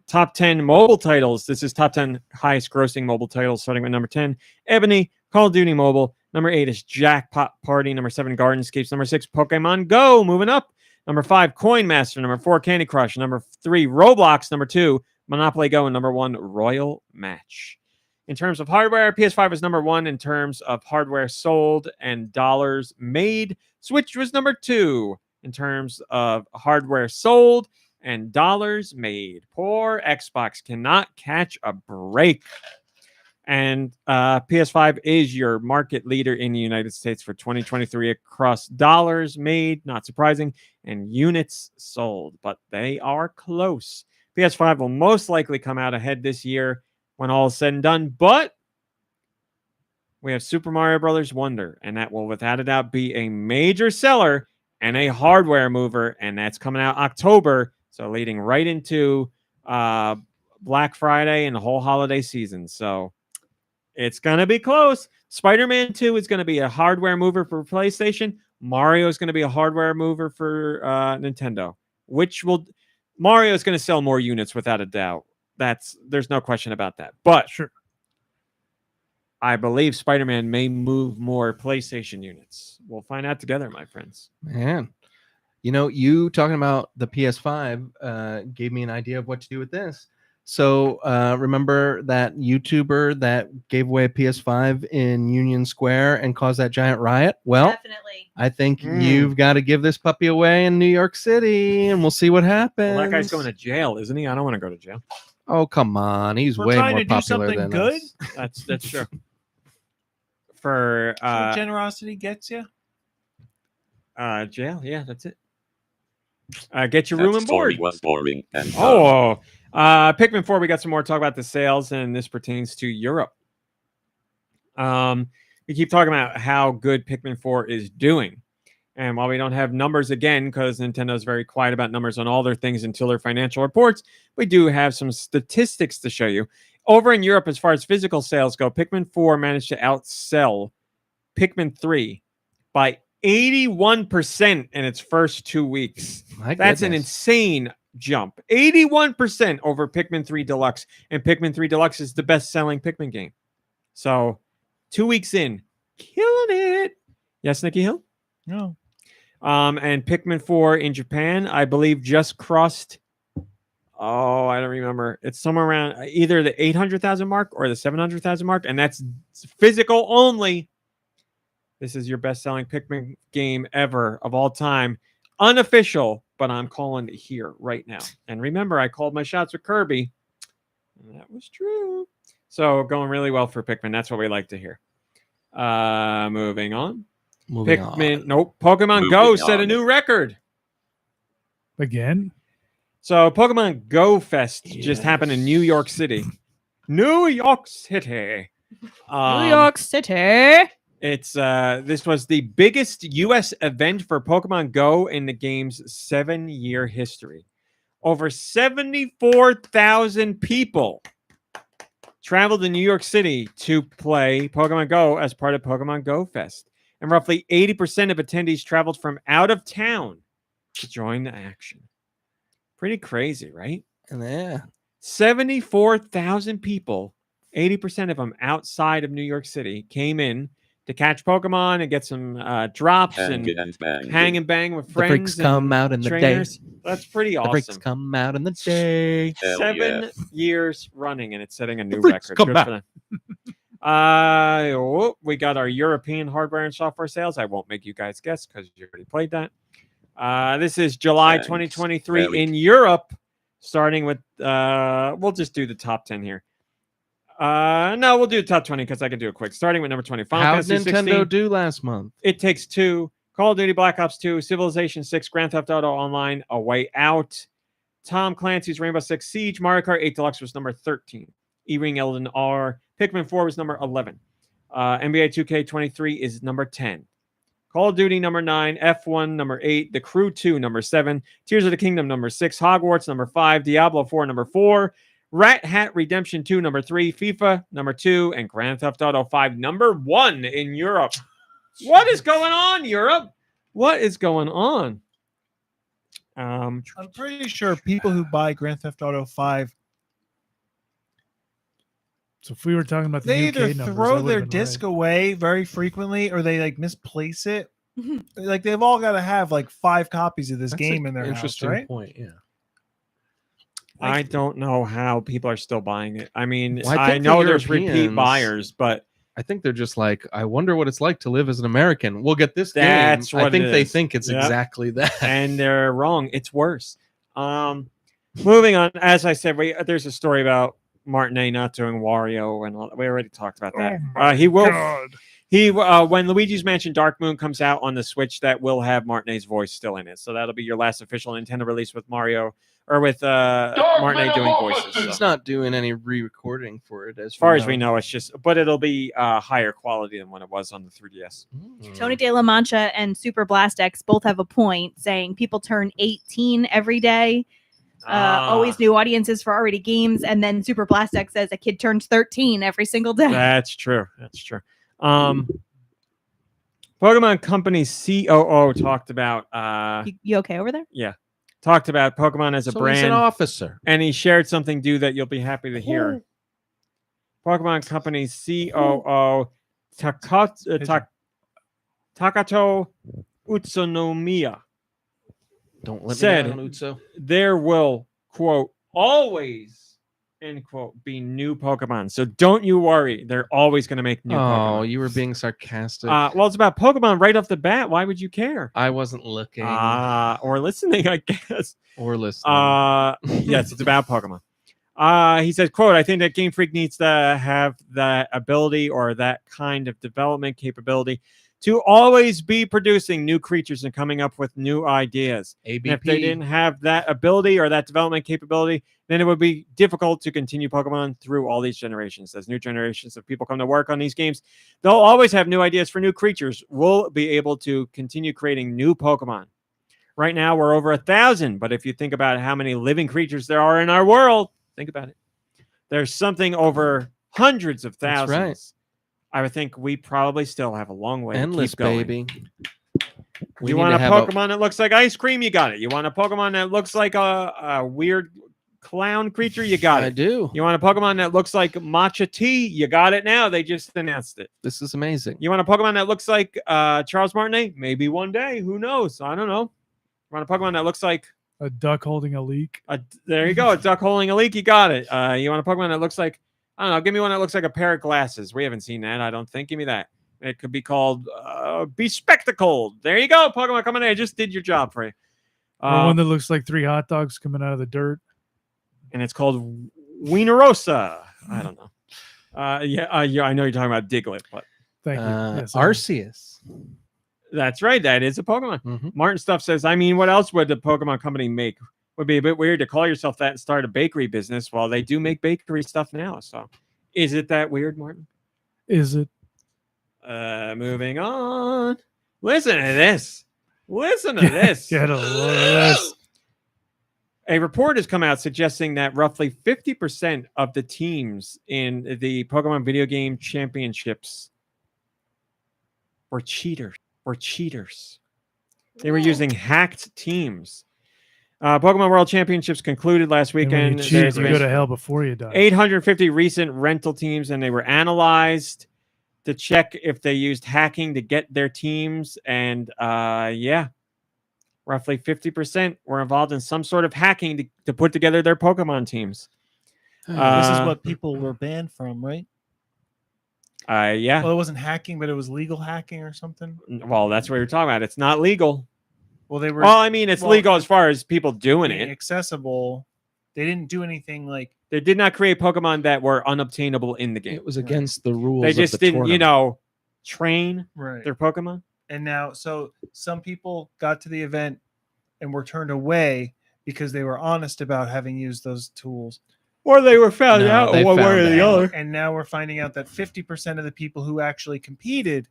Top 10 mobile titles. This is top 10 highest grossing mobile titles, starting with number 10, Ebony, Call of Duty Mobile. Number 8 is Jackpot Party. Number 7, Gardenscapes. Number 6, Pokemon Go. Moving up. Number 5, Coin Master. Number 4, Candy Crush. Number 3, Roblox. Number 2, Monopoly Go. And number 1, Royal Match. In terms of hardware, PS5 is number 1 in terms of hardware sold and dollars made. Switch was number 2 in terms of hardware sold and dollars made. Poor Xbox cannot catch a break. And PS5 is your market leader in the United States for 2023 across dollars made, not surprising, and units sold. But they are close. PS5 will most likely come out ahead this year when all is said and done. But we have Super Mario Brothers Wonder, and that will without a doubt be a major seller and a hardware mover, and that's coming out October, so leading right into Black Friday and the whole holiday season. So it's going to be close. Spider-Man 2 is going to be a hardware mover for PlayStation. Mario is going to be a hardware mover for Nintendo. Mario is going to sell more units without a doubt. There's no question about that. But Sure. I believe Spider-Man may move more PlayStation units. We'll find out together, my friends. Man, you talking about the PS5 gave me an idea of what to do with this. So remember that YouTuber that gave away a PS5 in Union Square and caused that giant riot? Well, Definitely. I think you've got to give this puppy away in New York City, and we'll see what happens. Well, that guy's going to jail, isn't he? I don't want to go to jail. Oh, come on. He's We're way trying more to do popular something than good. us. That's true. For That's what generosity gets you. jail, yeah, that's it. Get your room That and story board. was boring and Pikmin 4, we got some more talk about the sales, and this pertains to Europe. We keep talking about how good Pikmin 4 is doing. And while we don't have numbers again, because Nintendo is very quiet about numbers on all their things until their financial reports, we do have some statistics to show you. Over in Europe, as far as physical sales go, Pikmin 4 managed to outsell Pikmin 3 by 81% in its first 2 weeks. That's an insane jump. 81% over Pikmin 3 Deluxe. And Pikmin 3 Deluxe is the best-selling Pikmin game. So, 2 weeks in, killing it. Yes, Nikki Hill? No. And Pikmin 4 in Japan, I believe, just crossed. Oh, I don't remember. It's somewhere around either the 800,000 mark or the 700,000 mark, and that's physical only. This is your best-selling Pikmin game ever of all time. Unofficial, but I'm calling it here right now. And remember, I called my shots with Kirby, and that was true. So going really well for Pikmin. That's what we like to hear. Moving on. Pikmin. Nope. Pokemon Go set a new record. Again? So Pokemon Go Fest just happened in New York City. New York City. New York City. It's this was the biggest U.S. event for Pokemon Go in the game's 7-year history. Over 74,000 people traveled to New York City to play Pokemon Go as part of Pokemon Go Fest. And roughly 80% of attendees traveled from out of town to join the action. Pretty crazy, right? Yeah. 74,000 people, 80% of them outside of New York City, came in to catch Pokemon and get some drops and hang and bang with The friends. freaks come out in the trainers. day. That's pretty The freaks awesome. come out in the day. 7 years running, and it's setting a new freaks record. come Good out. for them. We got our European hardware and software sales. I won't make you guys guess because you already played that. This is July 2023 in Europe, starting with, we'll just do the top 10 here. No, we'll do the top 20 because I can do it quick. Starting with number 20. How did Nintendo do last month? It Takes Two, Call of Duty Black Ops 2, Civilization 6, Grand Theft Auto Online, A Way Out, Tom Clancy's Rainbow Six Siege, Mario Kart 8 Deluxe was number 13. E-Ring Elden R, Pikmin 4 was number 11. NBA 2K23 is number 10. Call of Duty number 9, F1 number 8, The Crew 2 number 7, Tears of the Kingdom number 6, Hogwarts number 5, Diablo 4 number 4, Rat Hat Redemption 2 number 3, FIFA number 2, and Grand Theft Auto 5 number 1 in Europe. What is going on, Europe? What is going on? I'm pretty sure people who buy Grand Theft Auto 5, So if we were talking about the they UK either numbers, I throw would've their been disc right. away very frequently or they like misplace it. Like they've all got to have like 5 copies of this That's game an in their house, interesting right? point. Yeah. I don't know how people are still buying it. I mean, Well, I I think the know there's repeat Europeans- buyers, but I think they're just like, I wonder what it's like to live as an American. We'll get this That's game. what I think it they is. think it's Yep. exactly that. and they're wrong. It's worse. Moving on, as I said, there's a story about Martinet not doing Wario, and all, we already talked about that. He will. God. When Luigi's Mansion Dark Moon comes out on the Switch, that will have Martinet's voice still in it. So that'll be your last official Nintendo release with Mario or with Martinet doing voices. He's So. not doing any re-recording for it, As far as we know, it's just, but it'll be higher quality than when it was on the 3DS. Tony De La Mancha and Super Blast X both have a point saying people turn 18 every day. Always new audiences for already games, and then Super Blast X says a kid turns 13 every single day. That's true. That's true. Pokemon Company COO talked about You okay over there? talked about Pokemon as a So brand, he's an officer. and he shared something, Deux, that you'll be happy to hear. Pokemon Company COO Takato Utsunomiya Don't let said- me down, Utso. there will, quote, always, end quote, be new Pokemon. So don't you worry. They're always going to make new Oh, Pokemon. you were being sarcastic. Well, it's about Pokemon right off the bat. Why would you care? I wasn't looking Or listening, I guess. or listening. Yes, it's about Pokemon. He said, quote, I think that Game Freak needs to have that ability or that kind of development capability to always be producing new creatures and coming up with new ideas. And if they didn't have that ability or that development capability, then it would be difficult to continue Pokemon through all these generations. As new generations of people come to work on these games, they'll always have new ideas for new creatures. We'll be able to continue creating new Pokemon. Right now, we're over 1,000, but if you think about how many living creatures there are in our world, think about it. There's something over hundreds of That's thousands. right. I would think we probably still have a long way Endless, to keep going. baby. You want a Pokemon that looks like ice cream? You got it. You want a Pokemon that looks like a weird clown creature? You got I it. do. You want a Pokemon that looks like matcha tea? You got it now. They just announced it. This is amazing. You want a Pokemon that looks like Charles Martinet? Maybe one day. Who knows? I don't know. You want a Pokemon that looks like A duck holding a leak. there you go. A duck holding a leak. You got it. You want a Pokemon that looks like, I don't know. Give me one that looks like a pair of glasses. We haven't seen that. I don't think. Give me that. It could be called Bespectacled. There you go. Pokemon coming in. I just did your job for you. Or one that looks like 3 hot dogs coming out of the dirt. And it's called Wienerosa. I don't know. Yeah, I know you're talking about Diglett, but Thank you. Yes, Arceus. that's right. That is a Pokemon. Mhm. Martin Stuff says, I mean, what else would the Pokemon company make? Would be a bit weird to call yourself that and start a bakery business. Well, they do make bakery stuff now. So is it that weird, Martin? Is it? Moving on. Listen to this. Listen to this. Get a load of this. A report has come out suggesting that roughly 50% of the teams in the Pokemon video game championships were cheaters. They were using hacked teams. Pokemon World Championships concluded last And when weekend. you cheat, There's you been go to hell before you die. 850 recent rental teams, and they were analyzed to check if they used hacking to get their teams. And roughly 50% were involved in some sort of hacking to put together their Pokemon teams. This is what people were banned from, right? Yeah. Well, it wasn't hacking, but it was legal hacking or something. Well, that's what you're talking about. It's not legal. Well, they were Well, I mean, it's well, legal as far as people doing being it. accessible. They didn't do anything like They did not create Pokemon that were unobtainable in the game. It was against the rules. They of just the didn't, tournament. train right. their Pokemon. And now, so some people got to the event and were turned away because they were honest about having used those tools. Or they were found No, out they one way found or the out. other. And now we're finding out that 50% of the people who actually competed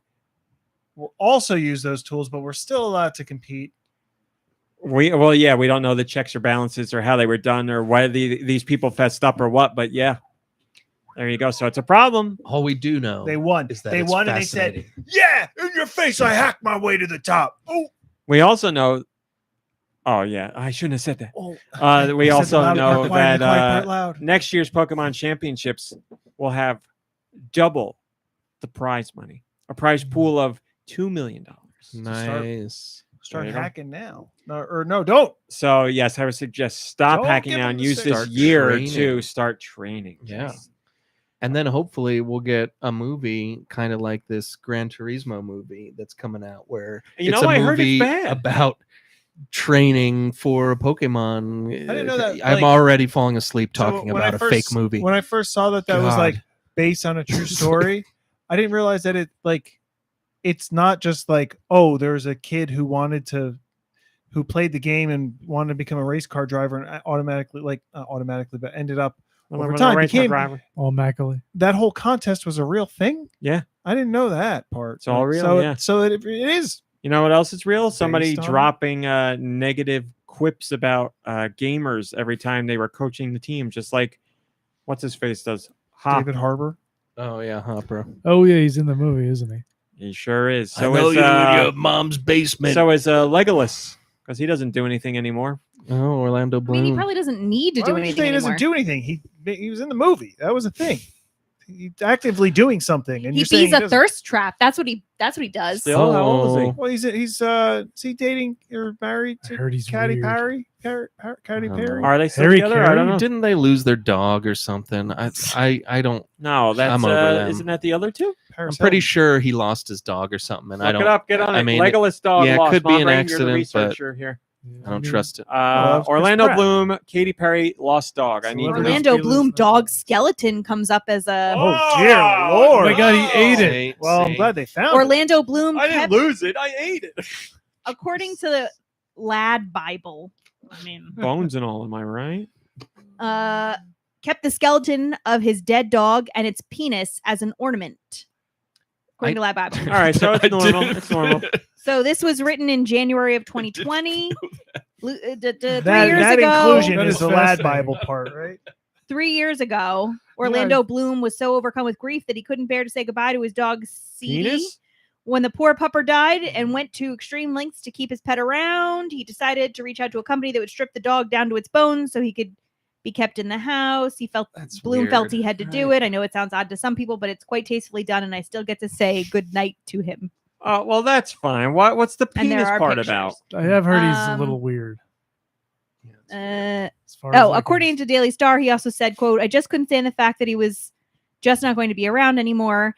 will also use those tools, but we're still allowed to compete. We don't know the checks or balances or how they were done or why these people fessed up or what, but yeah, there you go. So it's a problem. All we do know They won. is that They it's won and they said, fascinating. yeah, in your face, I hacked my way to the top. Oh, We also know. Oh yeah, I shouldn't have said that. oh. We I said also the loud know part quiet, the quiet that part loud. next year's Pokemon Championships will have double the prize money, a prize pool of $2 million. Nice. Start There you go. hacking now. No, don't. So yes, I would suggest stop Don't hacking give now them and the use this start year training. to start training. Yeah. And then hopefully we'll get a movie kind of like this Gran Turismo movie that's coming out where You it's know, a I heard it's movie bad. about training for a Pokemon. I didn't know that, I'm like- already falling asleep So talking when I about a fake first- movie. When I first saw that was God. like based on a true story, I didn't realize that it's not just like, oh, there's a kid who played the game and wanted to become a race car driver and but ended up over time became All Macaulay. that whole contest was a real thing. Yeah. I didn't know that part. It's all real, So, yeah. so it is. You know what else is real? Somebody Based on- dropping negative quips about gamers every time they were coaching the team, just like what's his face does. Hop. David Harbour. Oh yeah, Hopper. Oh yeah, he's in the movie, isn't he? He sure is. I So know is you in your mom's basement. so is Legolas because he doesn't do anything anymore. oh, Orlando I Bloom. mean, he probably doesn't need to Why do would you anything say he anymore. doesn't do anything? He was in the movie. That was a thing. He's actively doing something, and He you're saying feeds a doesn't. thirst trap. That's what he does. Still, how old is he? Well, is he dating or married I to heard he's Katy weird. Perry? I Katy don't Perry? know. Are they still Harry together? I Carey? don't know. Didn't they lose their dog or something? I don't. No, that's I'm over them. isn't that the other two? Paris I'm pretty Hilton. sure he lost his dog or something, and I Look don't. it up. Get on I it. mean, Legolas dog yeah, it lost. could be an MomBrain, you're the accident, but- researcher here. I don't trust it. it's Chris Orlando Pratt. Bloom, Katy Perry, lost dog. I So need what to know. Orlando Feelings Bloom now. dog skeleton comes up as a Oh, dear Oh Lord. my god, he ate it. Well, I'm glad they found it. Orlando Bloom. I didn't kept- lose it. I ate it. according to the Lad Bible. I mean, Bones and all. Am I right? kept the skeleton of his dead dog and its penis as an ornament. According to Lad Bible. All right, so it's I normal. didn't- It's normal. So this was written in January of 2020. 3 years that ago, inclusion That is is the Lad fascinating. Bible part, right? 3 years ago, Orlando Bloom was so overcome with grief that he couldn't bear to say goodbye to his dog Seedy. Penis? When the poor pupper died and went to extreme lengths to keep his pet around, he decided to reach out to a company that would strip the dog down to its bones so he could be kept in the house. He felt That's Bloom felt weird. he had to do it. I know it sounds odd to some people, but it's quite tastefully done, and I still get to say good night to him. Well, that's fine. What's the And there penis are part pictures. about? I have heard he's a Um, little weird. As far as, like, According to Daily Star, he also said, quote, I just couldn't stand the fact that he was just not going to be around anymore,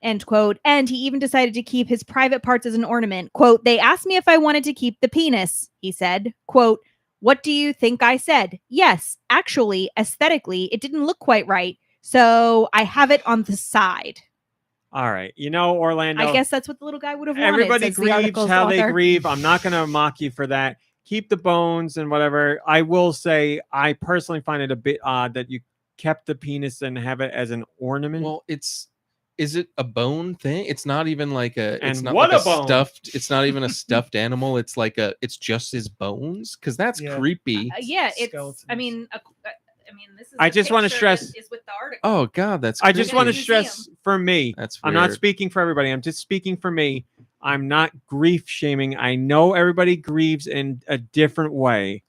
end quote. And he even decided to keep his private parts as an ornament. Quote, they asked me if I wanted to keep the penis, he said. Quote, what do you think I said? Yes, actually, aesthetically, it didn't look quite right. So I have it on the side. All right. Orlando. I guess that's what the little guy would have wanted. Everybody says the grieves article's how they author. grieve. I'm not going to mock you for that. Keep the bones and whatever. I will say I personally find it a bit odd that you kept the penis and have it as an ornament. Well, is it a bone thing? It's not even like it's And not what like a bone! stuffed. It's not even a stuffed animal. It's like it's just his bones, because that's Yeah. creepy. Yeah, it's. Skeletons. I mean, this is. I the just wanna picture that stress- is with the article. Oh God, that's. I just creepy. want to Museum. stress for me. That's I'm not weird. speaking for everybody. I'm just speaking for me. I'm not grief shaming. I know everybody grieves in a different way.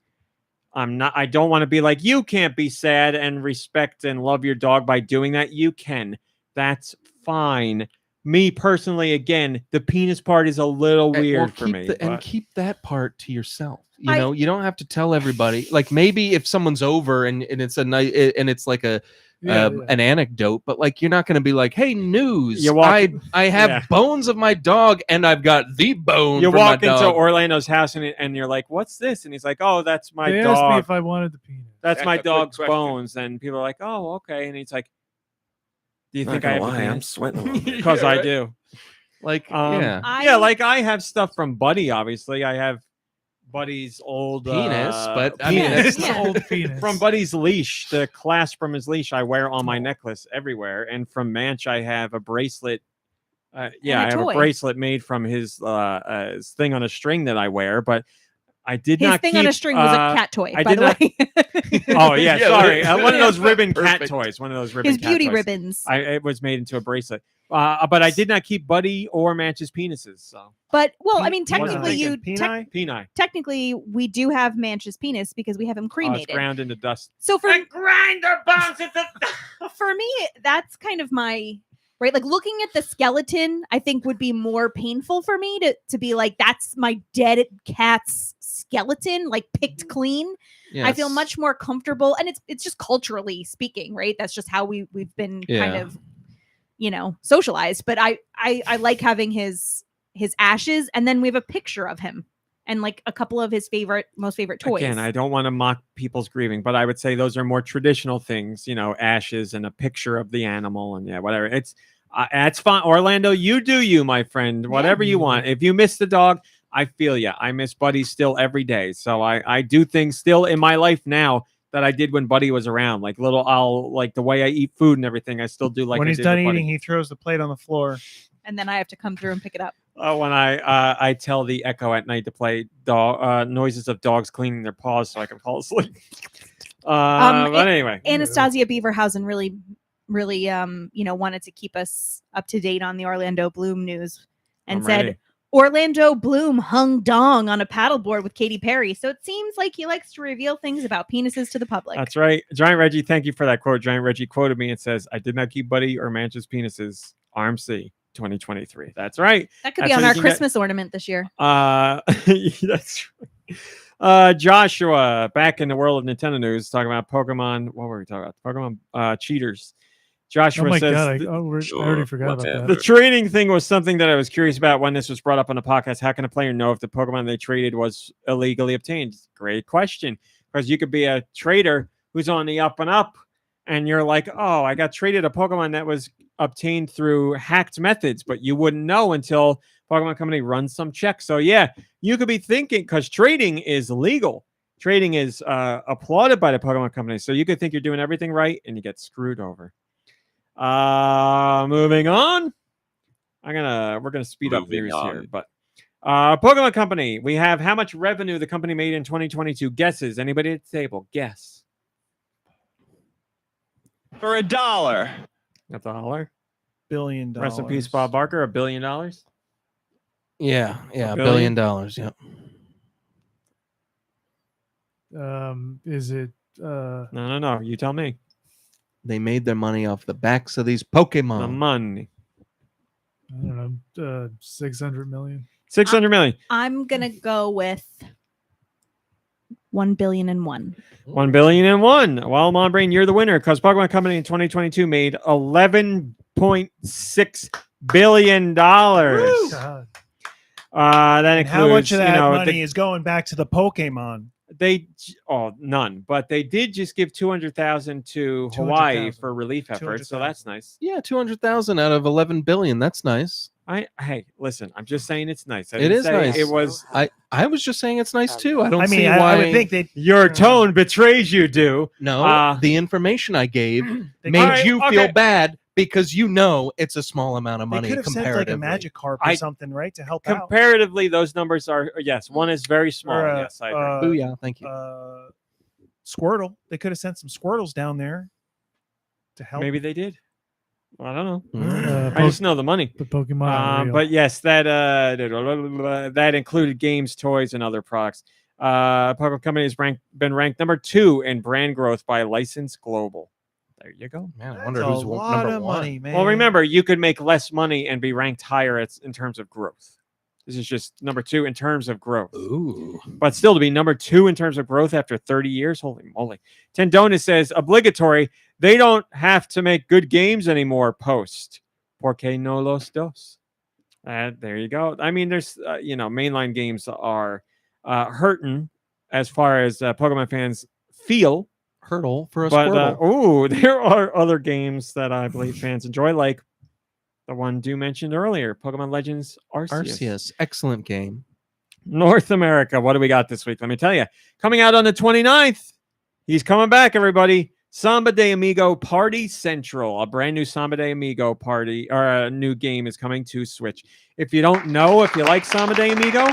I don't want to be like, you can't be sad and respect and love your dog by doing that. You can. That's fine. Me personally, again, the penis part is a little weird for me. And but- keep that part to yourself. You know, you don't have to tell everybody. Like maybe if someone's over and it's a night and it's like an anecdote, but like you're not going to be like, "Hey, news! You walk- I have yeah. bones of my dog, and I've got the bone." You from walk my into dog. Orlando's house and you're like, "What's this?" And he's like, "Oh, that's my they asked me dog. if I wanted the penis. That's my That's a good dog's question. bones." And people are like, "Oh, okay." And he's like, "Do you Not think I gonna have the lie, I'm penis?" sweating a little bit. Because Yeah, I right? do. Like, Yeah, I- like I have stuff from Buddy. Obviously, I have Buddy's old penis, but I mean, penis. that's It's Yeah. an old penis. From Buddy's leash, the clasp from his leash I wear on my necklace everywhere. And from Manch, I have a bracelet. I have toy. a bracelet made from his thing on a string that I wear. But I did His not thing keep, on a string was a cat toy, I by did the not- way. Oh yeah, Yeah, sorry, like- one of those ribbon cat Perfect. toys. One of those ribbon. His cat beauty toys. ribbons. It was made into a bracelet. But I did not keep Buddy or Manch's penises. So But well, I mean, What was I technically, thinking? Peni. technically we do have Manch's penis because we have him Oh, it's cremated. ground into dust. So for grind their bones into for me, that's kind of my right. Like looking at the skeleton, I think would be more painful for me to be like, that's my dead cat's skeleton, like picked clean. I feel Yes. much more comfortable, and it's just culturally speaking, right? That's just how we've been kind Yeah. of, socialized. But I like having his ashes, and then we have a picture of him and like a couple of his most favorite toys. Again, I don't want to mock people's grieving, but I would say those are more traditional things, ashes and a picture of the animal and whatever. It's fine. Orlando, you do you, my friend, whatever you want. If you miss the dog, I feel you. I miss Buddy still every day. So I do things still in my life now that I did when Buddy was around. Like like the way I eat food and everything, I still do like when I he's did done with Buddy. eating, he throws the plate on the floor. and then I have to come through and pick it up. When I tell the Echo at night to play noises of dogs cleaning their paws so I can fall asleep. But anyway, Anastasia Beaverhausen really wanted to keep us up to date on the Orlando Bloom news and I'm said ready. Orlando Bloom hung dong on a paddleboard with Katy Perry. So it seems like he likes to reveal things about penises to the public. That's right. Giant Reggie, thank you for that quote. Giant Reggie quoted me and says, I did not keep Buddy or Manch's penises. RMC 2023. That's right. That could That's be on what our you can get. Christmas ornament this year. That's right. Joshua, back in the world of Nintendo news, talking about Pokemon. What were we talking about? Pokemon cheaters. Joshua Oh my says, god! I already Sure, forgot about whatever. the that. trading thing was something that I was curious about when this was brought up on the podcast. How can a player know if the Pokemon they traded was illegally obtained? Great question. Because you could be a trader who's on the up and up, and you're like, oh, I got traded a Pokemon that was obtained through hacked methods, but you wouldn't know until Pokemon Company runs some checks. So yeah, you could be thinking, because trading is legal. Trading is applauded by the Pokemon Company. So you could think you're doing everything right, and you get screwed over. Moving on. We're gonna speed up Moving news on. here, but Pokemon Company. We have how much revenue the company made in 2022. Guesses? Anybody at the table? Guess. For $1. That's a holler. $1 billion. Rest in peace, Bob Barker. $1 billion. Yeah, $1 $1 billion. Yeah. Is it No. You tell me. They made their money off the backs of these Pokemon. The money. I don't know, 600 million. 600 million. I'm gonna go with 1,000,000,001. 1,000,000,001. Well, MomBrain, you're the winner because Pokemon Company in 2022 made $11.6 billion. God. That And includes how much of that the- money is going back to the Pokemon? none, but they did just give 200,000 to Hawaii 200,000. for relief efforts, so that's nice. Yeah, 200,000 out of 11 billion. That's nice. Hey, listen, I'm just saying it's nice. I It didn't is say nice. It was I was just saying it's nice too. I don't I see mean, why. I would think they your tone betrays you, do. No, the information I gave They made Alright, you okay. feel bad because you know it's a small amount of money could have sent like comparatively. a magic carp or something, right, to help out. Comparatively, those numbers are yes. One is very small. Or, Yes, I agree. Booyah, thank you. Squirtle. They could have sent some Squirtles down there to help. Maybe they did. Well, I don't know. Mm. I just know the money. The Pokemon. are real. But yes, that included games, toys, and other products. Pokemon Company has been ranked number 2 in brand growth by License Global. There you go. Man, I That's wonder a who's lot number of one. money, man. Well, remember, you could make less money and be ranked higher in terms of growth. This is just number 2 in terms of growth. Ooh. But still, to be number 2 in terms of growth after 30 years, holy moly. Tendonis says, obligatory, they don't have to make good games anymore, post. Porque no los dos. There you go. I mean, there's, mainline games are hurting as far as Pokemon fans feel. Hurdle for a But, Squirtle. there are other games that I believe fans enjoy, like the one Dew mentioned earlier, Pokemon Legends Arceus. Arceus, excellent game. North America, what do we got this week? Let me tell you. Coming out on the 29th, he's coming back, everybody. Samba de Amigo Party Central. A brand new Samba de Amigo party, or a new game is coming to Switch. If you don't know if you like Samba de Amigo,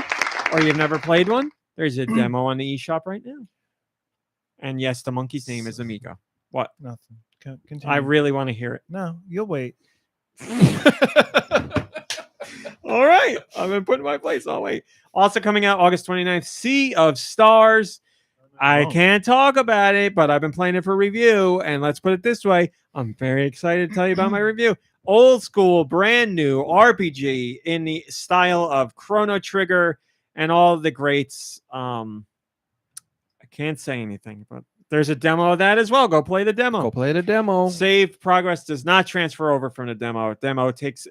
or you've never played one, there's a demo on the eShop right now. And yes, the monkey's name is Amigo. What? Nothing. Continue. I really want to hear it. No, you'll wait. All right. I've been put in my place. I'll wait. Also coming out August 29th, Sea of Stars. I can't talk about it, but I've been playing it for review. And let's put it this way. I'm very excited to tell you about my review. Old school, brand new RPG in the style of Chrono Trigger and all the greats. I can't say anything, but there's a demo of that as well. Go play the demo. Go play the demo. Save progress does not transfer over from the demo. Demo takes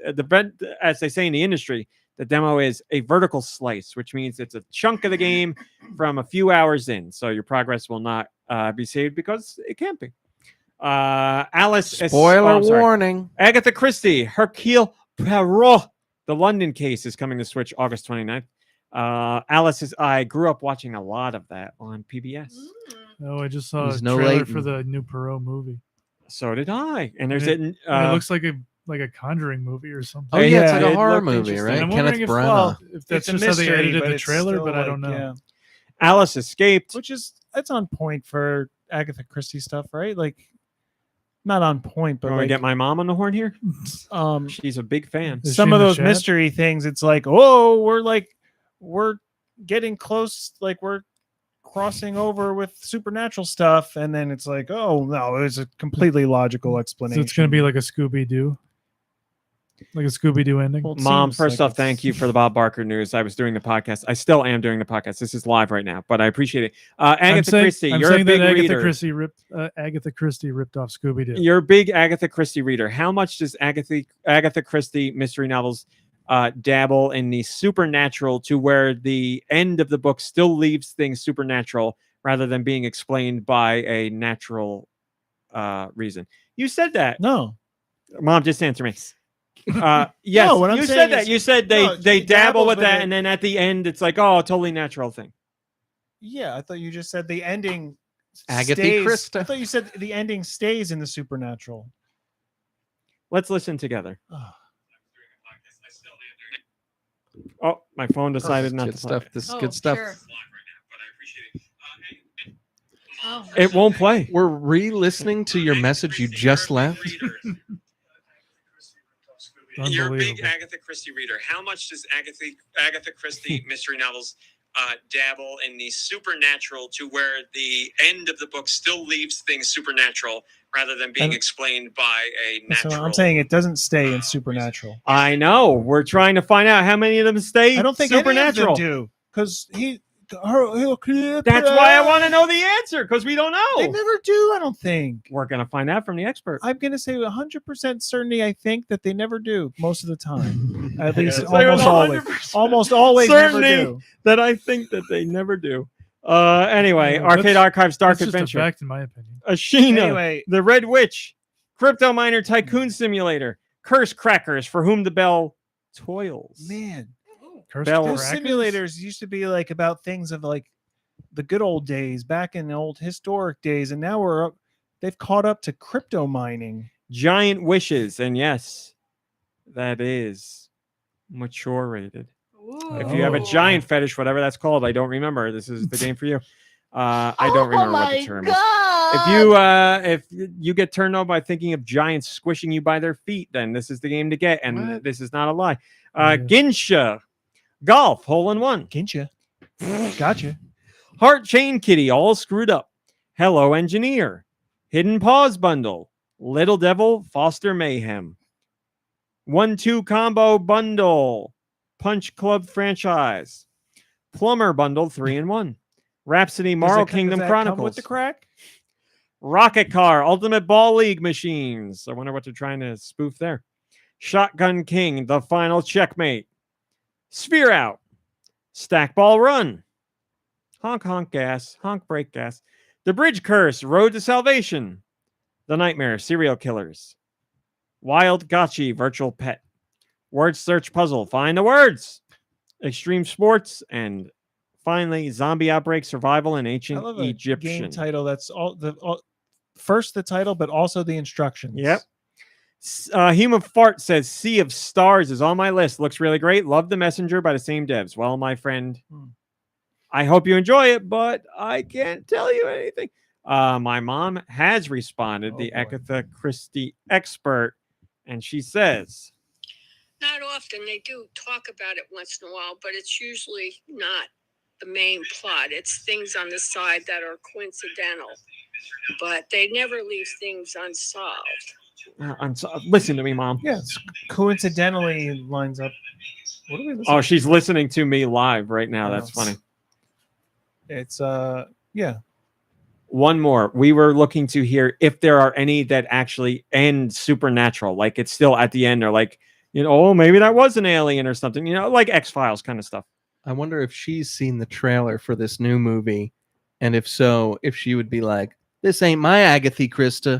as they say in the industry, the demo is a vertical slice, which means it's a chunk of the game from a few hours in. So your progress will not be saved because it can't be. Alice. Spoiler warning. Agatha Christie, Hercule Poirot. The London case is coming to Switch August 29th. I grew up watching a lot of that on PBS. Oh, I just saw There's a no trailer Leighton. for the new Perot movie. So did I. And there's it looks like a Conjuring movie or something. Oh yeah, it's like it a horror looked movie, interesting. right? I'm Kenneth wondering Branagh. if that's It's a just how they mystery, edited but the it's trailer, still but I don't like, know. yeah. Alice escaped. Which is that's on point for Agatha Christie stuff, right? Like not on point, but Want to like get my mom on the horn here? um She's a big fan. Is some she of in the those chat? mystery things, it's like, oh, we're getting close, like we're crossing over with supernatural stuff, and then it's like, oh no, it's a completely logical So explanation. it's going to be like a Scooby-Doo? Like a Scooby-Doo ending? Well, it Mom, seems first like off, thank you for the Bob Barker news. I was doing the podcast. I still am doing the podcast. This is live right now, but I appreciate it. Agatha Christie, I'm you're a saying big that reader. Agatha Christie ripped off Scooby-Doo. You're a big Agatha Christie reader. How much does Agatha Christie mystery novels dabble in the supernatural to where the end of the book still leaves things supernatural rather than being explained by a natural reason? You said that. No. Mom, just answer me. Yes, No, what I'm you saying said that. is- You said no, they he dabble dabbles with with that, it. and then at the end, it's like, oh, a totally natural thing. Yeah, I thought you just said the ending Agatha stays. Christie. I thought you said the ending stays in the supernatural. Let's listen together. Oh. Oh, my phone decided not good to stuff. play. This is good stuff. It won't play. We're re-listening to your message you just left. You're a big Unbelievable. Agatha Christie reader. How much does Agatha Christie mystery novels dabble in the supernatural to where the end of the book still leaves things supernatural rather than being explained by a natural. So I'm saying it doesn't stay in supernatural. I know. We're trying to find out how many of them stay I don't think supernatural. any of them do, because That's why I want to know the answer, because we don't know. They never do, I don't think. We're going to find out from the expert. I'm going to say 100% certainty, I think, that they never do most of the time. At least Say with almost always. 100% Almost always never certainty do. that I think that they never do. Anyway, Yeah, Arcade that's- Archives Dark That's just a Adventure. fact, in my opinion. Ashina, Anyway, the Red Witch, Crypto Miner Tycoon Simulator, Curse Crackers, For Whom the Bell Toils. man, Cursed Bell- those Crackers? simulators used to be like about things of like the good old days, back in the old historic days, and now they've caught up to crypto mining. Giant Wishes, and yes, that is mature rated. If you have a Oh. giant fetish, whatever that's called, I don't remember. This is the game for you. I don't remember what the term is. If you get turned on by thinking of giants squishing you by their feet, then this is the game to get, and What? this is not a lie. Yeah. Ginsha, Golf, Hole in One, Gincha. Gotcha. Heart Chain Kitty, All Screwed Up, Hello Engineer, Hidden Paws Bundle, Little Devil, Foster Mayhem, 1-2 Combo Bundle, Punch Club Franchise, Plumber Bundle 3-in-1, Rhapsody Marl Kingdom Does that come Chronicles, with the crack? Rocket Car, Ultimate Ball League Machines. I wonder what they're trying to spoof there. Shotgun King, The Final Checkmate, Sphere Out, Stack Ball Run, Honk Honk Gas, Honk Break Gas, The Bridge Curse, Road to Salvation, The Nightmare, Serial Killers, Wild Gotchi, Virtual Pet, Word Search Puzzle, Find the Words, Extreme Sports, and finally Zombie Outbreak Survival in I Ancient love a Egyptian. game title that's first the title, but also the instructions. Yep. Human Fart says Sea of Stars is on my list. Looks really great. Love The Messenger by the same devs. Well, my friend, I hope you enjoy it, but I can't tell you anything. My mom has responded, Oh, the boy. Agatha Christie expert, and she says, Not often. They do talk about it once in a while, but it's usually not the main plot. It's things on the side that are coincidental, but they never leave things unsolved. listen to me, Mom. Yeah, it's coincidentally lines up. What are we listening Oh, she's listening to me live right now. Oh. That's funny. It's yeah. One more. We were looking to hear if there are any that actually end supernatural, like it's still at the end, or like, oh, maybe that was an alien or something, like X-Files kind of stuff. I wonder if she's seen the trailer for this new movie, and if so, if she would be like, "This ain't my Agatha Christie."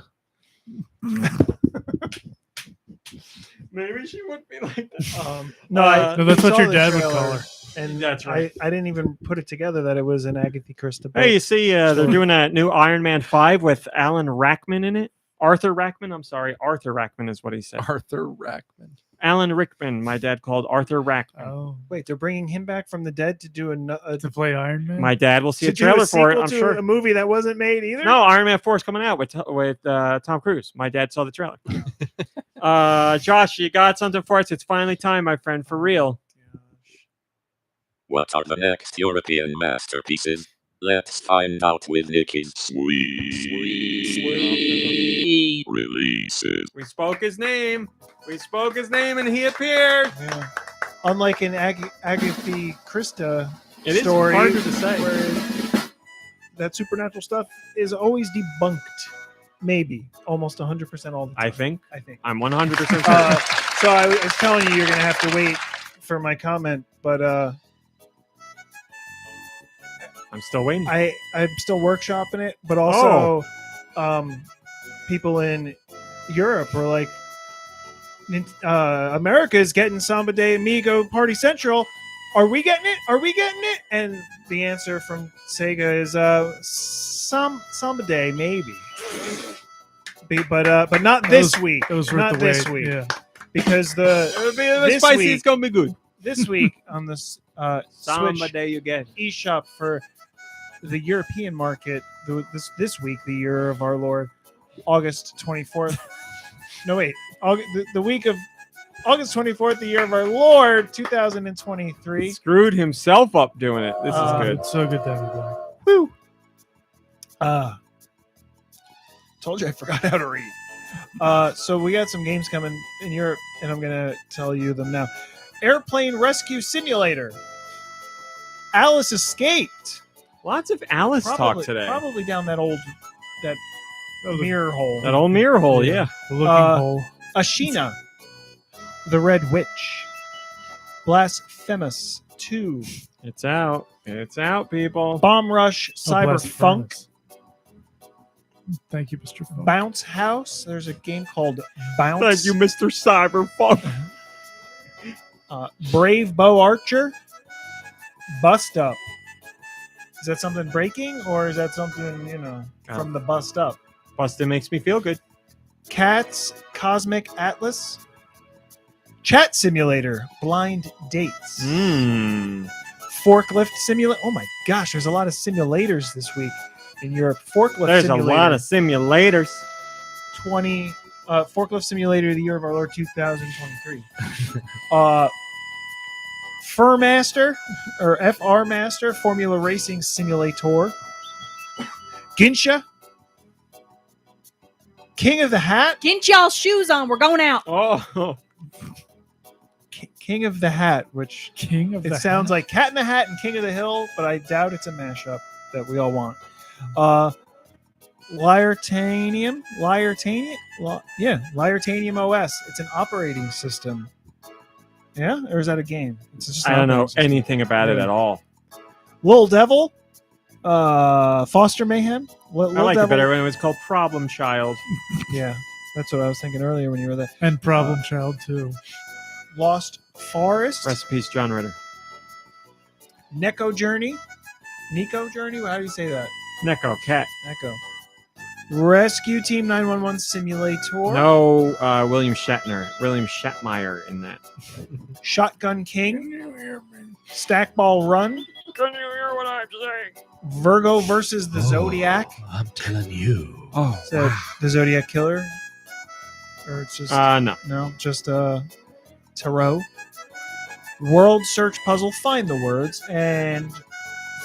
Maybe she would be like that. No, No, that's we what saw your the dad would trailer, call her. And That's right. I didn't even put it together that it was an Agatha Christie. Hey, you see, they're doing a new Iron Man 5 with Alan Rackman in it. Arthur Rackman. I'm sorry, Arthur Rackman is what he said. Arthur Rackman. Alan Rickman, my dad called Arthur Rackman. Oh, Wait, they're bringing him back from the dead to do to play Iron Man. My dad will see to a do trailer for it, sequel I'm to sure. a movie that wasn't made either. No, Iron Man 4 is coming out with Tom Cruise. My dad saw the trailer. Josh, you got something for us? It's finally time, my friend, for real. What are the next European masterpieces? Let's find out with Nicky's sweet releases. We spoke his name. And he appeared. Yeah. Unlike an Agatha Christie It is story, harder to say. where that supernatural stuff is always debunked. Maybe almost 100% all the time. I think. I think. I'm 100% certain. So I was telling you, you're gonna have to wait for my comment, but I'm still waiting. I'm still workshopping it. But also, people in Europe were like, America is getting Samba de Amigo Party Central. Are we getting it? Are we getting it? And the answer from Sega is Samba Day, maybe. But not this week. It was worth Not the this wait. week. Yeah. Because It'll be a bit this spicy. week- It's gonna be good. this week on this Samba Switch day you get. eShop for the European market, this week, the year of our Lord, August 24th. No, wait. The week of August 24th, the year of our Lord, 2023. Screwed himself up doing it. This is good. It's so good to have you back. Woo. Told you I forgot how to read. So we got some games coming in Europe, and I'm gonna tell you them now. Airplane Rescue Simulator. Alice escaped. Lots of Alice talk today. Probably down that Oh, mirror hole. That old mirror hole, yeah. The looking hole. Ashina, the Red Witch. Blasphemous 2. It's out. It's out, people. Bomb Rush, Cyberfunk. Thank you, Mr. Funk. Bounce House. There's a game called Bounce. Thank you, Mr. Cyberpunk. Brave Bow Archer. Bust Up. Is that something breaking, or is that something, from the bust up? Bustin' makes me feel good. Cats Cosmic Atlas. Chat Simulator. Blind Dates. Forklift Simulator. Oh my gosh, there's a lot of simulators this week in Europe. There's a lot of simulators. Forklift Simulator, the year of our Lord 2023. Furmaster or FR Master Formula Racing Simulator. Ginsha. King of the Hat. Get y'all shoes on. We're going out. Oh, King of the Hat, which King of the it sounds Hat. like Cat in the Hat and King of the Hill, but I doubt it's a mashup that we all want. Liartanium OS. It's an operating system. Yeah, or is that a game? It's just an I don't know operating system. anything about it at all. Lil Devil, Foster Mayhem. I liked it better when it was called Problem Child. Yeah, that's what I was thinking earlier when you were there. And Problem Child, too. Lost Forest, Recipes, John Ritter. Nico Journey. How do you say that? Neko, cat. Echo. Rescue Team 911 Simulator. No William Shatmeyer in that. Shotgun King. Stackball Run. Can you hear what I'm saying? Virgo versus the Zodiac. I'm telling you. Oh, Is that the Zodiac Killer? Or it's just no. Just Tarot. World Search Puzzle, Find the Words, and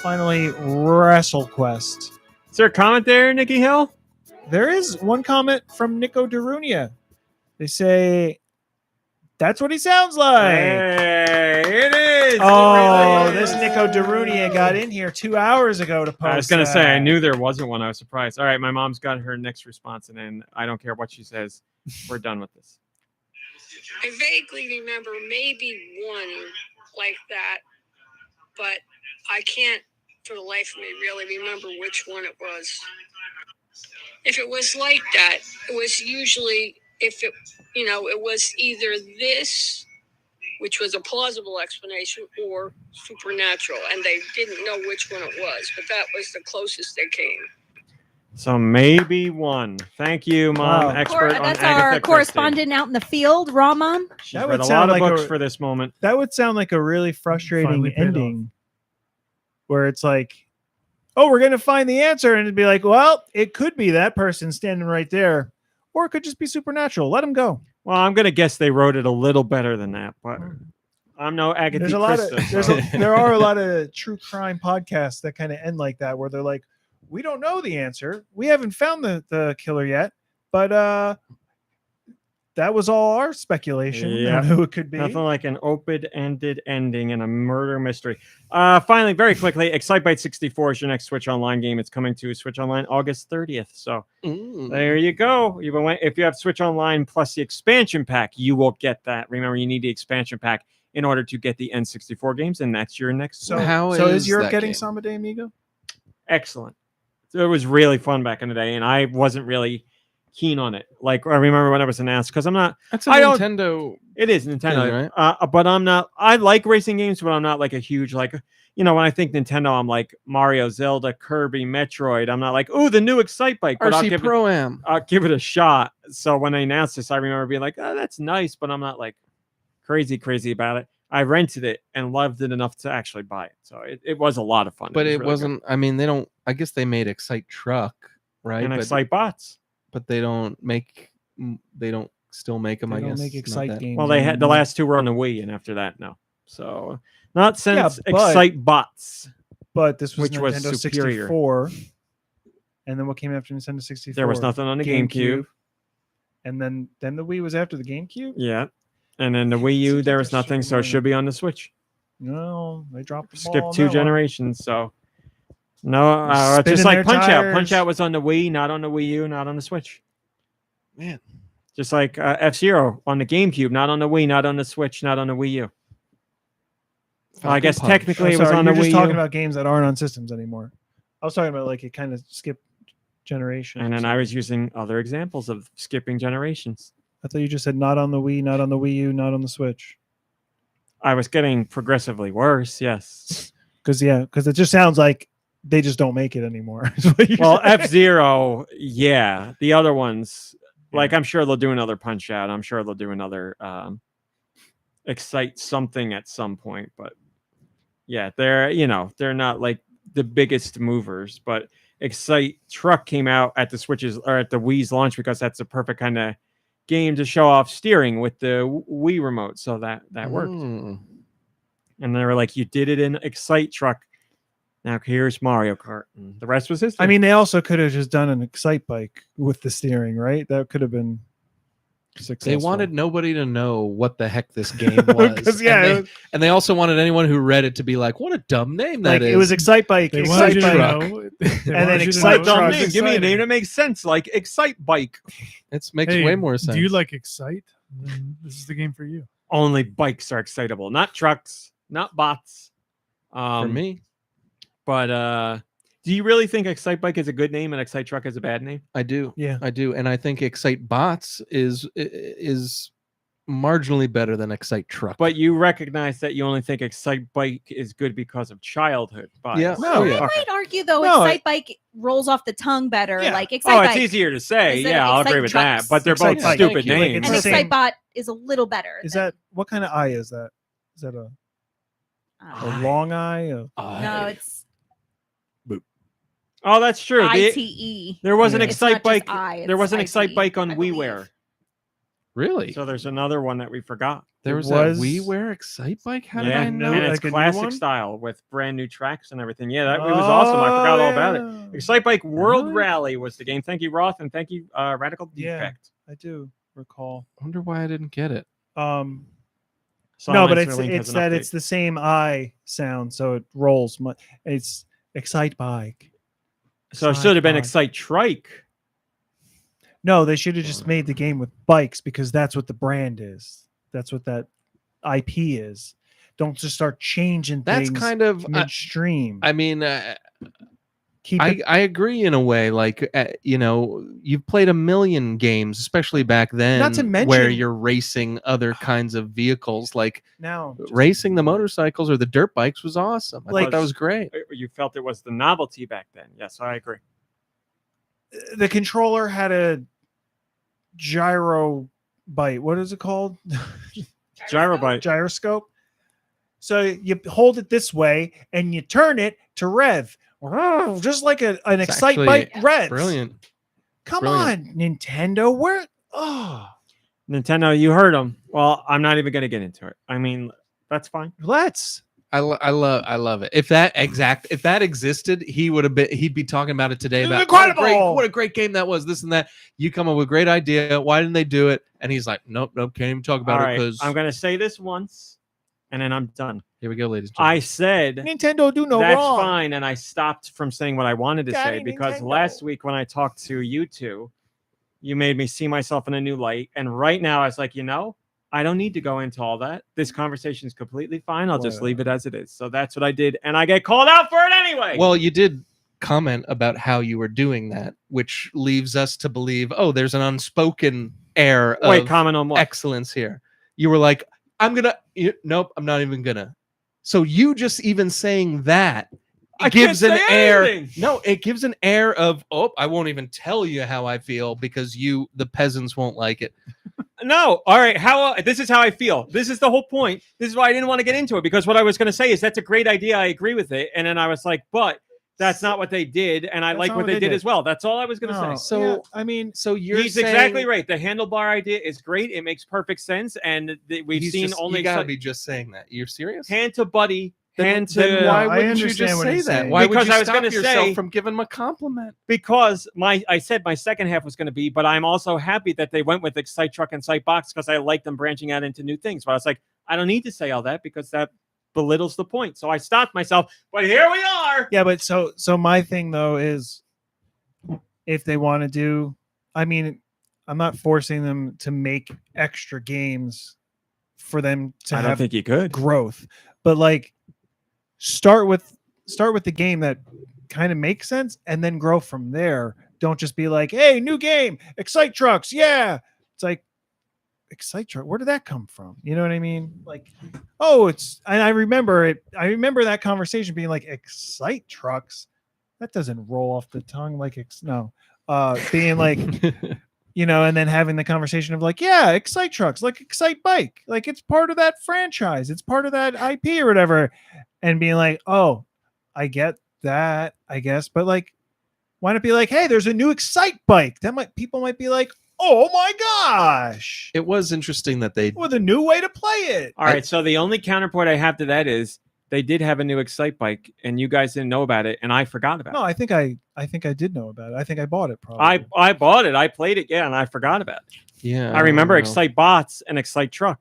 finally Wrestle Quest. Is there a comment there, Nicky Hill? There is one comment from Nico Darunia. They say, that's what he sounds like. Hey, it is. Oh, It really this is. Nico Darunia got in here 2 hours ago to post I was going to say, I that. knew there wasn't one. I was surprised. All right, my mom's got her next response, and then I don't care what she says. We're done with this. I vaguely remember maybe one like that, but I can't for the life of me really remember which one it was. If it was like that, it was usually it was either this, which was a plausible explanation, or supernatural, and they didn't know which one it was, but that was the closest they came. So maybe one. Thank you, Mom. Wow. Expert on That's Agatha our Christie. correspondent out in the field, Raw Mom. She's That read would a sound lot of like books a- for this moment. That would sound like a really frustrating Finally paid ending where it's like, oh, we're going to find the answer. And it'd be like, well, it could be that person standing right there, or it could just be supernatural. Let them go. Well, I'm going to guess they wrote it a little better than that, but I'm no Agatha There's a lot of, Christie. there are a lot of true crime podcasts that kind of end like that, where they're like, we don't know the answer. We haven't found the killer yet, but that was all our speculation Yeah. on who it could be. Nothing like an open-ended ending in a murder mystery. Finally, very quickly, Excitebike 64 is your next Switch Online game. It's coming to Switch Online August 30th. So there you go. If you have Switch Online plus the expansion pack, you will get that. Remember, you need the expansion pack in order to get the N64 games, and that's your next So, Switch. How so is is Europe that getting game? Samba de Amigo? Excellent. So it was really fun back in the day, and I wasn't really keen on it. Like, I remember when it was announced, because I'm not. That's a I don't- Nintendo. It is Nintendo, Right? but I'm not. I like racing games, but I'm not like a huge when I think Nintendo, I'm like Mario, Zelda, Kirby, Metroid. I'm not like, oh, the new Excitebike, but RC Pro-Am. I'll give it a shot. So when they announced this, I remember being like, oh, that's nice, but I'm not like crazy about it. I rented it and loved it enough to actually buy it. So it was a lot of fun. But was it really wasn't. I mean, they don't. I guess they made Excite Truck, good. right? And But, Excite Bots. but they don't make. They don't still make them. They I don't guess make Not Excite that- games. Well, they had the anymore. last two were on the Wii, and after that, no. So not since but- Excitebots. But this was which was Nintendo superior. 64. And then what came after Nintendo 64? There was nothing on the GameCube. And then the Wii was after the GameCube? Yeah. And then the Wii U, Seems there like was there nothing, should so it be should be on the Switch. No, they dropped the ball Skip on 2 that one. generations, so no, Spinning just like their Punch Out. Punch tires. Out was on the Wii, not on the Wii U, not on the Switch. Man, Just like F-Zero on the GameCube, not on the Wii, not on the Switch, not on the Wii U. I guess Falcon Punch. technically Oh, it was sorry, on the you're just Wii talking U. about games that aren't on systems anymore. I was talking about like it kind of skipped generations. And then I was using other examples of skipping generations. I thought you just said not on the Wii, not on the Wii U, not on the Switch. I was getting progressively worse, yes. Because it just sounds like they just don't make it anymore. is what you're Well, saying. F-Zero, yeah. The other ones, like I'm sure they'll do another Punch Out. I'm sure they'll do another Excite something at some point. But yeah, they're not like the biggest movers. But Excite Truck came out at the Switch's or at the Wii's launch because that's the perfect kind of game to show off steering with the Wii remote. So that worked. Mm. And they were like, you did it in Excite Truck. Now here's Mario Kart. And the rest was history. I mean, they also could have just done an Excitebike with the steering, right? That could have been successful. They wanted nobody to know what the heck this game was. 'Cause, yeah, and and they also wanted anyone who read it to be like, "What a dumb name that like is." it was Excitebike, They wanted you to Excitebike. know. And then Excite Dumb Truck. name. Give me a name that makes sense, like Excitebike. It makes Hey, way more sense. Do you like Excite? Then this is the game for you. Only bikes are excitable, not trucks, not bots. for me? But do you really think Excitebike is a good name and Excite Truck is a bad name? I do. Yeah. I do, and I think Excite Bots is marginally better than Excite Truck. But you recognize that you only think Excitebike is good because of childhood bias. Yeah. No, Oh, yeah. I might argue though, No, Excitebike rolls off the tongue better. Yeah. Like Oh, Excitebike. it's easier to say. Instead Yeah, of I'll agree with that. Excite But they're both Excitebike. stupid Thank you. Like, names. it's and the same- Excitebot is a little better. Is than- that what kind of eye is that? Is that a uh, long eye? A, no, it's Oh, that's true. ITE. There was an Yeah. It's not just Excitebike. I, There it's was an ITE, Excitebike on I believe. WiiWare. Really? So there's another one that we forgot. There was, was- that WiiWare Excite Bike? How did Yeah, I and know? Like it's a new classic one? style with brand new tracks and everything. Yeah, that it was awesome. I forgot all about it. Excitebike World Really? Rally was the game. Thank you, Roth, and thank you, Radical Yeah. Defect. I do recall. I wonder why I didn't get it. No, Silence but it's Link has it's an that update. it's the same I sound, so it rolls. It's Excitebike. So it should have been Excitebike. Excite Trike. No, they should have just made the game with bikes because that's what the brand is. That's what that IP is. Don't just start changing That's things kind of. midstream. I mean, Keep it. I agree in a way. Like, you've played a million games, especially back then, Not to where mention- you're racing other kinds of vehicles. Like Now, racing the motorcycles or the dirt bikes was awesome. I Like- thought that was great. You felt it was the novelty back then. Yes, I agree. the controller had a gyro bite. What is it called? Gyrobite. Gyroscope. So you hold it this way and you turn it to rev. Just like an It's Excitebike actually rev. Brilliant. Come Brilliant. on, Nintendo. Where? Oh, Nintendo, you heard them. Well, I'm not even going to get into it. I mean, that's fine. let's. I love it. If that existed, he'd be talking about it today. It's About incredible! what a great game that was. This and that. You come up with a great idea. Why didn't they do it? And he's like, nope, can't even talk about All it right, because I'm going to say this once, and then I'm done. here we go, ladies. and I gentlemen. said Nintendo do no that's wrong. fine, and I stopped from saying what I wanted to Daddy say because Nintendo. last week when I talked to you two, you made me see myself in a new light, and right now I was like, I don't need to go into all that. This conversation is completely fine. I'll just leave it as it is. So that's what I did, and I get called out for it anyway. Well, you did comment about how you were doing that, which leaves us to believe, there's an unspoken air of wait, comment on what? excellence here. You were like, nope, I'm not even gonna. So you just even saying that I gives can't an say air. anything. No, it gives an air of, I won't even tell you how I feel because the peasants won't like it. No, all right. This is how I feel. This is the whole point. This is why I didn't want to get into it because what I was going to say is that's a great idea. I agree with it, and then I was like, but That's not what they did, and I That's like not what what they they did did. as well. That's all I was going to No, say. So yeah, I mean, So you're He's saying exactly right. The handlebar idea is great. It makes perfect sense, and we've he's seen just, only you gotta Excite- be just saying that. You're serious? hand to buddy, Then- hand to then why I wouldn't you understand just what say he's that? saying. Why Because would you I was stop gonna yourself say- from giving him a compliment? because I said my second half was going to be, but I'm also happy that they went with Excite Truck and Excite Box because I like them branching out into new things. But I was like, I don't need to say all that because that belittles the point. So I stopped myself. But here we are. yeah, but so my thing though is, if they want to do, I mean, I'm not forcing them to make extra games for them to I don't have think you could. growth, but like start with the game that kind of makes sense and then grow from there. Don't just be like, hey, new game, Excite Trucks, yeah. It's like, Excite Truck, where did that come from? You know what I mean? Like, oh, it's, and I remember that conversation being like, Excite Trucks, that doesn't roll off the tongue like being like, you know, and then having the conversation of like, yeah, Excite Trucks, like Excitebike, like it's part of that franchise, it's part of that IP or whatever, and being like, oh, I get that, I guess, but like, why not be like, hey, there's a new Excitebike? People might be like, oh my gosh, It was interesting that they with a new way to play it. All right. So the only counterpoint I have to that is they did have a new Excitebike, and you guys didn't know about it, and I forgot about No, it. I think I did know about it. I think I bought it probably. I bought it. I played it, yeah, and I forgot about it. yeah. I remember don't know. Excite Bots and Excite Truck.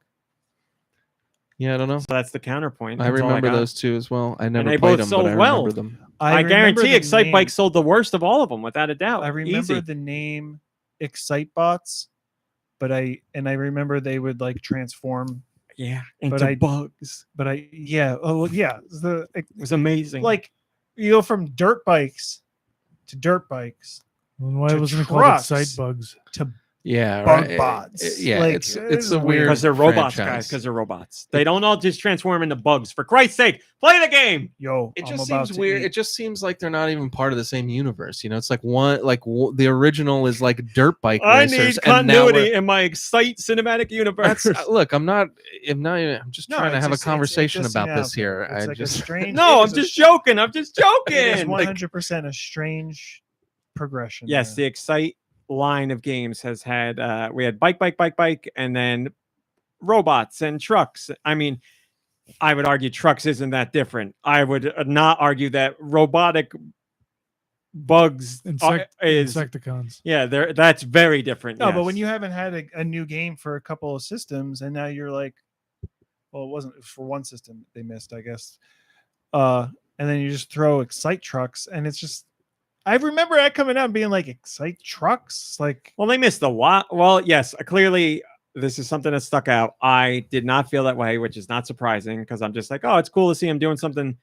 Yeah, I don't know. So that's the counterpoint. I That's all remember got. those two as well. I never they played both them, but I sold well. remember them. I remember guarantee the Excitebike name. sold the worst of all of them, without a doubt. I remember Easy. the name Excitebots, but I remember they would like transform. Yeah, But into bugs. But it It was amazing. like you go from dirt bikes to dirt bikes And why to wasn't it called trucks. Excite Bugs? to Yeah, bug right. bots. Yeah, Like, it's it's a weird. weird because they're robots, franchise. guys. Because they're robots. They don't all just transform into bugs. For Christ's sake, play the game. Yo, It I'm just about seems to weird. eat. It just seems like they're not even part of the same universe. You know, it's like the original is like dirt bike I racers, need and now continuity in my Excite cinematic universe. that's look. I'm just No, trying to it's have a just- conversation it's just, about yeah, this here. It's I like just a strange. No, it I'm is just joking. I'm just It is joking. 100% a strange progression. Yes, the there. Excite line of games has had we had bike, and then robots and trucks. I mean, I would argue trucks isn't that different. I would not argue that robotic bugs is Insecticons. yeah, that's very different. No, but yes. when you haven't had a new game for a couple of systems, and now you're like, well, it wasn't for one system they missed, I guess. And then you just throw Excite Trucks, and it's just, I remember that coming out and being like, Excite Trucks, like, Well, they missed a lot. Well, yes, clearly this is something that stuck out. I did not feel that way, which is not surprising because I'm just like, oh, it's cool to see him doing something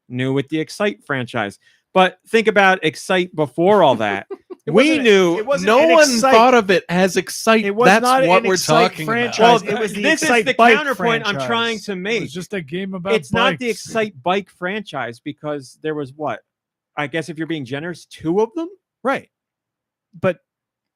new with the Excite franchise. But think about Excite before all that. We knew no one thought of it as Excite. It was That's not what an we're Excite talking franchise. about. It was the this is Excite the Bike counterpoint I'm franchise. trying to It make. was just a game about It's not the bikes. Excite Bike franchise because there was what? I guess if you're being generous, 2 of them. Right. But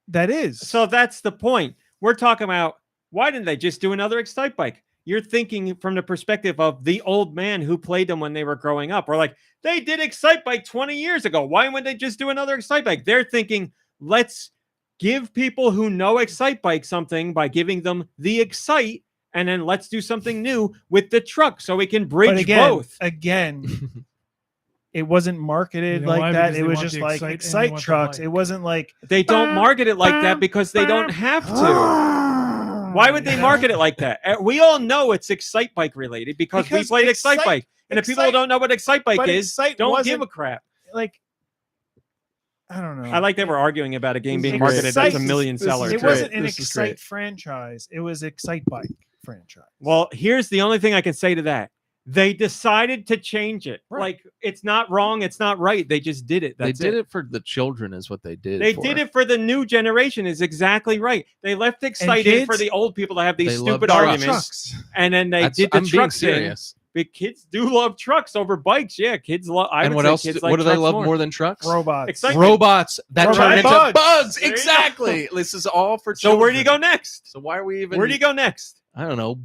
that is. So that's the point. We're talking about why didn't they just do another Excitebike? You're thinking from the perspective of the old man who played them when they were growing up. Or like, they did Excitebike 20 years ago. Why wouldn't they just do another Excitebike? They're thinking, let's give people who know Excitebike something by giving them the Excite, and then let's do something new with the truck so we can bridge but again, both. Again, it wasn't marketed You know why? like that. Because It they was want just the like Excite and they Excite want the Trucks. bike. It wasn't like They don't market it like that because they don't have to. Why would they market it like that? We all know it's Excitebike related because we Because played Excitebike. And if people Excite- don't know what Excitebike but is, Excite don't wasn't- give a crap. like, I don't know. I like that we're arguing about a game This being is marketed great. as a million This is sellers. It great. wasn't an This is Excite great. franchise. It was Excitebike franchise. Well, here's the only thing I can say to that. They decided to change it. Right. Like, it's not wrong. It's not right. They just did it. They That's did it for the children, is what they did. They for. did it for the new generation. Is exactly right. They left excited kids, for the old people to have these they love stupid trucks. arguments, and then they That's- did the I'm being trucks thing. serious. But kids do love trucks over bikes. Yeah, kids love. And what else? Kids What like do they trucks love more than trucks? Robots. Excitement. Robots that Robot turn into bugs. bugs. There you go. Exactly. This is all for So children. where do you go next? So why are we even? Where do you go next? I don't know.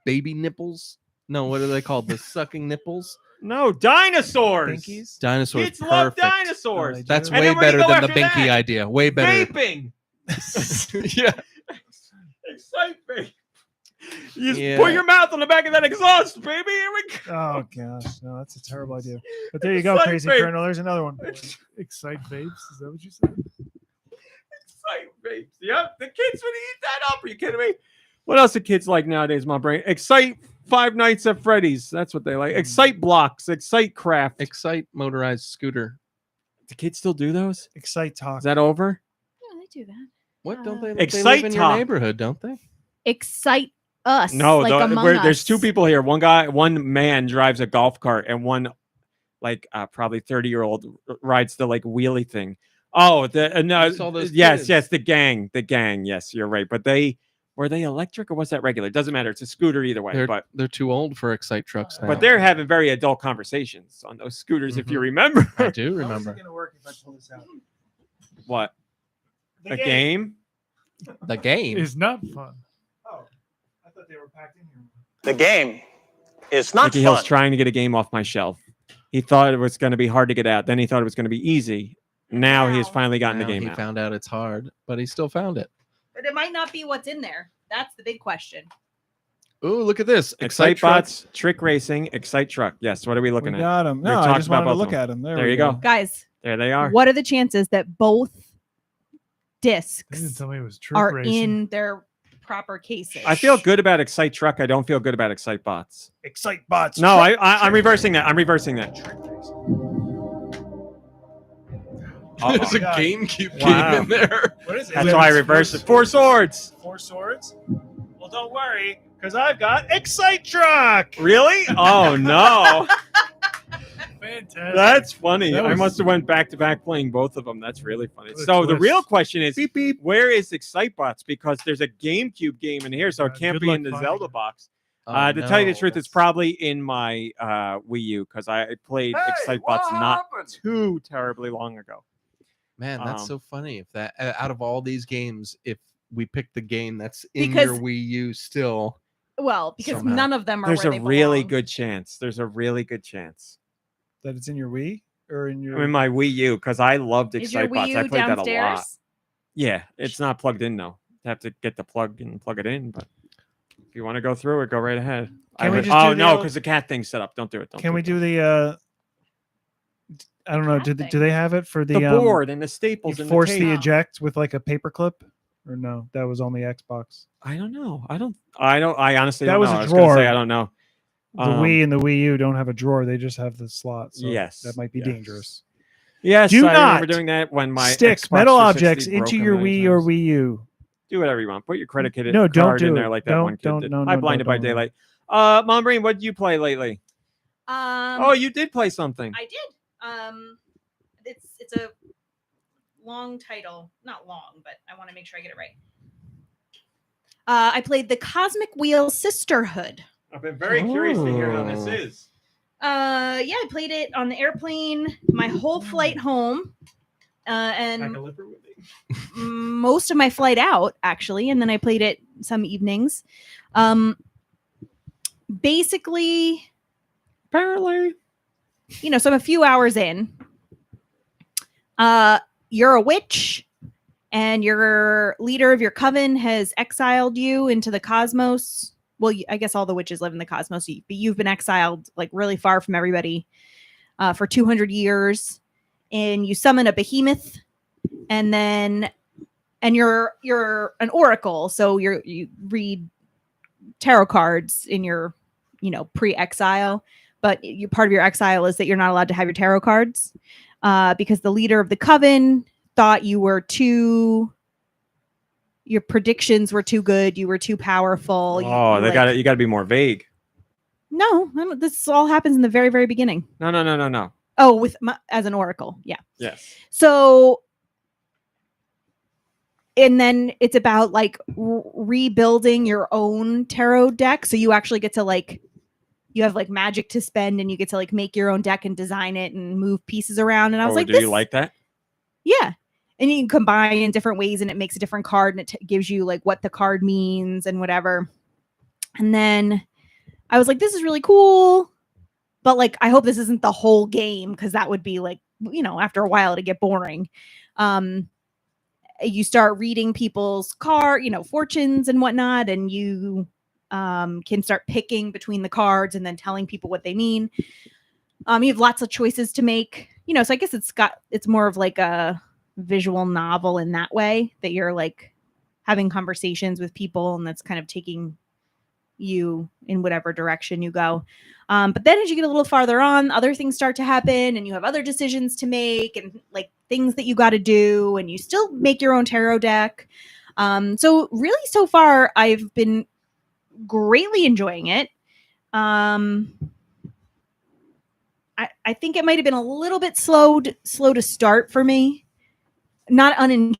Baby nipples? No, what are they called? The sucking nipples? No, dinosaurs. Binkies? Dinosaurs. Kids love Perfect. dinosaurs. Oh, they That's do? And way then where do you better go than the after Binky that? idea. Way better. Vaping. Yeah. Excite vape. You just Yeah. put your mouth on the back of that exhaust, baby. Here we go. Oh gosh, no, that's a terrible idea. But there you go, Excite Crazy vape. Colonel. There's another one. Excite vapes. Is that what you said? Excite vapes. Yep, the kids would eat that up. Are you kidding me? What else do kids like nowadays, my brain? Excite Five Nights at Freddy's. That's what they like. Excite blocks. Excite craft. Excite motorized scooter. Do kids still do those? Excite Talk. Is that over? Yeah, they do that. What don't they? Excite they live in your Talk. neighborhood, don't they? Excite us. No, like Among there's Us. two people here. One man drives a golf cart, and one, like probably 30-year-old, rides the like wheelie thing. Oh, no, I saw those yes, kids. yes, the gang. Yes, you're right. But were they electric or was that regular? Doesn't matter. It's a scooter either way. They're too old for Excite trucks now. But they're having very adult conversations on those scooters, if you Mhm. remember. I do How is it remember gonna work if I pull this out? What? The A game? the game. Is not fun. Oh, I thought they were packed in here. The game is not Nicky fun. Hill's trying to get a game off my shelf. He thought it was going to be hard to get out. Then he thought it was going to be easy. Now he's Wow. finally gotten the Now game he out. found out it's hard, but he still found it. But it might not be what's in there. That's the big question. Ooh, look at this. Excite Truck. bots, trick racing, Excite truck. Yes. What are we looking We at? got them. We've No, I talked just about wanted to both look of them. at them. There we you go. Guys, There they are. what are the chances that both They didn't discs tell me it was trick are racing. in their proper cases? I feel good about Excite truck. I don't feel good about Excite bots. Excite bots. No, I'm reversing that. I'm reversing that. There's a God. GameCube Wow. game in there. What is it? That's why I reversed it. Four swords. 4 swords? Well, don't worry, because I've got Excite Truck. Really? Oh no. Fantastic. That's funny. That I was- must have went back to back playing both of them. That's really funny. What a So the twist. real question is, where is Excitebots? Because there's a GameCube game in here, so it can't Good be luck in the finding Zelda it. box. Oh, To tell you the no. truth, it's probably in my Wii U because I played Excitebots not too terribly long ago. Man, that's Um, so funny. If that out of all these games, if we pick the game that's in Because- your Wii U still, Well, because Somehow. none of them are There's where a they really belong. good chance. There's a really good chance. That it's in your Wii or in your. I'm in my Wii U because I loved Is your Wii Excitebots. U I played that a lot. downstairs? Yeah, it's not plugged in though. You have to get the plug and plug it in. But if you want to go through it, go right ahead. Can we just oh do the no, old- because the cat thing's set up. Don't do it. Don't Can do we it. do the? I don't know. That Do they have it for the board and the You staples and force the the tape? eject with like a paper clip, or no? That was on the Xbox. I don't know. I honestly That don't was know. a I was gonna drawer. say I don't know. The Wii and the Wii U don't have a drawer; they just have the slot. So Yes, that might be yes. dangerous. Yes, Do I remember not doing that when my Stick Xbox metal 360 objects broke into a your million Wii or times. Wii U. Do whatever you want. Put your credit card No, don't card in do there it. like that one kid Don't, did. no, I no, blinded by don't. daylight. MomBrain, what did you play lately? Oh, You did play something. I did. It's a long title, not long, but I want to make sure I get it right. I played the Cosmic Wheel Sisterhood. I've been very curious to hear how this Oh. is. Yeah, I played it on the airplane my whole flight home, and most of my flight out actually, and then I played it some evenings. Basically, Apparently. so I'm a few hours in. You're a witch, and your leader of your coven has exiled you into the cosmos. Well, I guess all the witches live in the cosmos, but you've been exiled like really far from everybody for 200 years, and you summon a behemoth, and you're an oracle, so you read tarot cards in your pre-exile, but part of your exile is that you're not allowed to have your tarot cards because the leader of the coven thought your predictions were too good, you were too powerful. Oh, they got it. You got to be more vague. No, this all happens in the very, very beginning. No. Oh, as an oracle, yeah. Yes. So, and then it's about like rebuilding your own tarot deck. So you actually get to you have like magic to spend, and you get to like make your own deck and design it and move pieces around. And I was like, do you like that? yeah. And you can combine in different ways, and it makes a different card, and it gives you like what the card means and whatever. And then I was like, this is really cool, but like I hope this isn't the whole game, because that would be like, after a while it'd get boring. You start reading people's fortunes and whatnot, and you can start picking between the cards and then telling people what they mean. You have lots of choices to make, so I guess it's more of like a visual novel in that way, that you're like having conversations with people, and that's kind of taking you in whatever direction you go. But then as you get a little farther on, other things start to happen, and you have other decisions to make, and like things that you got to do, and you still make your own tarot deck. So really, so far, I've been greatly enjoying it. I think it might have been a little bit slow to start for me. Not unenjoyable.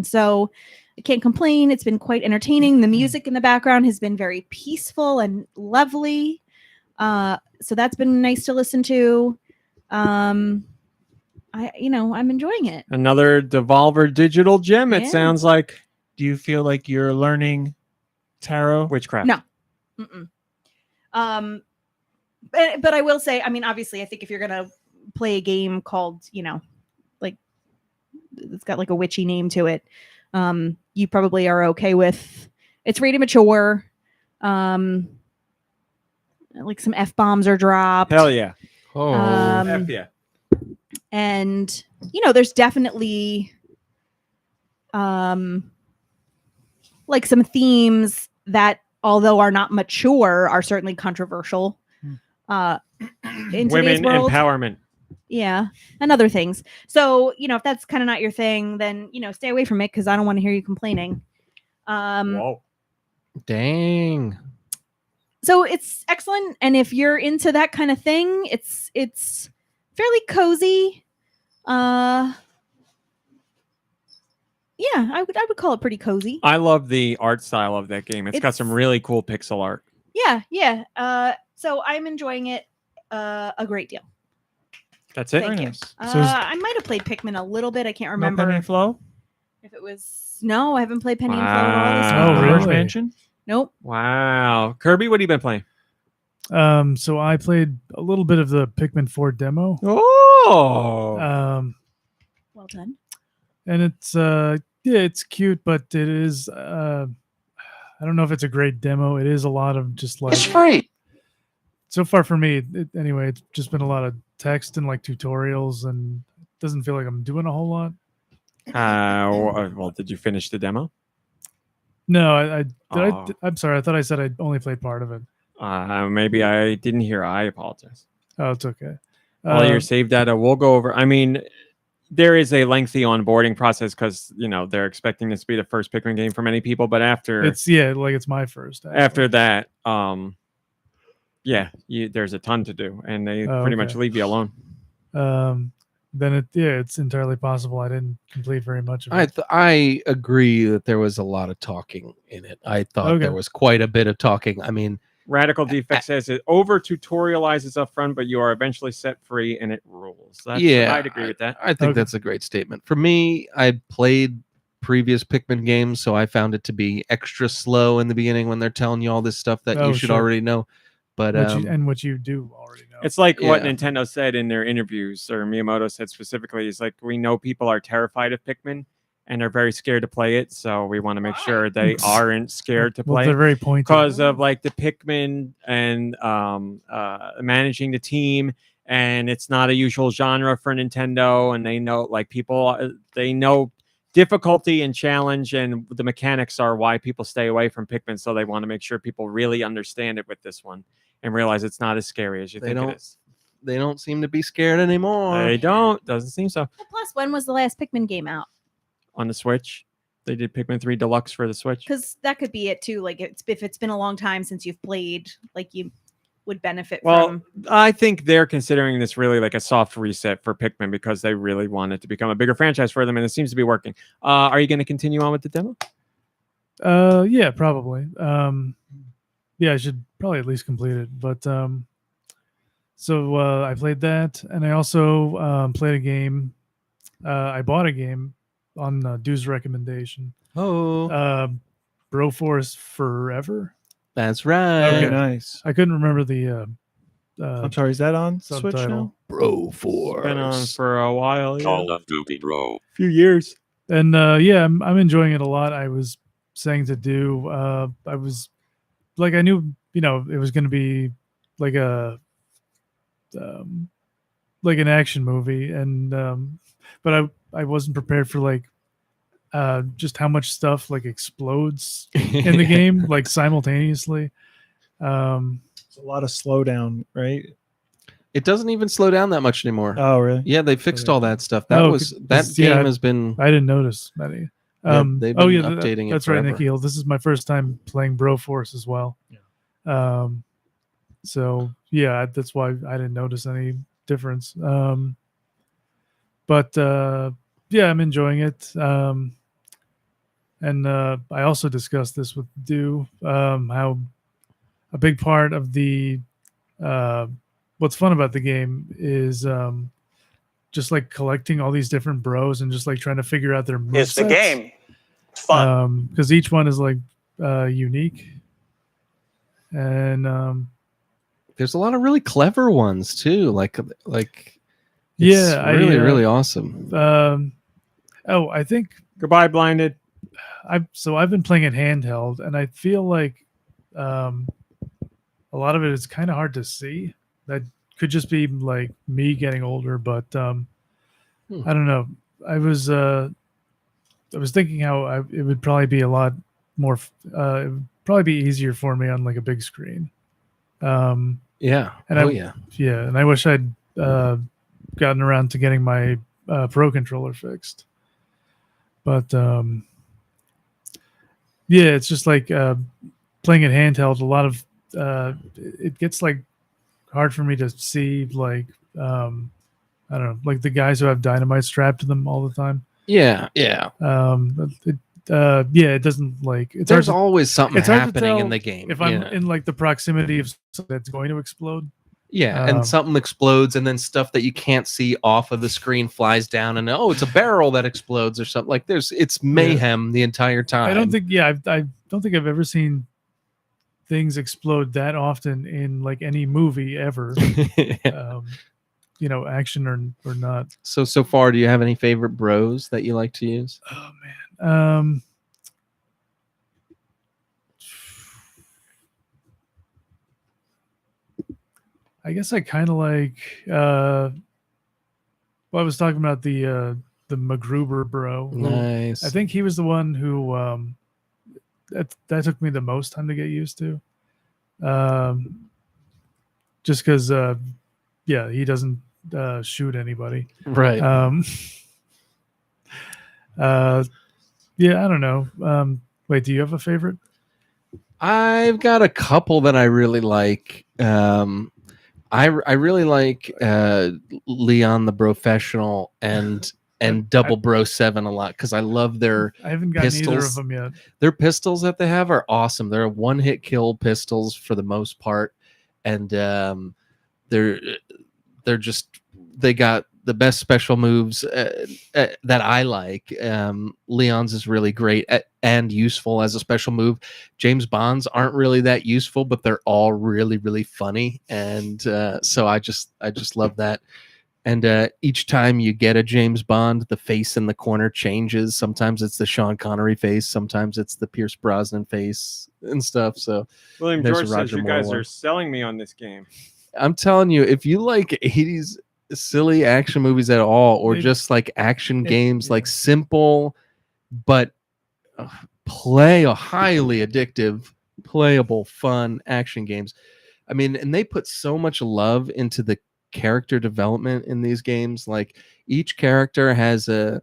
So I can't complain. It's been quite entertaining. The music in the background has been very peaceful and lovely. So that's been nice to listen to. I'm enjoying it. Another Devolver digital gem, it Yeah. sounds like. Do you feel like you're learning tarot? Witchcraft. No. Mm-mm. But I will say, I mean, obviously, I think if you're gonna play a game called, like it's got like a witchy name to it, you probably are okay with. It's rated mature. Like some F-bombs are dropped. Hell yeah. Oh, F yeah. And there's definitely like some themes that, although are not mature, are certainly controversial in today's Women world. empowerment. Yeah, and other things. So if that's kind of not your thing, then stay away from it, because I don't want to hear you complaining. Whoa. dang. So it's excellent, and if you're into that kind of thing, it's fairly cozy. Yeah, I would call it pretty cozy. I love the art style of that game. It's got some really cool pixel art. Yeah. So I'm enjoying it a great deal. That's it. Thank you. Nice. So is I might have played Pikmin a little bit. I can't no remember Penny and Flow? if it was. No, I haven't played Penny and Flow at all this Wow. week. Oh, Luigi's really? Mansion? Nope. Wow. Kirby, what have you been playing? So I played a little bit of the Pikmin 4 demo. Oh. Well done. And it's it's cute, but it is I don't know if it's a great demo. It is a lot of just like, It's free. so far for me anyway, it's just been a lot of text and like tutorials, and it doesn't feel like I'm doing a whole lot. Well, did you finish the demo? No, Oh. I'm sorry, I thought I said I only played part of it. Maybe I didn't hear. I apologize. Oh, it's okay. All your save data, we'll go over. I mean, there is a lengthy onboarding process because they're expecting this to be the first Pikmin game for many people. But after it's my first. Actually. after that, there's a ton to do, and they pretty much okay. leave you alone. Then it's entirely possible I didn't complete very much of it. I agree that there was a lot of talking in it. I thought there was quite a bit of talking. I mean, Radical Defect says it over tutorializes up front, but you are eventually set free and it rules. I'd agree with that. I think that's a great statement. For me, I played previous Pikmin games, so I found it to be extra slow in the beginning when they're telling you all this stuff that you should already know. But what you do already know. It's like what Nintendo said in their interviews, or Miyamoto said specifically, is like, we know people are terrified of Pikmin and are very scared to play it, so we want to make sure they aren't scared to play they're it very pointed because of like the Pikmin and managing the team, and it's not a usual genre for Nintendo, and they know like people they know difficulty and challenge, and the mechanics are why people stay away from Pikmin, so they want to make sure people really understand it with this one and realize it's not as scary as you think it is. They don't seem to be scared anymore. They don't. Doesn't seem so. Well, plus, when was the last Pikmin game out? On the Switch, they did Pikmin 3 Deluxe for the Switch. Because that could be it too. Like if it's been a long time since you've played, like you would benefit Well, from. I think they're considering this really like a soft reset for Pikmin because they really want it to become a bigger franchise for them, and it seems to be working. Are you going to continue on with the demo? Yeah, probably. Yeah, I should probably at least complete it. But so I played that, and I also played a game. I bought a game on Deux' recommendation. Oh, Broforce Forever. That's right. Very Okay. nice. I couldn't remember the I'm sorry, is that on Switch subtitle. now? Bro It's been on Force. for a while. Yeah. Call of Duty, bro. Few years. And yeah, I'm enjoying it a lot. I was saying to do. I was like, I knew, it was going to be like a like an action movie, and but I wasn't prepared for like just how much stuff like explodes in the game like simultaneously. It's a lot of slowdown, right? It doesn't even slow down that much anymore. Oh, really? Yeah, they fixed all that stuff. That Oh, was 'cause- that yeah, game has been. I didn't notice many. Yeah, they've been updating it that's right, forever. Nicky. This is my first time playing Bro Force as well. Yeah. So yeah, that's why I didn't notice any difference. But yeah, I'm enjoying it. And I also discussed this with Deux, how a big part of the what's fun about the game is just like collecting all these different bros and just like trying to figure out their movesets. It's the game. It's fun. Because each one is like unique, and There's a lot of really clever ones too. Like yeah, it's really awesome. I think Goodbye, Blinded. I've been playing it handheld, and I feel like a lot of it is kind of hard to see. That could just be like me getting older, but I don't know. I was thinking how it would probably be a lot more. It would probably be easier for me on like a big screen. Yeah. And yeah. Yeah, and I wish I'd gotten around to getting my Pro controller fixed. But yeah, it's just like playing it handheld. A lot of it gets like hard for me to see like I don't know, like the guys who have dynamite strapped to them all the time. Yeah. Yeah, it doesn't like it's There's hard to, always something it's hard to happening in tell the game. if I'm in like the proximity of something that's going to explode. Yeah, and something explodes, and then stuff that you can't see off of the screen flies down, and it's a barrel that explodes or something. Like it's mayhem the entire time. I don't think I don't think I've ever seen things explode that often in like any movie ever. Action or not. So far, do you have any favorite bros that you like to use? Oh man. I guess I kind of like. I was talking about the MacGruber bro. Nice. I think he was the one who that took me the most time to get used to. Just because, he doesn't shoot anybody. Right. I don't know. Wait, do you have a favorite? I've got a couple that I really like. I really like Leon the Professional and Double Bro 7 a lot because I love their I haven't gotten pistols. either of them yet. Their pistols that they have are awesome. They're one-hit kill pistols for the most part, and they got the best special moves that I like. Leon's is really great and useful as a special move. James Bond's aren't really that useful, but they're all really, really funny. And so I just love that. And each time you get a James Bond, the face in the corner changes. Sometimes it's the Sean Connery face. Sometimes it's the Pierce Brosnan face and stuff. So William there's George a says Roger you Moore guys one. are selling me on this game. I'm telling you, if you like 80s silly action movies at all, or just like action games, like simple but highly addictive, playable, fun action games. I mean, and they put so much love into the character development in these games. Like each character has a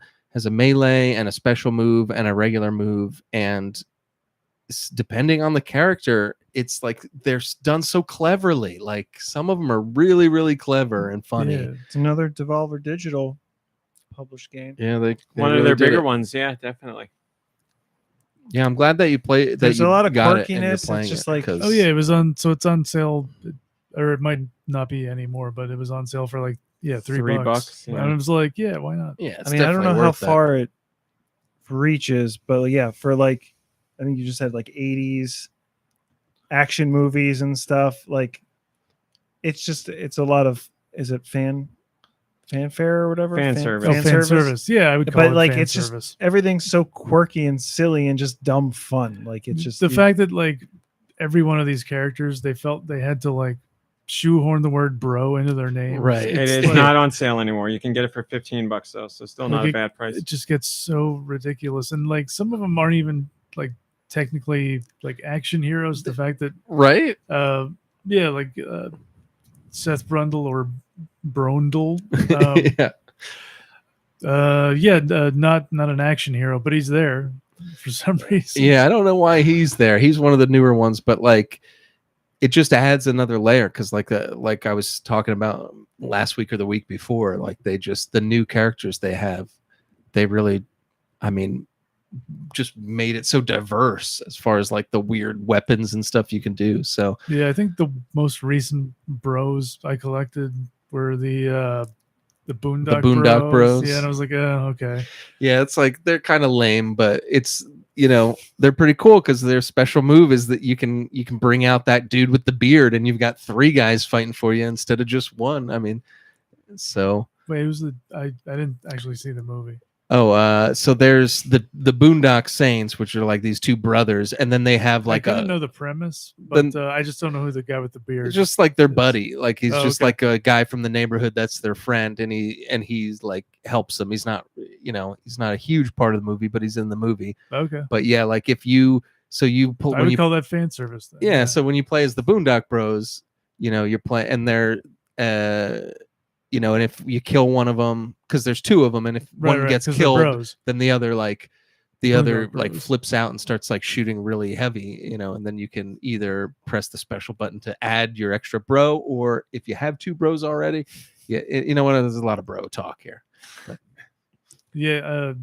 melee and a special move and a regular move, and depending on the character, it's like they're done so cleverly. Like some of them are really, really clever and funny. Yeah, it's another Devolver Digital published game. Yeah, they One really of their did bigger it. ones. Yeah, definitely. Yeah, I'm glad that you play. That There's you a lot of got it and you're quirkiness. playing It's just it, like, 'cause- Oh yeah, it was on. So it's on sale, or it might not be anymore, but it was on sale for like $3. Yeah. And I was like, yeah, why not? yeah. I mean, I don't know how far it reaches, but yeah, for like, I think you just had like 80s action movies and stuff. Like, it's a lot of, is it fanfare or whatever? Fan service. Oh, fan service. Yeah, I would call But it like, fan it's service. just everything's so quirky and silly and just dumb fun. Like, it's just the fact that like every one of these characters, they felt they had to like shoehorn the word bro into their name. Right. It is like, not on sale anymore. You can get it for $15 though, so still not Like a bad price. It just gets so ridiculous, and like some of them aren't even like technically like action heroes. The fact that Right? yeah, like Seth Brundle or Brondle. Yeah. Not an action hero, but he's there for some reason. Yeah, I don't know why he's there. He's one of the newer ones, but like it just adds another layer because like I was talking about last week or the week before, like the new characters they have, they really, I mean, just made it so diverse as far as like the weird weapons and stuff you can do. So Yeah, I think the most recent bros I collected were the Boondock Bros. Yeah, and I was like, oh, okay. yeah, it's like they're kind of lame, but it's, you know, they're pretty cool because their special move is that you can bring out that dude with the beard and you've got 3 guys fighting for you instead of just one. I mean, so Wait, who's I didn't actually see the movie. so there's the Boondock Saints, which are like these 2 brothers, and then they have like I kind of know the premise, but I just don't know who the guy with the beard. it's just like their buddy. Like he's Oh, just okay. like a guy from the neighborhood that's their friend, and he's like helps them. He's not, you know, he's not a huge part of the movie, but he's in the movie. Okay. But yeah, like if you pull I when would you call that fan service then. yeah, so when you play as the Boondock Bros, you know, you're playing and they're you know, and if you kill one of them, because there's 2 of them, and if one gets 'cause they're killed, bros. then the other Boondock like Bros. flips out and starts like shooting really heavy, you know, and then you can either press the special button to add your extra bro, or if you have 2 bros already, you know what, there's a lot of bro talk here. But, Yeah,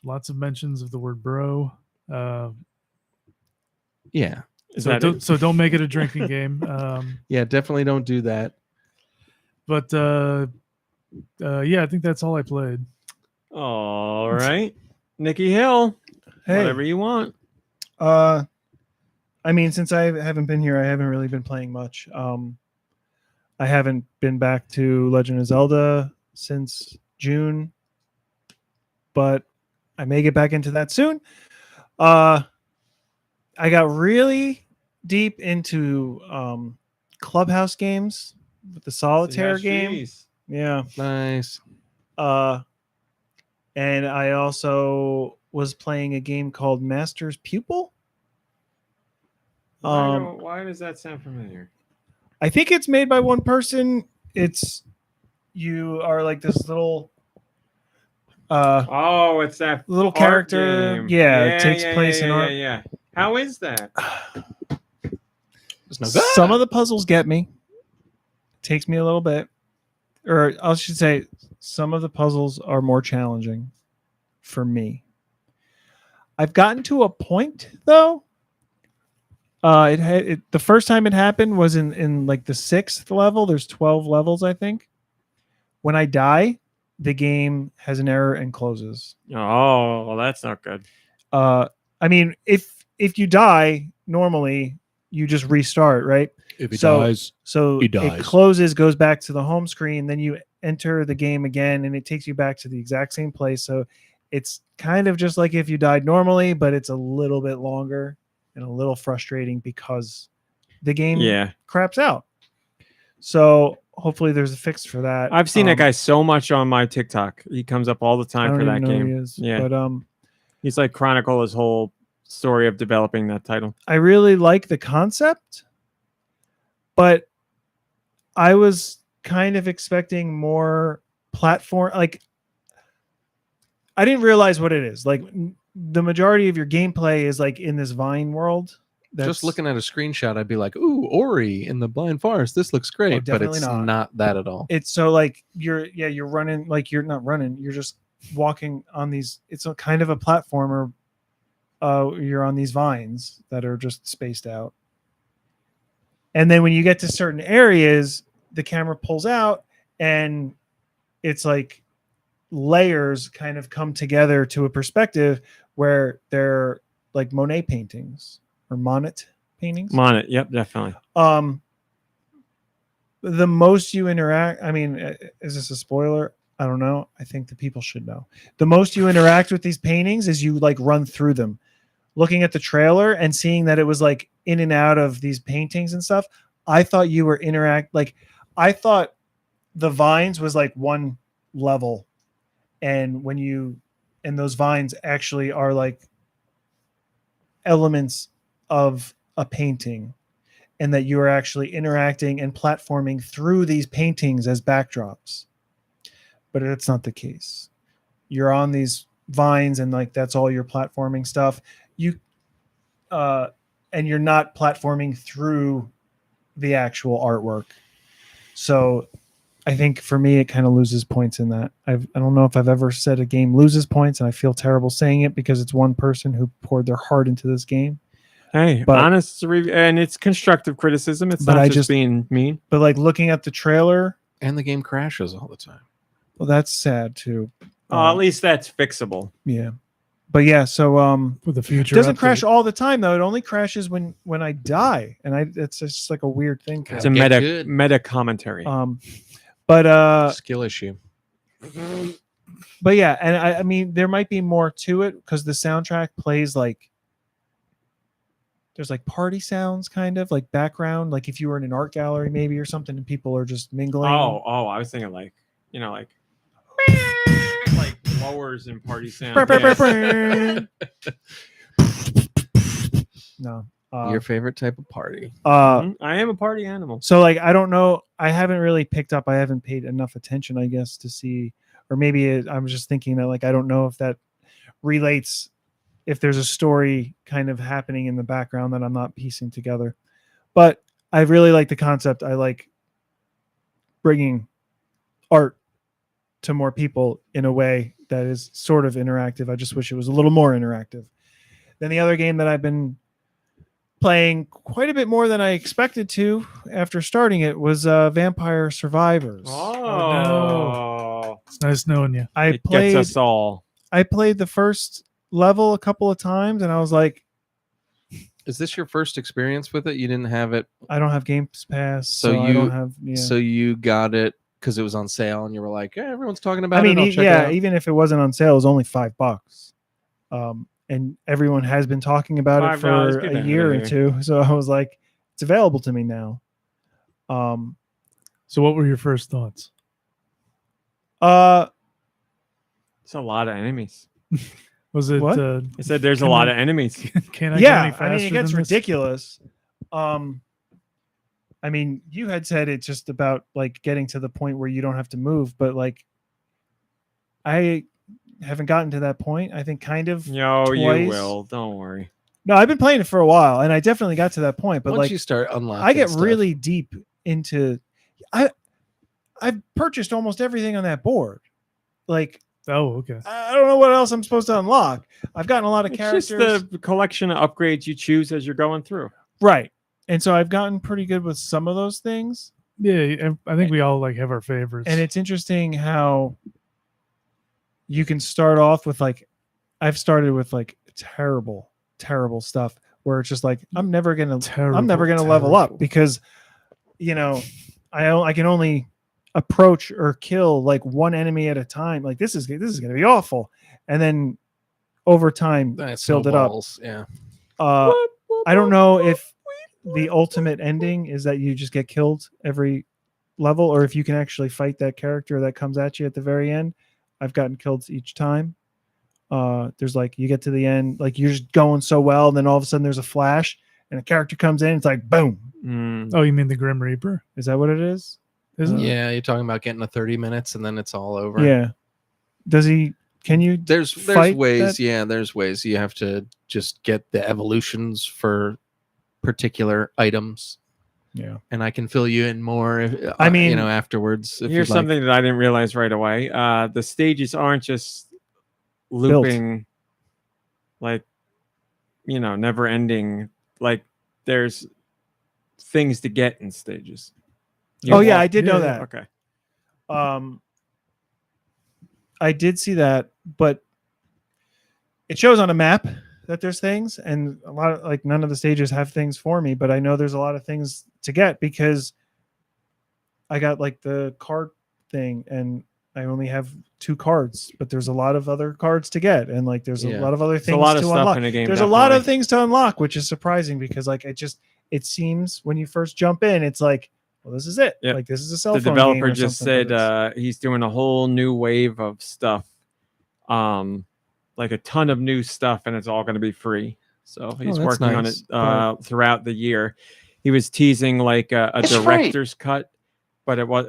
lots of mentions of the word bro. yeah, So don't make it a drinking game. yeah, definitely don't do that. But yeah, I think that's all I played. All right, Nicky Hill, Hey. whatever you want. I mean, since I haven't been here, I haven't really been playing much. I haven't been back to Legend of Zelda since June, but I may get back into that soon. I got really deep into Clubhouse games with the solitaire game. Yeah. Nice. And I also was playing a game called Master's Pupil. Why does that sound familiar? I think it's made by one person. You are like this little It's that little art character. game. Yeah, it takes place in art. Yeah. How is that? There's no Some of the puzzles get me. Takes me a little bit. Or I should say some of the puzzles are more challenging for me. I've gotten to a point though. The first time it happened was in like the 6th level. There's 12 levels, I think. When I die, the game has an error and closes. Oh, well, that's not good. I mean, if you die normally, you just restart, right? If he So- dies, So He it dies. closes, goes back to the home screen, then you enter the game again, and it takes you back to the exact same place. So it's kind of just like if you died normally, but it's a little bit longer and a little frustrating because the game Yeah, craps out. So hopefully there's a fix for that. I've seen that guy so much on my TikTok. He comes up all the I time don't for that even know who game. he is, Yeah. but He's like chronicle his whole story of developing that title. I really like the concept, but I was kind of expecting more platform. Like, I didn't realize what it is. Like, the majority of your gameplay is like in this Vine world. just looking at a screenshot, I'd be like, "Ooh, Ori in the Blind Forest. This looks great," but definitely it's not. not that at all. It's so like you're running, like you're not running. You're just walking on these. It's a kind of a platformer. You're on these vines that are just spaced out. And then when you get to certain areas, the camera pulls out and it's like layers kind of come together to a perspective where they're like Monet paintings or Monet paintings? Monet. Yep, definitely. The most you interact, I mean, is this a spoiler? I don't know. I think the people should know. The most you interact with these paintings is you like run through them. Looking at the trailer and seeing that it was like in and out of these paintings and stuff, I thought you were I thought the vines was like one level, and those vines actually are like elements of a painting, and that you are actually interacting and platforming through these paintings as backdrops. But that's not the case. You're on these vines and like that's all your platforming stuff. And you're not platforming through the actual artwork. So I think for me, it kind of loses points in that. I don't know if I've ever said a game loses points, and I feel terrible saying it because it's one person who poured their heart into this game. Hey, But- honest review, and it's constructive criticism. It's But not I just just- being mean. But like looking at the trailer, And the game crashes all the time. well, that's sad too. At least that's fixable. Yeah. But yeah, so For the future. doesn't update. crash all the time though. It only crashes when I die, and it's just like a weird thing. It's a Get meta good. meta commentary. But Skill issue. yeah, and I mean there might be more to it because the soundtrack plays like there's like party sounds, kind of like background, like if you were in an art gallery maybe or something, and people are just mingling. Oh, I was thinking like like blowers and party sound. No. Your favorite type of party. I am a party animal. So like I don't know, I haven't really picked up, I haven't paid enough attention, I guess, to see, or maybe I'm just thinking that like I don't know if that relates, if there's a story kind of happening in the background that I'm not piecing together. But I really like the concept. I like bringing art to more people in a way that is sort of interactive. I just wish it was a little more interactive. Then the other game that I've been playing quite a bit more than I expected to after starting it was Vampire Survivors. Oh, It's nice knowing you. I it played gets us all. I played the first level a couple of times and I was like, Is this your first experience with it? You didn't have it, I don't have Games Pass, So so I you- don't have so you got it because it was on sale, and you were like, "Yeah, everyone's talking about I mean, it. I'll check it yeah, out." even if it wasn't on sale, it was only $5. And everyone has been talking about it $5 for get a that year or out of two. So I was like, it's available to me now. So, what were your first thoughts? It's a lot of enemies. Was it? What? I said there's a Can lot I- of enemies. Can I? Yeah, Go any I mean, it faster gets than this? ridiculous. I mean, you had said it's just about like getting to the point where you don't have to move, but like, I haven't gotten to that point. I think kind of. Yo, you twice. will. Don't worry. No, I've been playing it for a while, and I definitely got to that point. But Once like, you start unlocking, I get stuff, really deep into. I've purchased almost everything on that board. Like, Oh, okay. I don't know what else I'm supposed to unlock. I've gotten a lot of It's characters. just the collection of upgrades you choose as you're going through. Right. And so I've gotten pretty good with some of those things. Yeah, I think we all like have our favorites. And it's interesting how you can start off with like, I've started with like terrible stuff where it's just like, I'm never going to level up because, I can only approach or kill like one enemy at a time. Like this is going to be awful. And then over time That filled it up. snowballs, Yeah. I don't know if the ultimate ending is that you just get killed every level, or if you can actually fight that character that comes at you at the very end. I've gotten killed each time. There's like, you get to the end, like you're just going so well, and then all of a sudden there's a flash and a character comes in. It's like, boom. Oh, you mean the Grim Reaper? Is that what it is? Isn't it? Yeah, you're talking about getting to 30 minutes and then it's all over. Yeah. Can you There's fight ways. that? Yeah, there's ways. You have to just get the evolutions for particular items, Yeah. and I can fill you in more. If, I mean, afterwards. If Here's you'd like. something that I didn't realize right away. The stages aren't just looping, like, never ending. Like, there's things to get in stages. Oh yeah, I did know Yeah, that. Okay. I did see that, but it shows on a map that there's things, and a lot of like none of the stages have things for me, but I know there's a lot of things to get because I got like the card thing and I only have 2 cards, but there's a lot of other cards to get, and like there's a Yeah. lot of other There's things a lot of to stuff unlock. in the game. There's a lot of definitely. things to unlock, which is surprising because like it seems when you first jump in, it's like, well, this is it. Yep. Like this is a cell The phone developer game or just something, said but it's- he's doing a whole new wave of stuff, like a ton of new stuff, and it's all going to be free. So he's that's working nice. on it throughout the year. He was teasing like a It's free. director's cut, but it was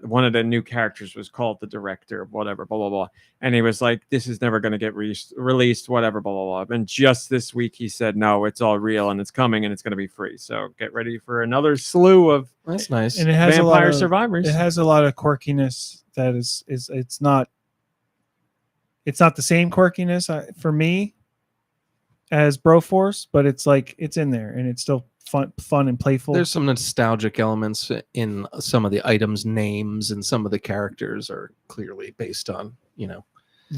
one of the new characters was called the director of whatever, blah blah blah, and he was like, "This is never going to get released, whatever, blah blah blah." And just this week, he said, "No, it's all real and it's coming and it's going to be free." So get ready for another slew of That's nice. and it has Vampire a lot of, Survivors. It has a lot of quirkiness that is it's not the same quirkiness for me as Broforce, but it's like it's in there and it's still fun and playful. There's some nostalgic elements in some of the items' names, and some of the characters are clearly based on,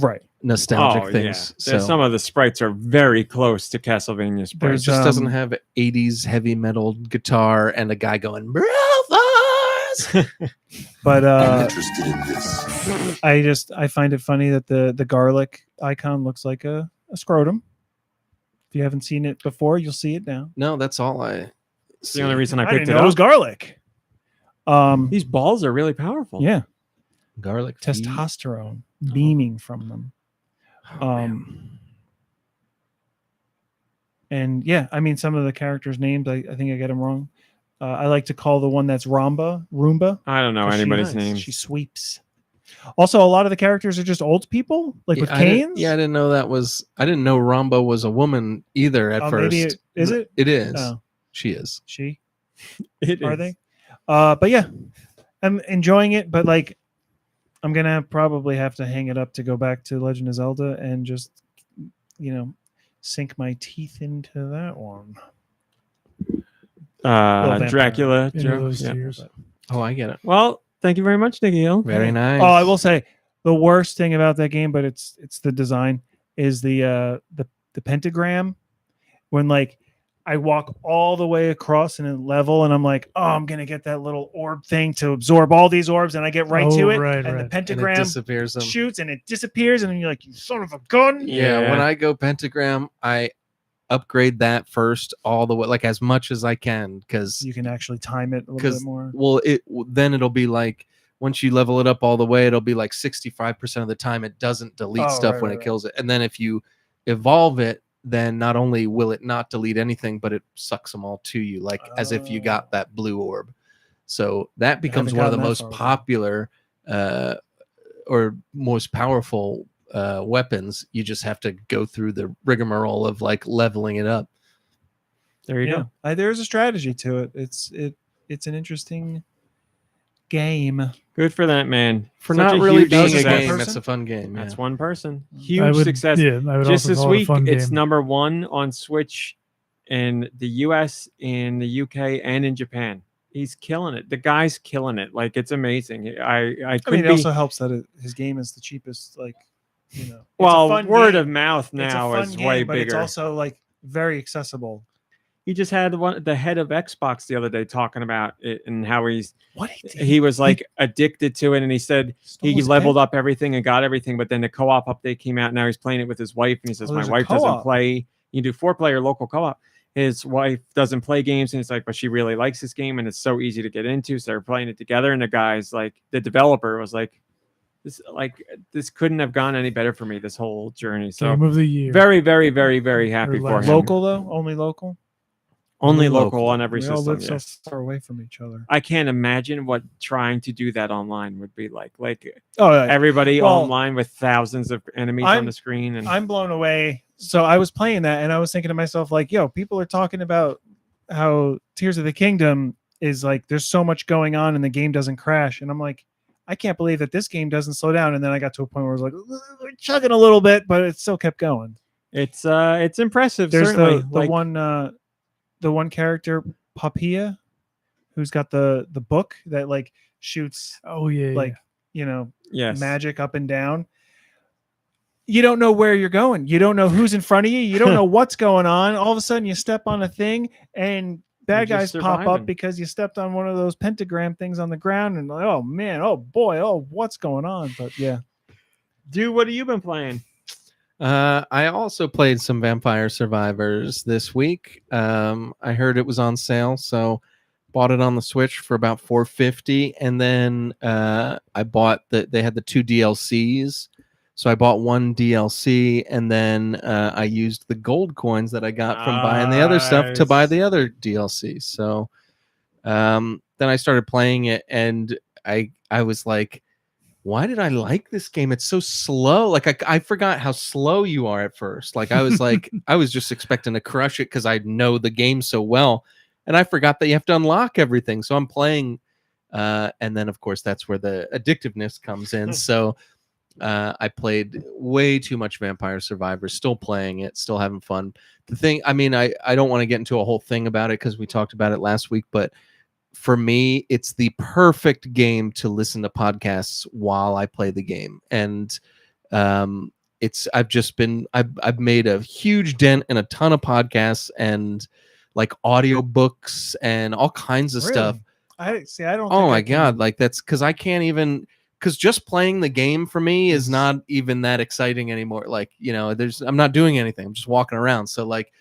right. nostalgic things. Yeah. So Some of the sprites are very close to Castlevania it sprites. just doesn't have 80s heavy metal guitar and a guy going, Brothers! But I'm interested in this. I find it funny that the garlic icon looks like a scrotum. If you haven't seen it before, you'll see it now. No, that's all I It's the only reason I didn't picked it know it was up. garlic. These balls are really powerful. Yeah, Garlic feet. testosterone beaming from them. Oh, man. And yeah, I mean, some of the characters' names, I think I get them wrong. I like to call the one that's Roomba. I don't know 'cause anybody's name. She sweeps. Also, a lot of the characters are just old people, like with I canes. didn't know that was. I didn't know Ramba was a woman either at first. Maybe is it? It is. Oh, She is. she. It Are is. they? But yeah, I'm enjoying it. But like, I'm gonna probably have to hang it up to go back to Legend of Zelda and just, sink my teeth into that one. vampire. Dracula. Into Joe? those Yeah. tiers. Oh, I get it. Well, thank you very much, Nicky Hill. Very nice. Oh, I will say the worst thing about that game, but it's the design, is the pentagram. When like I walk all the way across in a level, and I'm like, oh, I'm gonna get that little orb thing to absorb all these orbs, and I get right to it, Right, and the right. And it pentagram disappears them. shoots, and it disappears, and then you're like, you son of a gun. Yeah, when I go pentagram, I upgrade that first all the way, like as much as I can, because You can actually time it a little bit more. then it'll be like once you level it up all the way, it'll be like 65% of the time it doesn't delete Oh, stuff right, when right, it right. kills it, and then if you evolve it, then not only will it not delete anything, but it sucks them all to you, like as if you got that blue orb. So that becomes one of the gotten that most far, though. popular or most powerful weapons. You just have to go through the rigmarole of like leveling it up. There you go. There's a strategy to it. It's an interesting game. Good for that man. For Such not a really huge being a success. game, person? it's a fun game. That's Yeah. one person. I Huge would, success. Yeah, I would Just also this call week, it a fun it's game. #1 on Switch in the US, in the UK, and in Japan. He's killing it. The guy's killing it. Like, it's amazing. I I could mean, be. it also helps that his game is the cheapest. Like, it's a well, fun word game. of mouth It's a now fun is game, way but bigger. it's also like very accessible. He just had the head of Xbox the other day talking about it and how What he was like addicted to it, and he said he leveled up everything and got everything, but then the co-op update came out. Now he's playing it with his wife, and he says, Oh, my there's a wife doesn't co-op. play. You do 4-player local co-op. His wife doesn't play games, and he's like, but she really likes this game, and it's so easy to get into. So they're playing it together, and the guy's like, the developer was like, this couldn't have gone any better for me, this whole journey. So Game of the year. very, very, very, very happy Or for last him. Local though, only local. Only Local. local on every We all system. live Yes. so far away from each other. I can't imagine what trying to do that online would be like. Like Oh, everybody Well, online with thousands of enemies on the screen, and I'm blown away. So I was playing that, and I was thinking to myself, like, yo, people are talking about how Tears of the Kingdom is like, there's so much going on, and the game doesn't crash. And I'm like, I can't believe that this game doesn't slow down. And then I got to a point where I was like, we're chugging a little bit, but it still kept going. it's impressive. There's Certainly, the one character, Papilla, who's got the book that like shoots Oh yeah. like, you know, yes, magic up and down. you don't know where you're going. You don't know who's in front of you. You don't know what's going on. All of a sudden, you step on a thing, and bad You're guys just pop up surviving. because you stepped on one of those pentagram things on the ground, and like, oh man, oh boy, oh what's going on? But yeah, Dude, what have you been playing? I also played some Vampire Survivors this week. I heard it was on sale, so bought it on the Switch for about $4.50, and then I bought they had the 2 DLCs. So I bought one DLC, and then I used the gold coins that I got from buying the other stuff to buy the other DLC. So then I started playing it, and I was like, why did I like this game? It's so slow. Like I forgot how slow you are at first. Like I was like, I was just expecting to crush it because I know the game so well. And I forgot that you have to unlock everything. So I'm playing. And then, of course, that's where the addictiveness comes in. So I played way too much Vampire Survivors, still playing it, still having fun. The thing, I mean, I don't want to get into a whole thing about it because we talked about it last week, but for me, it's the perfect game to listen to podcasts while I play the game. And I've made a huge dent in a ton of podcasts and like audiobooks and all kinds of stuff. I don't. Oh think my I can- God. Like that's because I can't even, because just playing the game for me is not even that exciting anymore. Like, you know, I'm not doing anything. I'm just walking around. So like,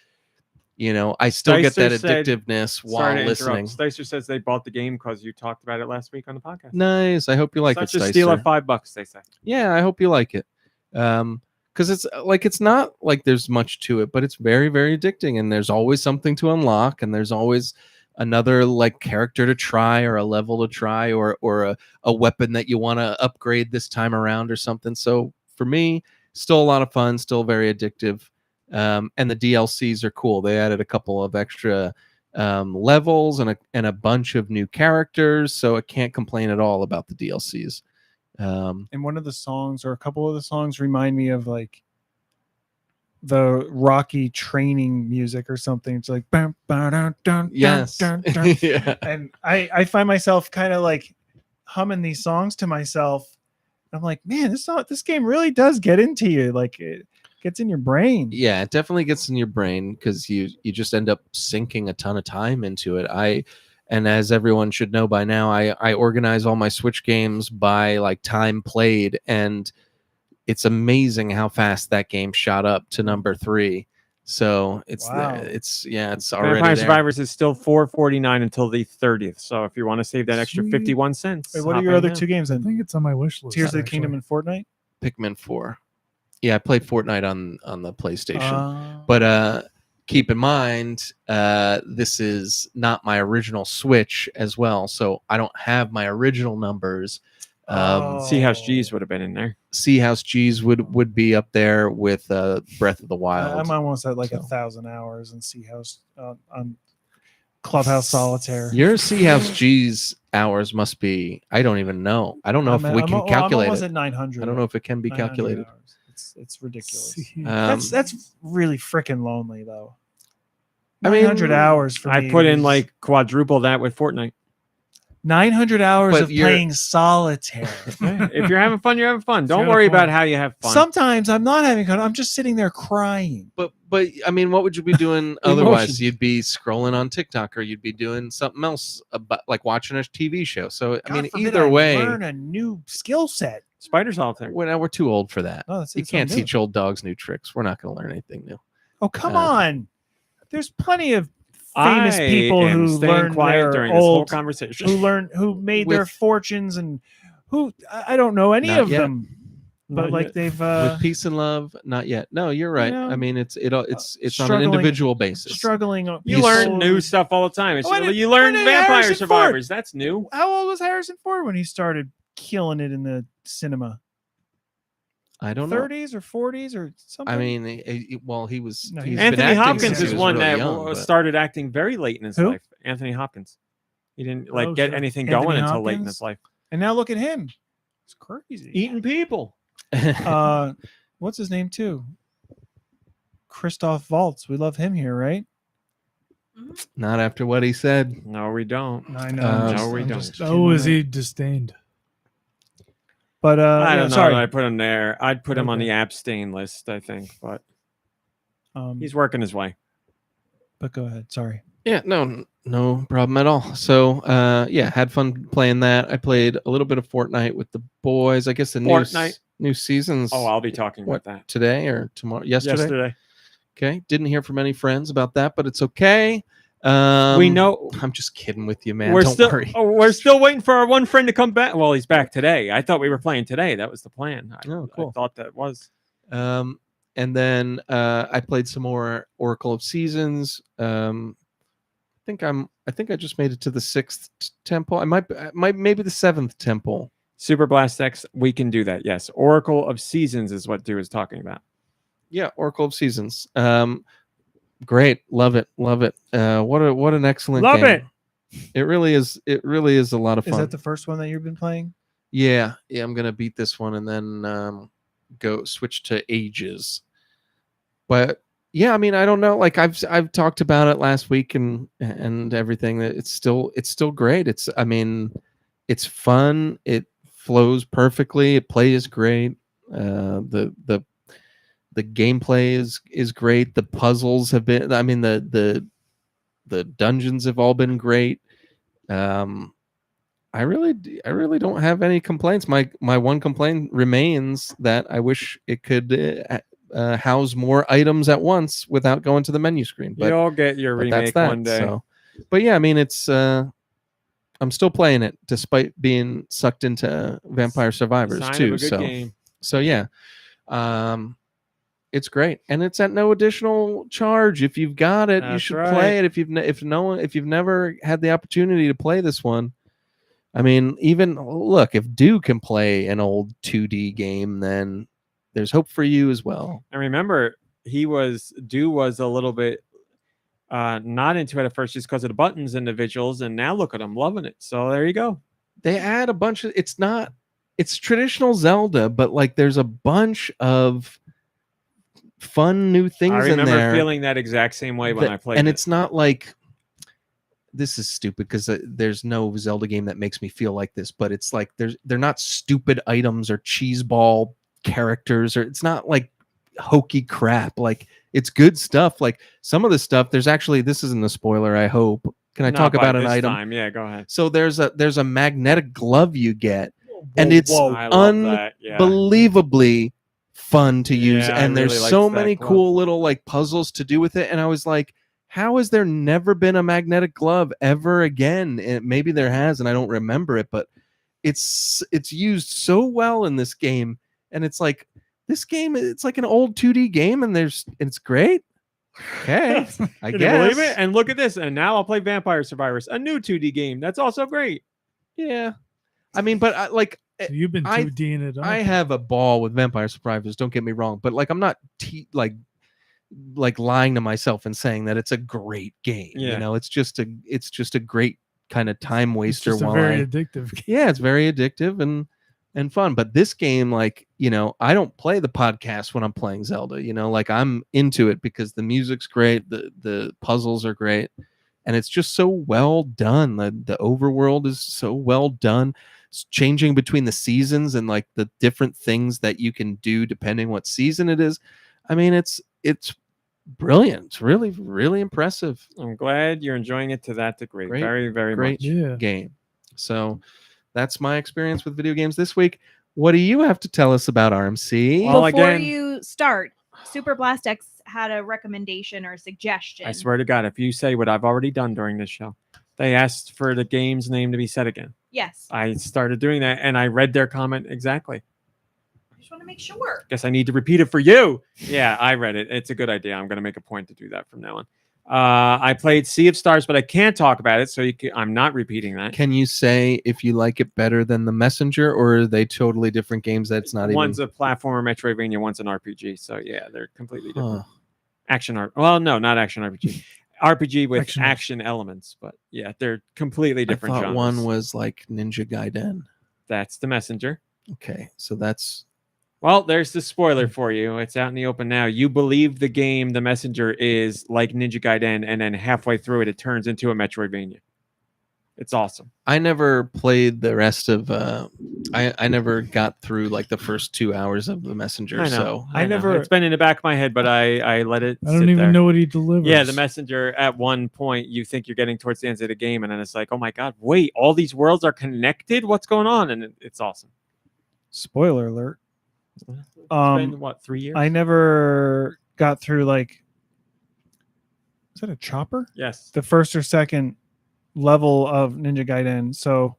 you know, I still get that Dicer said- addictiveness Sorry while to listening. interrupt. Sticer says they bought the game because you talked about it last week on the podcast. Nice. I hope you like Such it, a steal Sticer. at $5, they say. Yeah, I hope you like it. Because it's like, it's not like there's much to it, but it's very, very addicting, and there's always something to unlock, and there's always another like character to try, or a level to try, or a weapon that you want to upgrade this time around or something. So for me, still a lot of fun, still very addictive. And the DLCs are cool. They added a couple of extra levels and a bunch of new characters, so I can't complain at all about the DLCs. And one of the songs, or a couple of the songs, remind me of like the Rocky training music or something. It's like bum, ba, dun, dun, Yes. dun, dun, dun. Yeah. And I find myself kind of like humming these songs to myself. I'm like, man, this game really does get into you. Like it gets in your brain. Yeah, it definitely gets in your brain because you just end up sinking a ton of time into it. And as everyone should know by now, I organize all my Switch games by like time played, and it's amazing how fast that game shot up to number 3. So it's Wow. it's already Vampire there. Survivors is still $4.49 until the 30th. So if you want to save that extra Sweet. 51 cents, Wait, what are hop your in other now. 2 games I then? think it's on my wish list. Tears of the actually. Kingdom and Fortnite. Pikmin 4. Yeah, I played Fortnite on the PlayStation. Uh, But keep in mind, this is not my original Switch as well, so I don't have my original numbers. See House G's would have been in there. Sea House G's would be up there with Breath of the Wild. I'm almost at like So. 1,000 hours in Sea House on Clubhouse Solitaire. Your Sea House G's hours must be, I don't even know. I don't know if we can calculate I'm almost it. at 900. I don't know if it can be 900 calculated. hours. It's ridiculous. See, That's really freaking lonely though. I mean, 900 hours for me. I put in is like quadruple that with Fortnite. 900 hours But of you're- playing solitaire. If you're having fun, you're having fun. Don't having worry fun. about how you have fun. Sometimes I'm not having fun. I'm just sitting there crying. But I mean, what would you be doing otherwise? Emotions. You'd be scrolling on TikTok, or you'd be doing something else, about, like watching a TV show. So I God mean, forbid either I way, learn a new skill set. Spider Solitaire. we're too old for that. Oh, that's You can't teach old dogs new tricks. We're not going to learn anything new. Oh, come Uh, on. There's plenty of famous I people am who staying learned quiet their during this whole old, conversation. who made their With- fortunes, and who I don't know any Not of yet. them, but Not like yet. they've With peace and love, not yet. No, you're right. know, I mean, it's on an struggling- individual basis. struggling. You He's- learn new stuff all the time. It's, When did- you learn when did Vampire Harrison Survivors. That's new. How old was Harrison Ford when he started killing it in the cinema? I don't know. 30s or 40s or something. I mean, well, he was. No, he's he's- been Anthony acting Hopkins since he is was one really that young, but- started acting very late in his Who? life. Anthony Hopkins. He didn't like Oh, get sure. anything Anthony going until late in Hopkins? his life. and now look at him. It's crazy. Eating people. What's his name too? Christoph Waltz. We love him here, right? Not after what he said. No, we don't. I know. No, we don't. Oh, is he disdained? But I yeah, don't know sorry. that I put him there. I'd put him on Okay. the abstain list, I think, but Um, he's working his way. but go ahead. Sorry. Yeah, no problem at all. So, yeah, had fun playing that. I played a little bit of Fortnite with the boys. I guess the Fortnite. new seasons. Oh, I'll be talking what, about that today or tomorrow? Yesterday. yesterday. Okay, didn't hear from any friends about that, but it's okay. We know I'm just kidding with you, man. we're Don't still worry. we're still waiting for our one friend to come back. Well, he's back today. I thought we were playing today. That was the plan. Oh, cool. I thought that was. And then I played some more Oracle of Seasons. I think I just made it to the 6th temple. I might maybe the 7th temple. Super Blast X, we can do that. Yes. Oracle of Seasons is what Deux is talking about. Yeah, Oracle of Seasons. Great, love it. What an excellent Love game. it. It really is a lot of fun. Is that the first one that you've been playing? Yeah, I'm gonna beat this one and then go switch to Ages. But yeah, I mean, I don't know. Like I've talked about it last week and everything. That it's still great. It's fun. It flows perfectly. It plays great. The gameplay is great. The puzzles have been. I mean, the dungeons have all been great. I really don't have any complaints. My one complaint remains that I wish it could house more items at once without going to the menu screen. But You'll get your remake one day. So, but yeah, I mean, it's I'm still playing it despite being sucked into Vampire Survivors Sign too. of a good So game. yeah, it's great, and it's at no additional charge. If you've got it, you That's should right. play it. If you've never had the opportunity to play this one, I mean, even look, if Deux can play an old 2D game, then there's hope for you as well. And remember, Deux was a little bit not into it at first just because of the buttons and the visuals, and now look at him loving it. So there you go. They add a bunch of it's traditional Zelda, but like there's a bunch of fun new things I in there. remember feeling that exact same way when I played and it. it's not like this is stupid because there's no Zelda game that makes me feel like this, but it's like they're not stupid items or cheese ball characters, or it's not like hokey crap. Like it's good stuff. Like some of the stuff, there's actually, this isn't a spoiler, I hope. Can I Not talk by about an this item? time. Yeah, go ahead. So there's a magnetic glove you get, and it's I love that. Yeah. unbelievably fun to use, Yeah, I and there's really so liked that many glove. cool little like puzzles to do with it. And I was like, how has there never been a magnetic glove ever again? And maybe there has, and I don't remember it, but it's used so well in this game. And it's like this game, it's like an old 2D game, and it's great. Okay, I Can guess. you believe it? And look at this. And now I'll play Vampire Survivors, a new 2D game. That's also great. Yeah, I mean, but So you've been I- 2D'ing it up. I have a ball with Vampire Survivors. Don't get me wrong, but like I'm not like lying to myself and saying that it's a great game. Yeah. You know, it's just a great kind of time It's waster. just a while very addictive game. yeah, it's very addictive and fun. But this game, like, you know, I don't play the podcast when I'm playing Zelda. You know, like I'm into it because the music's great, the puzzles are great, and it's just so well done. The overworld is so well done. It's changing between the seasons and like the different things that you can do depending what season it is. I mean, it's brilliant. It's really, really impressive. I'm glad you're enjoying it to that degree. Great, Very, very great. much. Yeah. Game. So that's my experience with video games this week. What do you have to tell us about RMC? Well, Before again- you start, Super Blast X had a recommendation or suggestion. I swear to God, if you say what I've already done during this show, they asked for the game's name to be said again. Yes. I started doing that, and I read their comment exactly. I just want to make sure. Guess I need to repeat it for you. Yeah, I read it. It's a good idea. I'm going to make a point to do that from now on. I played Sea of Stars, but I can't talk about it, so I'm not repeating that. Can you say if you like it better than The Messenger, or are they totally different games that's not One's even... a platformer Metroidvania, one's an RPG. So yeah, they're completely different. Huh. Action art. Well, no, not action RPG. RPG with Action. action elements, but yeah, they're completely different I thought genres. one was like Ninja Gaiden. That's The Messenger. Okay, so that's... Well, there's the spoiler for you. It's out in the open now. You believe the game The Messenger is like Ninja Gaiden, and then halfway through it, it turns into a Metroidvania. It's awesome. I never played the rest of. I never got through like the first 2 hours of the Messenger. I know. So I know. never- It's been in the back of my head, but I let it. I don't sit even there. know what he delivers. Yeah, the Messenger. At one point, you think you're getting towards the end of the game, and then it's like, oh my god, wait, all these worlds are connected. What's going on? And it's awesome. Spoiler alert. It's been what, 3 years? I never got through like. Is that a chopper? Yes. The first or second level of Ninja Gaiden. So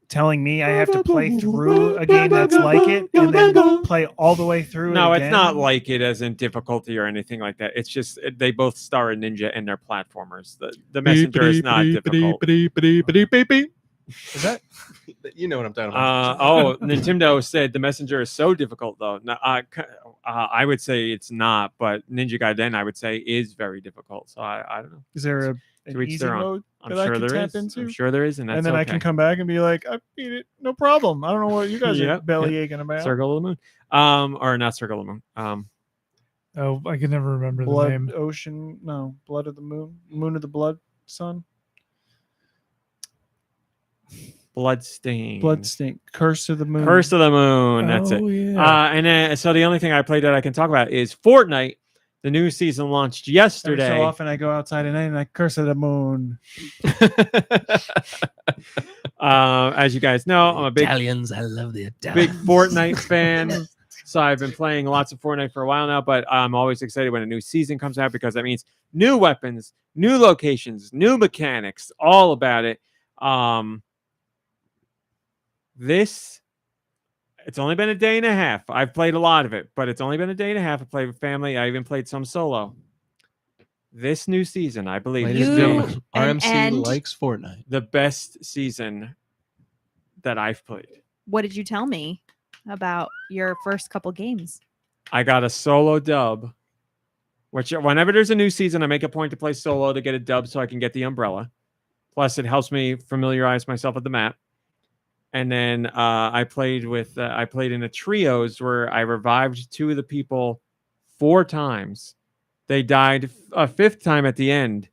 telling me I have to play through a game that's like it and then play all the way through No, it it's again? not like it as in difficulty or anything like that. It's just they both star a ninja and they're platformers. The Messenger is not difficult. Is that You know what I'm talking about. Nintendo said the Messenger is so difficult though. No, I would say it's not, but Ninja Gaiden I would say is very difficult. So I don't know. is there To an each easy their own. mode I'm that I sure can there tap is. into? I'm sure there is, and that's and then I okay. can come back and be like, I beat it, no problem. I don't know what you guys are Yep, belly aching about. Circle of the Moon. Or not Circle of the Moon. Oh, I can never remember the Blood name. Ocean, no, Blood of the Moon, Moon of the Blood, Sun, Bloodstain. Bloodstain, Curse of the Moon. Curse of the Moon. That's it. Oh, yeah. And then, so the only thing I played that I can talk about is Fortnite. The new season launched Every yesterday. so often I go outside at night and I Curse of the Moon. As you guys know, I'm a big Italians. I love the big Italians. Fortnite fan. So I've been playing lots of Fortnite for a while now, but I'm always excited when a new season comes out because that means new weapons, new locations, new mechanics, all about it. It's only been a day and a half. I've played a lot of it, but it's only been a day and a half. I played with family. I even played some solo. This new season, I believe, Ladies is and You- gentlemen, and- RMC and- likes Fortnite. the best season that I've played. What did you tell me about your first couple games? I got a solo dub, which whenever there's a new season, I make a point to play solo to get a dub so I can get the umbrella. Plus, it helps me familiarize myself with the map. And then I played in a trios where I revived 2 of the people 4 times. They died a 5th time at the end,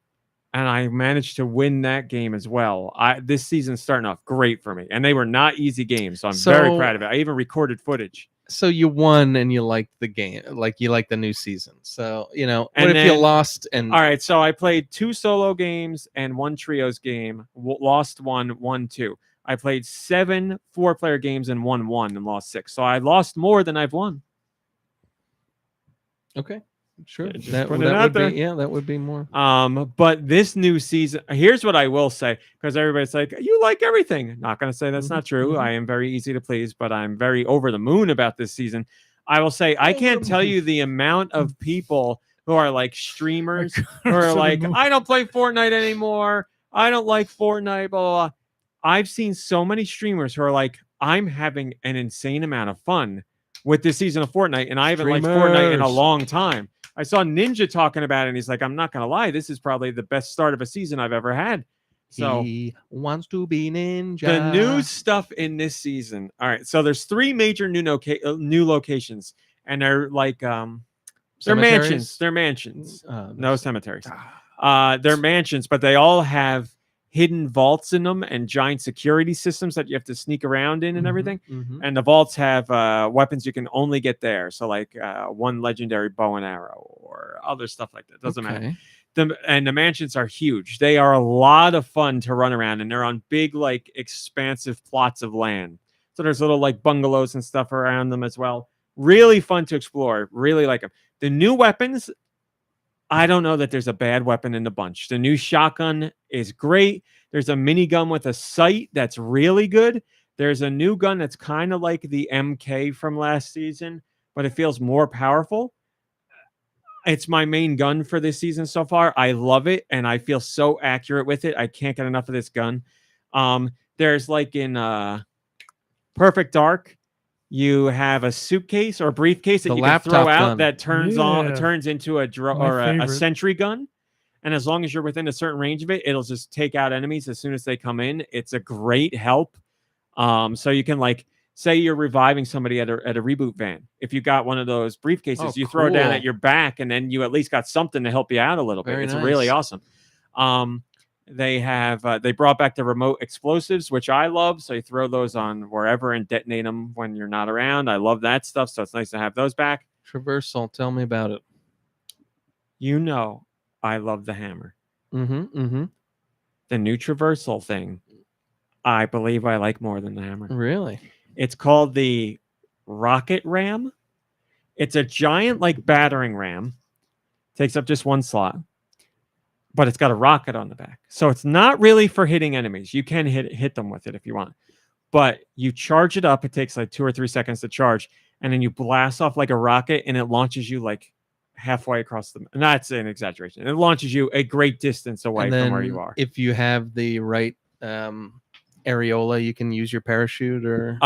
and I managed to win that game as well. This season's starting off great for me, and they were not easy games, so I'm very So- proud of it. I even recorded footage. So you won and you liked the game, like you like the new season. So what And if you then- lost and All right, so I played 2 solo games and 1 trios game. Lost 1, won 2. I played 7 4-player games and won 1 and lost 6. So I lost more than I've won. okay, sure, Yeah, just that put it would out be there. that would be more. But this new season, here's what I will say, because everybody's like, you like everything. Not going to say that's not true. mhm. I am very easy to please, but I'm very over the moon about this season. I will say, I can't tell you the amount of people who are like streamers who are like, I don't play Fortnite anymore. I don't like Fortnite, blah, blah, blah. I've seen so many streamers who are like, I'm having an insane amount of fun with this season of Fortnite, and I haven't liked Fortnite in a Streamers. long time. I saw Ninja talking about it, and he's like, I'm not going to lie, this is probably the best start of a season I've ever had. So He wants to be ninja. the new stuff in this season. All right, so there's 3 major new locations, and they're like they're mansions. Cemeteries? They're mansions. No No cemeteries. They're mansions, but they all have hidden vaults in them and giant security systems that you have to sneak around in and everything. Mhm. And the vaults have weapons you can only get there. So like 1 legendary bow and arrow or other stuff like that. Doesn't matter. Okay. And the mansions are huge. They are a lot of fun to run around, and they're on big, like expansive plots of land. So there's little like bungalows and stuff around them as well. Really fun to explore. Really like them. The new weapons, I don't know that there's a bad weapon in the bunch. The new shotgun is great. There's a minigun with a sight that's really good. There's a new gun that's kind of like the MK from last season, but it feels more powerful. It's my main gun for this season so far. I love it, and I feel so accurate with it. I can't get enough of this gun. There's like in Perfect Dark, you have a suitcase or a briefcase that The you can throw laptop out gun. that turns Yeah. turns into a My favorite. sentry gun. And as long as you're within a certain range of it, it'll just take out enemies as soon as they come in. It's a great help. So you can like say you're reviving somebody at a reboot van. If you got one of those briefcases, Oh, you throw it down cool. at your back, and then you at least got something to help you out a little bit. Very It's nice. really awesome. They have they brought back the remote explosives, which I love. So you throw those on wherever and detonate them when you're not around. I love that stuff. So it's nice to have those back. Traversal. Tell me about it. You know, I love the hammer. Mm-hmm. The new traversal thing, I believe I like more than the hammer. Really? It's called the Rocket Ram. It's a giant like battering ram. Takes up just one slot. But it's got a rocket on the back. So it's not really for hitting enemies. You can hit them with it if you want. But you charge it up. It takes like 2 or 3 seconds to charge. And then you blast off like a rocket and it launches you like halfway across the... That's an exaggeration. It launches you a great distance away And then from where you are. if you have the right areola, you can use your parachute or...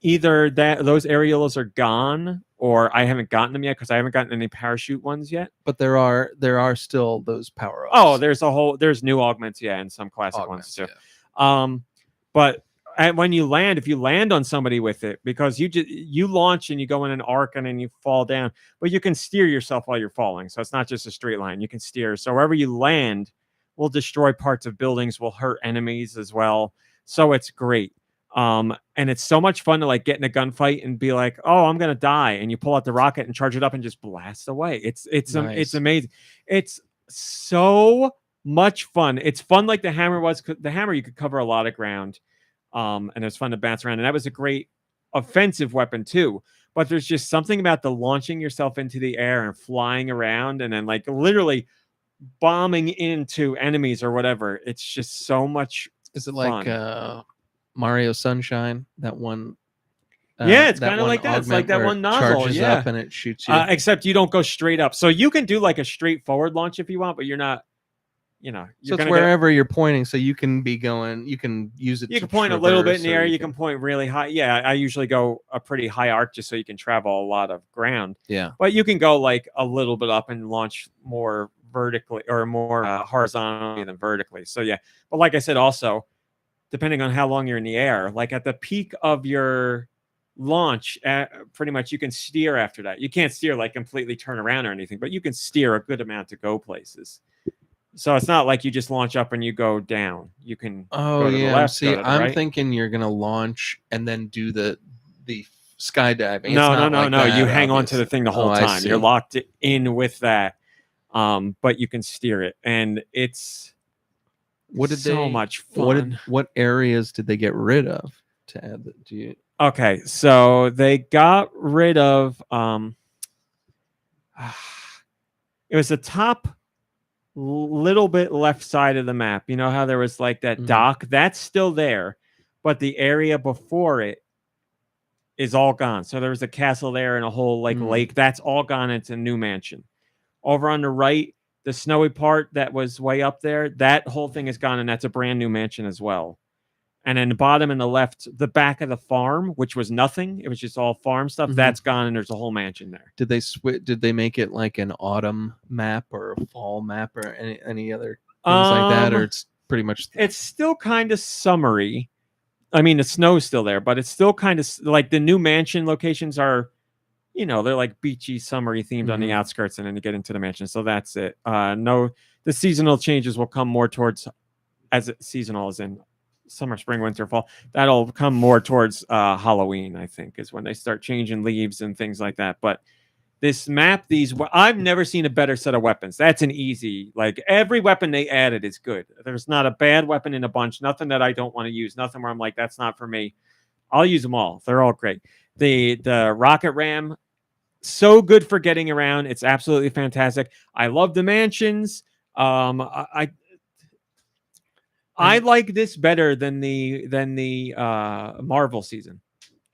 Either those areolas are gone or I haven't gotten them yet because I haven't gotten any parachute ones yet. But there are still those power-ups. Oh, there's new augments, yeah, and some classic ones too. Yeah. But when you land, if you land on somebody with it, because you launch and you go in an arc and then you fall down, but you can steer yourself while you're falling. So it's not just a straight line. You can steer. So wherever you land will destroy parts of buildings, will hurt enemies as well. So it's great. And it's so much fun to like get in a gunfight and be like, oh, I'm gonna die, and you pull out the rocket and charge it up and just blast away. It's Nice. it's amazing. It's so much fun. It's fun like the hammer was. The hammer you could cover a lot of ground, and it was fun to bounce around, and that was a great offensive weapon too. But there's just something about the launching yourself into the air and flying around and then like literally bombing into enemies or whatever. It's just so much. Is it like Mario Sunshine? That one. Yeah, it's that kind of one like that. It's like augment that where one it nozzle. charges Yeah. up and it shoots you. Except you don't go straight up. So you can do like a straightforward launch if you want, but you're not. You know, so it's wherever you're pointing, so you can be going. You can use it. You to can point a little bit in the traverse, or air. You can point really high. Yeah, I usually go a pretty high arc just so you can travel a lot of ground. Yeah, but you can go like a little bit up and launch more vertically or more horizontally than vertically. So yeah, but like I said, also depending on how long you're in the air, like at the peak of your launch, pretty much you can steer after that. You can't steer like completely turn around or anything, but you can steer a good amount to go places. So it's not like you just launch up and you go down. You can go to the left. See, go to the I'm right. thinking you're gonna launch and then do the skydiving. No. You hang on to the thing the whole time. You're locked in with that. But you can steer it, and it's much fun. What areas did they get rid of to add that? Do you? Okay, so they got rid of it was the top little bit left side of the map. You know how there was like that dock? That's still there, but the area before it is all gone. So there was a castle there and a whole like lake. That's all gone. It's a new mansion. Over on the right, the snowy part that was way up there, that whole thing is gone, and that's a brand new mansion as well. And then the bottom and the left, the back of the farm, which was nothing, it was just all farm stuff, that's gone, and there's a whole mansion there. Did they Did they make it like an autumn map or a fall map or any other things like that, or it's pretty much? It's still kind of summery. I mean, the snow's still there, but it's still kind of like the new mansion locations are, you know, they're like beachy, summery themed on the outskirts, and then you get into the mansion. So that's it. No, the seasonal changes will come more towards seasonal as in summer, spring, winter, fall. That'll come more towards Halloween, I think, is when they start changing leaves and things like that. But this map, I've never seen a better set of weapons. That's an easy, like every weapon they added is good. There's not a bad weapon in a bunch. Nothing that I don't want to use. Nothing where I'm like, that's not for me. I'll use them all. They're all great. The rocket ram, so good for getting around. It's absolutely fantastic. I love the mansions. I like this better than the Marvel season.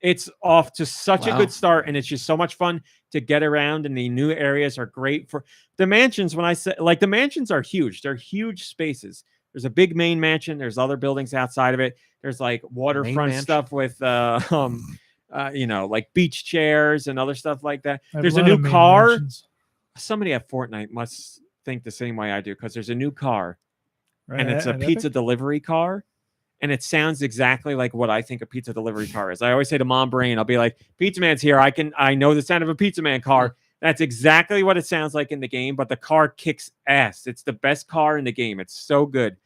It's off to such a good start, and it's just so much fun to get around, and the new areas are great for the mansions. When I say like the mansions are huge, they're huge spaces. There's a big main mansion. There's other buildings outside of it. There's like waterfront stuff with you know, like beach chairs and other stuff like that. There's a new car. Mansions. Somebody at Fortnite must think the same way I do, because there's a new car. Right, And it's a pizza delivery car, and it sounds exactly like what I think a pizza delivery car is. I always say to MomBrain, I'll be like, "Pizza Man's here. I know the sound of a Pizza Man car." That's exactly what it sounds like in the game, but the car kicks ass. It's the best car in the game. It's so good.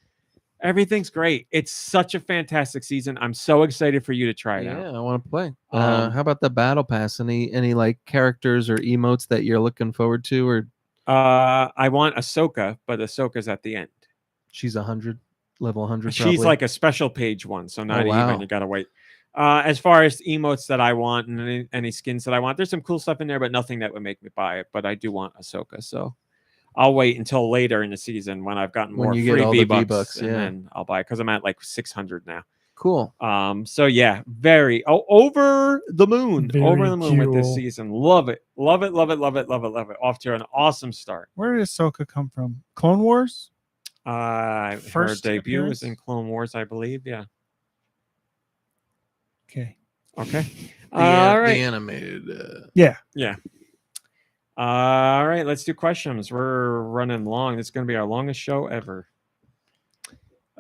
Everything's great. It's such a fantastic season. I'm so excited for you to try it Yeah, out. I want to play. Um, How about the battle pass? Any like characters or emotes that you're looking forward to? Or I want Ahsoka, but Ahsoka's at the end. she's 100, level 100. She's probably. like a special page one, so not wow. even. You gotta wait. As far as emotes that I want and any skins that I want, there's some cool stuff in there, but nothing that would make me buy it. But I do want Ahsoka, so I'll wait until later in the season when I've gotten When more you get free all the V-Bucks, V-Bucks, and yeah. then I'll buy it because I'm at like 600 now. Cool. So yeah, very over the moon, Very over the moon with this cool. season. Love it, love it, love it, love it, love it, love it. Off to an awesome start. Where did Ahsoka come from? Clone Wars? Her First debut was appearance? in Clone Wars, I believe. Yeah. Okay. Okay. The, All right. the animated. Yeah. All right. Let's do questions. We're running long. This is going to be our longest show ever.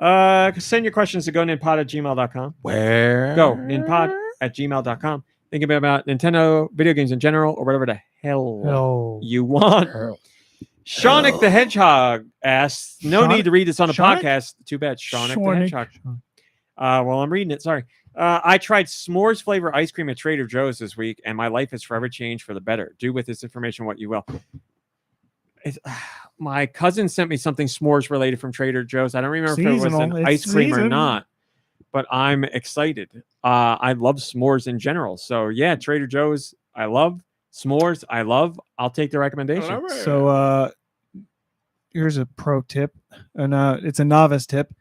Send your questions to GoNintpod@gmail.com. Where? GoNintpod@gmail.com. Thinking about Nintendo, video games in general, or whatever the hell Hell. you want. Seanic the Hedgehog asks, no Sean- need to read this on the Seanic? podcast. Too bad. Seanic the Seanic. Hedgehog. Well, I'm reading it. Sorry. I tried s'mores flavor ice cream at Trader Joe's this week, and my life has forever changed for the better. Do with this information what you will. My cousin sent me something s'mores related from Trader Joe's. I don't remember if it was Seasonal. an It's ice cream or season. not, but I'm excited. I love s'mores in general. So yeah, Trader Joe's, I love. S'mores, I love. I'll take the recommendation. So here's a pro tip, and it's a novice tip.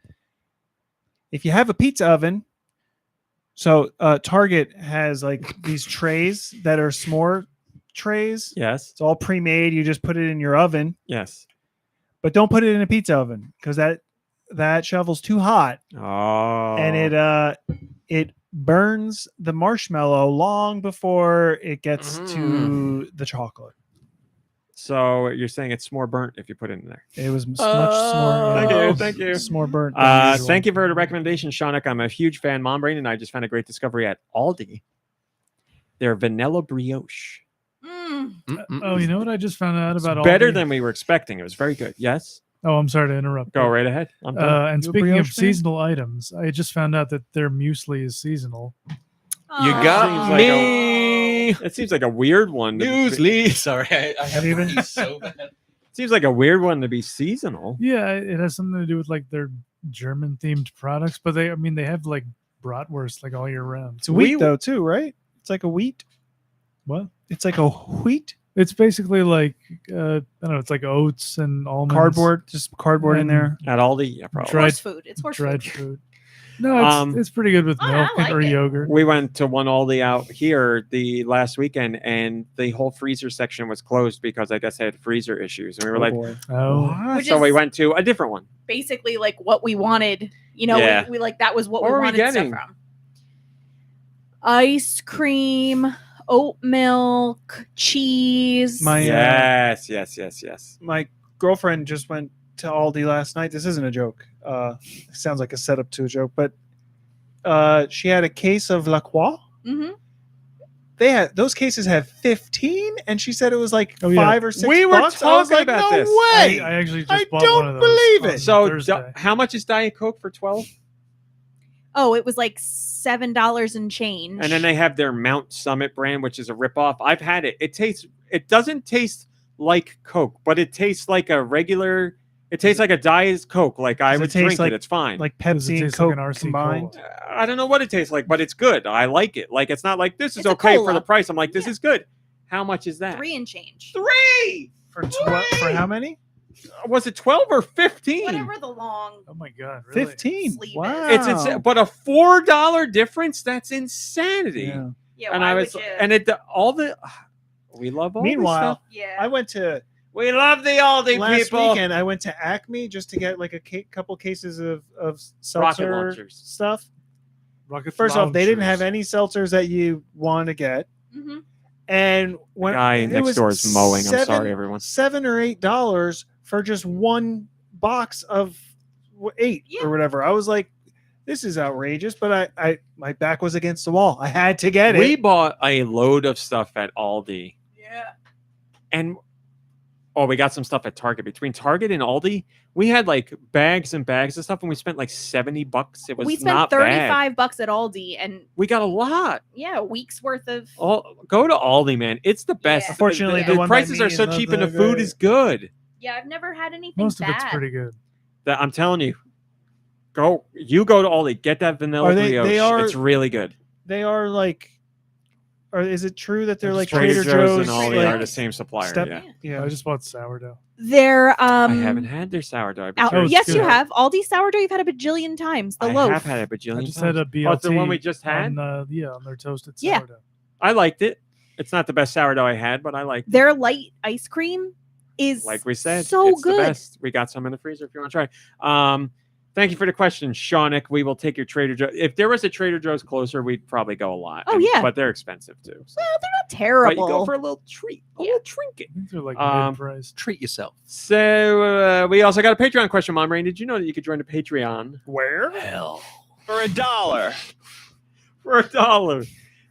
If you have a pizza oven, so Target has like these trays that are s'more trays. Yes, It's all pre-made. You just put it in your oven, yes. but don't put it in a pizza oven because that shovel's too hot, Oh, and it burns the marshmallow long before it gets to the chocolate. so you're saying it's s'more burnt if you put it in there. It was much s'more. Thank you. S'more burnt. than usual. Thank you for the recommendation, Seanic. I'm a huge fan. MomBrain and I just found a great discovery at Aldi. Their vanilla brioche. Oh, you know what I just found out It's about better Aldi? than we were expecting. It was very good. Yes. Oh, I'm sorry to interrupt. Go right ahead. I'm done. And You a speaking of brioche fan? seasonal items, I just found out that their muesli is seasonal. You got Seems like me. It seems like a weird one. Muesli. Sorry, I have Even- to so bad. Seems like a weird one to be seasonal. Yeah, it has something to do with like their German themed products, but they have like bratwurst like all year round. It's wheat though too, right? It's like a wheat. What? It's like a wheat It's basically like I don't know. It's like oats and almonds, cardboard, just cardboard in And there. At Aldi, yeah, probably. Dried- Horse food. It's horse dried food. food. No, it's pretty good with Oh, I milk like or it. yogurt. We went to one Aldi out here the last weekend, and the whole freezer section was closed because I guess they had freezer issues. And we were like, boy. Oh, Which so is we went to a different one. basically like what we wanted. You know, Yeah. we like that was what What we were we wanted getting? stuff from. Ice cream, oat milk, cheese. My Yes. my girlfriend just went to Aldi last night. This isn't a joke. It sounds like a setup to a joke, but she had a case of La Croix. hmm They had those cases have 15, and she said it was like Oh, yeah. 5 or 6. We were bucks. I was talking like, about no this. way. I actually just I bought don't one of those believe on it. So Thursday. how much is Diet Coke for 12? Oh, it was like $7 and change. And then they have their Mount Summit brand, which is a ripoff. I've had it. It doesn't taste like Coke, but it tastes like a regular. It tastes like a Diet Coke. Like I Does it would taste drink like- it. It's fine. Like Does it Pepsi and taste like Coke an RC combined. Cola? I don't know what it tastes like, but it's good. I like it. Like it's not like this is It's a okay for cola. the price. I'm like, this Yeah. is good. How much is that? 3 and change. 3. For how many? Was it 12 or 15? Whatever the long. Oh my god, really? 15. Sleeve Wow. is. It's but a $4 difference. That's insanity. Yeah. Yeah, And why I would was you? and it all the we love all this Meanwhile, stuff. yeah. I went to We love the Aldi last people. weekend. I went to Acme just to get like a couple cases of Rocket seltzer launchers. stuff. Rocket First off, they didn't have launchers. any seltzers that you want to get, Mhm. and The when guy it next was door is mowing. I'm sorry, everyone. $7 or $8 for just one box of 8 Yeah. or whatever. I was like, this is outrageous, but I my back was against the wall. I had to get We it. bought a load of stuff at Aldi, Yeah. and Oh, we got some stuff at Target. Between Target and Aldi, we had like bags and bags of stuff, and we spent like $70. It was We spent not bad. $35 at Aldi, and We got a lot. yeah, a week's worth of. Go to Aldi, man. It's the best. Yeah. Unfortunately, the the one by prices me are so is not cheap, and the that food great. is good. Yeah, I've never had anything Most of bad. it's pretty good. That I'm telling you. Go to Aldi, get that vanilla Are they- brioche. they are- It's really good. They are like, or is it true that they're like Trader Joe's and Joe's? Aldi like, are the same supplier. step- Yeah. Yeah. I just bought sourdough. They're I haven't had their sourdough. Out, That was yes, good. you have. Aldi sourdough you've had a bajillion times. The I loaf. have had it a bajillion I just times. had a BLT. Oh, it's the one we just had? on their toasted Yeah. sourdough. I liked it. It's not the best sourdough I had, but I liked it. Their light ice cream is Like we said, so it's good. the best. We got some in the freezer if you want to try. Thank you for the question, Shaunik. We will take your Trader Joe's. If there was a Trader Joe's closer, we'd probably go a lot. Oh, yeah. But they're expensive too. So. Well, they're not But terrible. you go for a little treat, a little trinket. These are like Um, mid-price. Treat yourself. So we also got a Patreon question, MomBrain. Did you know that you could join the Patreon Where? Hell. For $1. for $1?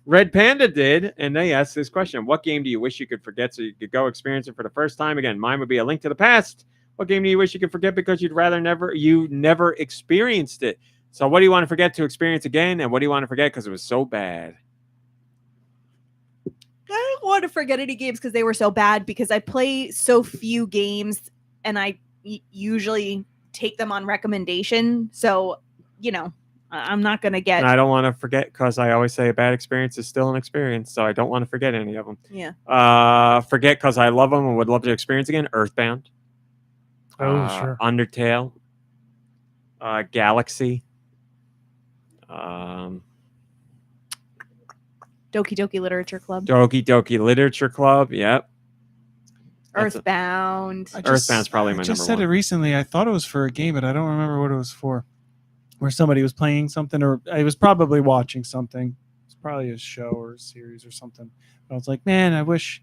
RedPanda did, and they asked this question: what game do you wish you could forget so you could go experience it for the first time again? Mine would be A Link to the Past. What game do you wish you could forget because you'd rather never experienced it? So what do you want to forget to experience again, and what do you want to forget because it was so bad? I don't want to forget any games because they were so bad because I play so few games and I usually take them on recommendation. So, I'm not going to get. And I don't want to forget because I always say a bad experience is still an experience, so I don't want to forget any of them. Yeah. Forget because I love them and would love to experience again. Earthbound. Oh, sure. Undertale. Galaxy. Doki Doki Literature Club. Doki Doki Literature Club. Yep. That's a- Earthbound. Earthbound's probably my I just number said one. it recently. I thought it was for a game, but I don't remember what it was for. Where somebody was playing something, or I was probably watching something. It's probably a show or a series or something. But I was like, man, I wish,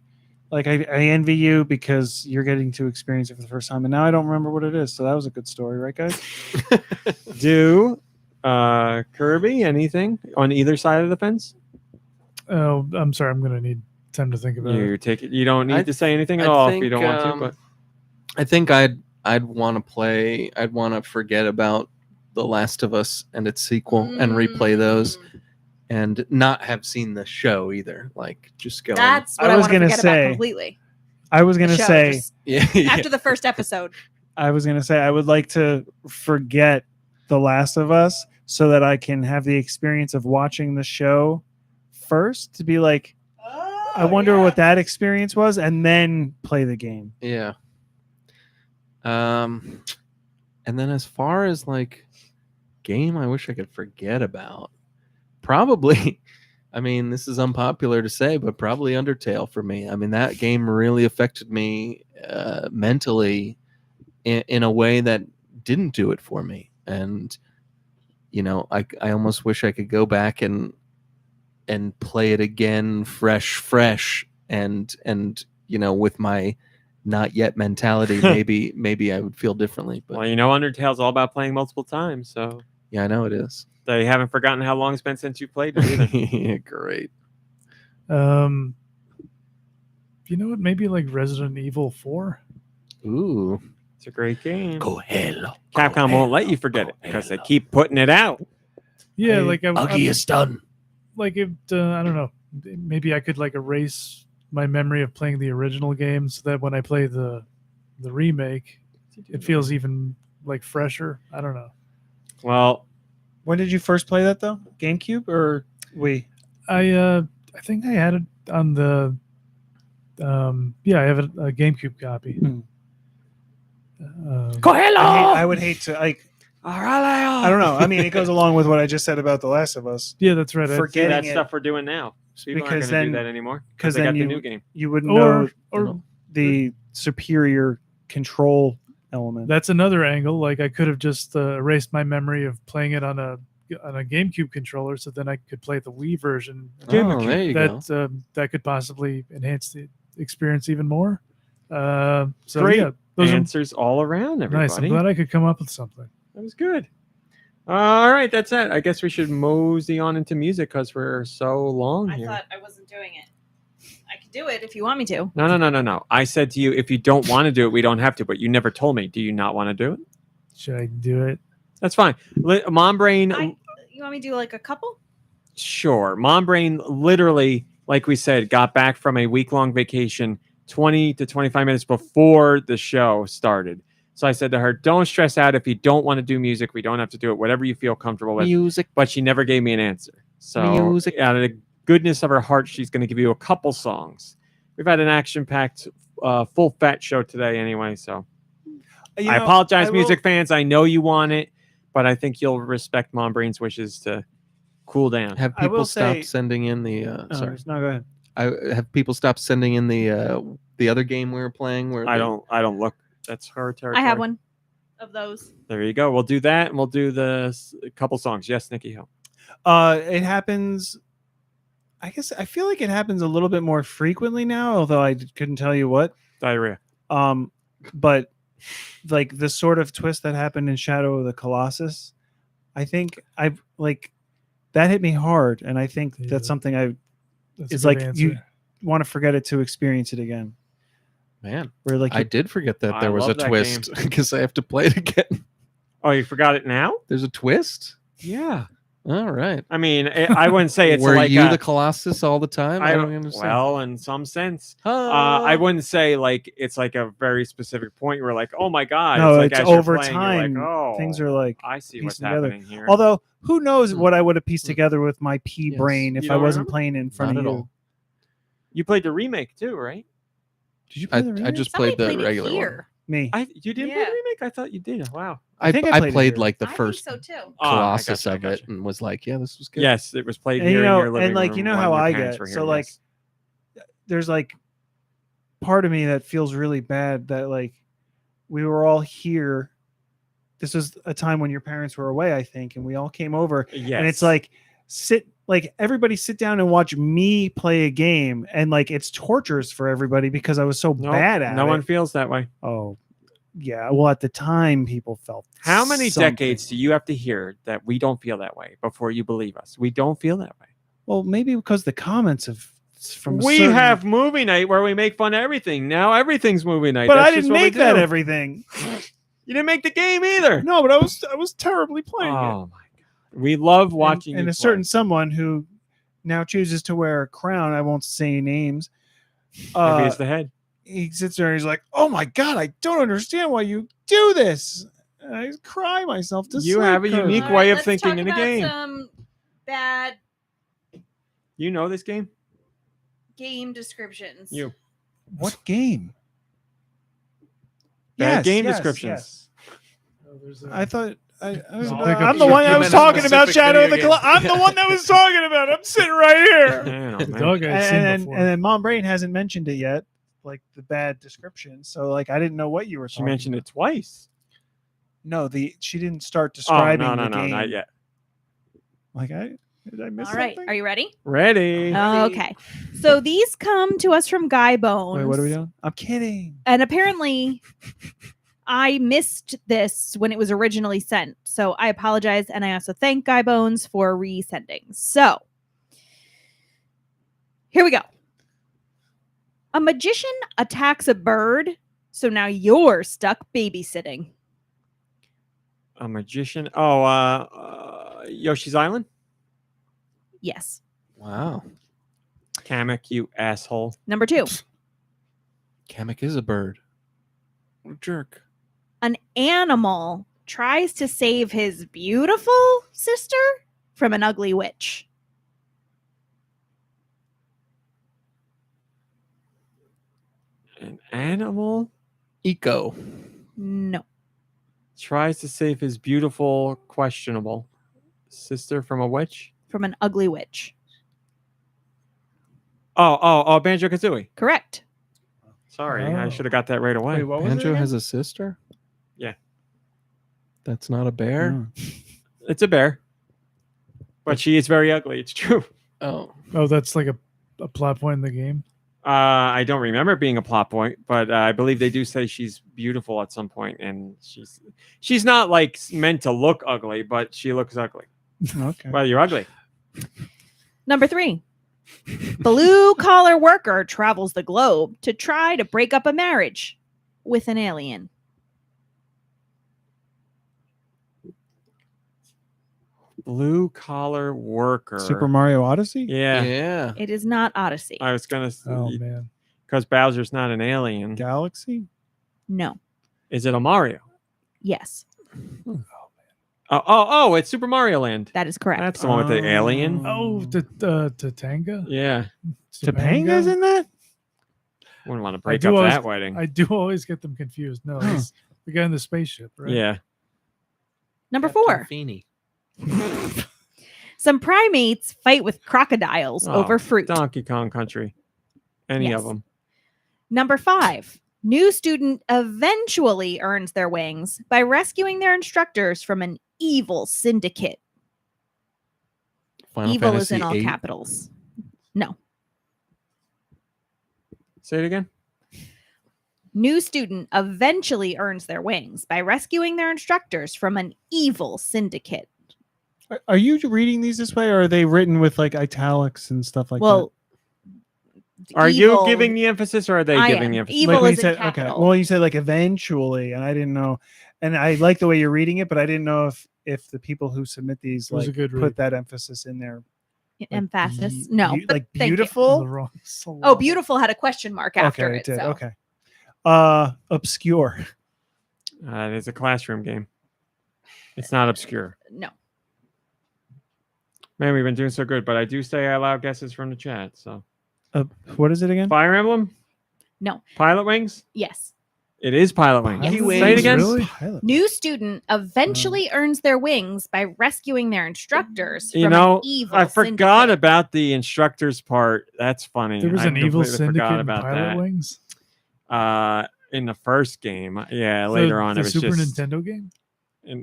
like, I envy you because you're getting to experience it for the first time, and now I don't remember what it is. So that was a good story, right, guys? Kirby, anything on either side of the fence? Oh, I'm sorry. I'm going to need time to think about You it. take it. You don't need I- to say anything at I all if you think, don't want to. But I think I'd want to play. I'd want to forget about The Last of Us and its sequel and replay those, and not have seen the show either. Like, just go. That's what I I, was want to gonna forget say- about completely. I was The gonna show, say, just yeah, after the first episode. I would like to forget The Last of Us so that I can have the experience of watching the show first to be like, I wonder what that experience was, and then play the game. yeah. And then as far as like game, I wish I could forget about. Probably. I mean, this is unpopular to say, but probably Undertale for me. I mean, that game really affected me mentally in a way that didn't do it for me. And, I almost wish I could go back and play it again fresh and with my not yet mentality, maybe I would feel differently. But well, Undertale's all about playing multiple times, so yeah, I know it is. they haven't forgotten how long it's been since you played it either. Yeah, great. You know what? Maybe like Resident Evil 4. Ooh. It's a great game. Go hell. Capcom won't let you forget it because they keep putting it out. Yeah, Hey, like Ugly is done. like if I don't know, maybe I could like erase my memory of playing the original game so that when I play the remake, it feels even like fresher. I don't know. Well, When did you first play that though? GameCube or Wii? I think I had it on the I have a GameCube copy. I would hate to like. I don't know. I mean, it goes along with what I just said about The Last of Us. Yeah, that's right. see Forgetting that it, stuff we're doing now. People aren't Because going to do then- that anymore because because they got then the you- new game. You wouldn't know or the superior control element. that's another angle. Like I could have just erased my memory of playing it on a GameCube controller, so then I could play the Wii version. Oh, there you go. That could possibly enhance the experience even more. So Great yeah, those are Answers all around, everybody. nice. I'm glad I could come up with something. That was good. All right, that's it. I guess we should mosey on into music because we're so long here. I wasn't doing it. I could do it if you want me to. No. I said to you, if you don't want to do it, we don't have to. But you never told me. Do you not want to do it? Should I do it? That's fine. MomBrain, You want me to do like a couple? sure. MomBrain literally, like we said, got back from a week-long vacation 20 to 25 minutes before the show started. So I said to her, don't stress out. If you don't want to do music, we don't have to do it. Whatever you feel comfortable with. Music. But she never gave me an answer. So Music. out of the goodness of her heart, she's going to give you a couple songs. We've had an action-packed, full fat show today anyway. So I apologize, music fans. I know you want it, but I think you'll respect MomBrain's wishes to cool down. Have I will people stop say- sending in the? Sorry, No, go ahead. I have people stop sending in the other game we were playing. Where I don't look. That's her territory. I have one of those. There you go. We'll do that, and we'll do the couple songs. Yes, Nicky Hill. It happens. I guess I feel like it happens a little bit more frequently now, although I couldn't tell you what. Diarrhea. But like the sort of twist that happened in Shadow of the Colossus, I think I've like that hit me hard, and I think Yeah. that's something That's a it's good like answer. you want to forget it to experience it again. Man, Where like I did forget that I there was a love that twist because I have to play it again. Oh, you forgot it now? There's a twist. Yeah. All right. I mean, I wouldn't say it's Were like you a- the Colossus all the time? I don't understand. Well, in some sense, I wouldn't say like it's like a very specific point. Where like, oh my god, no, like it's as you're over playing, you're time. Like, oh, Things are like I see pieced what's together. happening here. Although who knows Hmm. what I would have pieced Hmm. together with my pea Yes. brain if You I don't wasn't remember? playing in front Not of at you. all. You played the remake too, right? Did you play the I remake? just Somebody played the it regular one. here. Me. You didn't play Yeah. the remake? I thought you did. Wow. I think I played it played here. like the I first think so too. Oh, I Colossus gotcha, I of it gotcha. and was like, yeah, this was good. Yes, it was played And, here you in know- your living and, like, room you know when how your I parents get. were So, here, like, yes. there's like part of me that feels really bad that like we were all here. This was a time when your parents were away, I think, and we all came over. Yes. And it's like everybody sit down and watch me play a game, and like it's tortures for everybody because I was so no, bad at no it. one feels that way. Oh, yeah. Well, at the time, people felt. How many something. decades do you have to hear that we don't feel that way before you believe us? We don't feel that way. Well, maybe because the comments of from We certain- have movie night where we make fun of everything. Now everything's movie night. but That's I just didn't what we make that do. everything. You didn't make the game either. No, but I was terribly playing it. Oh my god, we love watching. And you a certain play. someone who now chooses to wear a crown. I won't say names. Maybe it's the head. He sits there and he's like, "Oh my god, I don't understand why you do this." And I cry myself to You sleep. have a Kirby. unique way of thinking in a game. Some bad You know this game. game descriptions. You. What game? Bad game descriptions. Oh, there's I thought I'm pickup the one truck. that You was meant a talking about specific Shadow of the video Colossus. I'm game. the one that was talking about it. I'm sitting right here. Man, oh, the man. dog I've seen and before. then MomBrain hasn't mentioned it yet, like the bad description. So like I didn't know what you were She talking mentioned about. it twice. No, she didn't start Oh describing no, the no, game. not yet. Like did I miss All right, something? are you ready? Ready? Okay. So these come to us from Guy Bones. Wait, what are we doing? I'm kidding. And apparently, I missed this when it was originally sent. So I apologize. And I also thank Guy Bones for resending. So here we go. A magician attacks a bird. So now you're stuck babysitting. A magician. Oh, Yoshi's Island. Yes. Wow. Kamek, you asshole. Number 2. Kamek is a bird. What a jerk. An animal tries to save his beautiful sister from an ugly witch. An animal Eco. No. tries to save his beautiful, questionable sister from a witch. From an ugly witch. Oh, Banjo Kazooie. Correct. Sorry, I Oh. should have got that right away. Wait, what was it Banjo again? has a sister? Yeah. That's not a bear? Mm. It's a bear, but she is very ugly. It's true. Oh. Oh, that's like a plot point in the game. I don't remember it being a plot point, but I believe they do say she's beautiful at some point, and she's not like meant to look ugly, but she looks ugly. Okay. Well, you're ugly. Number 3. Blue collar worker travels the globe to try to break up a marriage with an alien. Blue collar worker. Super Mario Odyssey? Yeah. Yeah. It is not Odyssey. I was gonna. Oh man. Because Bowser's not an alien. Galaxy? No. Is it a Mario? Yes, Oh! It's Super Mario Land. that is correct. That's the one with the alien. Oh, Tatanga. Yeah. Topanga's in that? Wouldn't want to break do up always- that wedding. I do always get them confused. No, it's the guy in the spaceship, right? Yeah. Number 4. Feeney. Some primates fight with crocodiles Oh, over fruit. Donkey Kong Country. Any Yes. of them. Number 5. New student eventually earns their wings by rescuing their instructors from an evil syndicate. Final Evil Fantasy is in all VIII. capitals. No. Say it again. New student eventually earns their wings by rescuing their instructors from an evil syndicate. Are you reading these this way, or are they written with like italics and stuff like Well, Are you evil- giving the emphasis or are they I giving am. the emphasis? that? Evil Like when is you in said, okay. capital. Well, you said like eventually, and I didn't know. And I like the way you're reading it, but I didn't know if the people who submit these It was a like good put read. that emphasis in there. Emphasis. Be- No. be- but like thank you. On beautiful. the wrong- so Oh, long. beautiful had a question mark after Okay, it. it did. So. Okay. Obscure. It's a classroom game. It's not obscure. No. Man, we've been doing so good, but I do say I allow guesses from the chat. So, What is it again? Fire Emblem? No. Pilot Wings? Yes. It is Pilot Wings. Pilot Say it Wings, again. really? Pilot. New student eventually earns their wings by rescuing their instructors You from know, an evil I forgot syndicate. about the instructor's part. That's funny. There was I an evil completely forgot syndicate in about Pilot that. Wings. In the first game. Yeah, later on the it was Super just Nintendo game.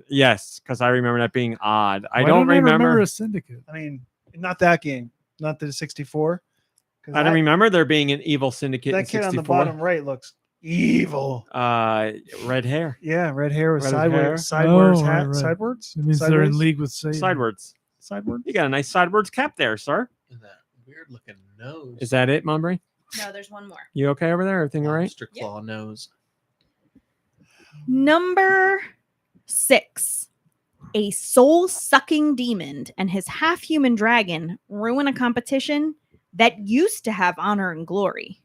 yes, because I remember that being odd. I Why don't remember. a syndicate. I mean, not that game, not the 64. 'Cause I don't remember there being an evil syndicate in that kid 64. on the bottom right looks evil. Red hair. Yeah, red hair with Red sideways, hair. sideways Oh, hat, right. sidewards. It means they're in Sideways? league with Satan. Sidewards. Sidewards. You got a nice sidewards cap there, sir. And that weird looking nose. Is that it, MomBrain? No, there's one more. You okay over there? Everything all right? Mr. Claw nose? Number 6. A soul-sucking demon and his half-human dragon ruin a competition that used to have honor and glory.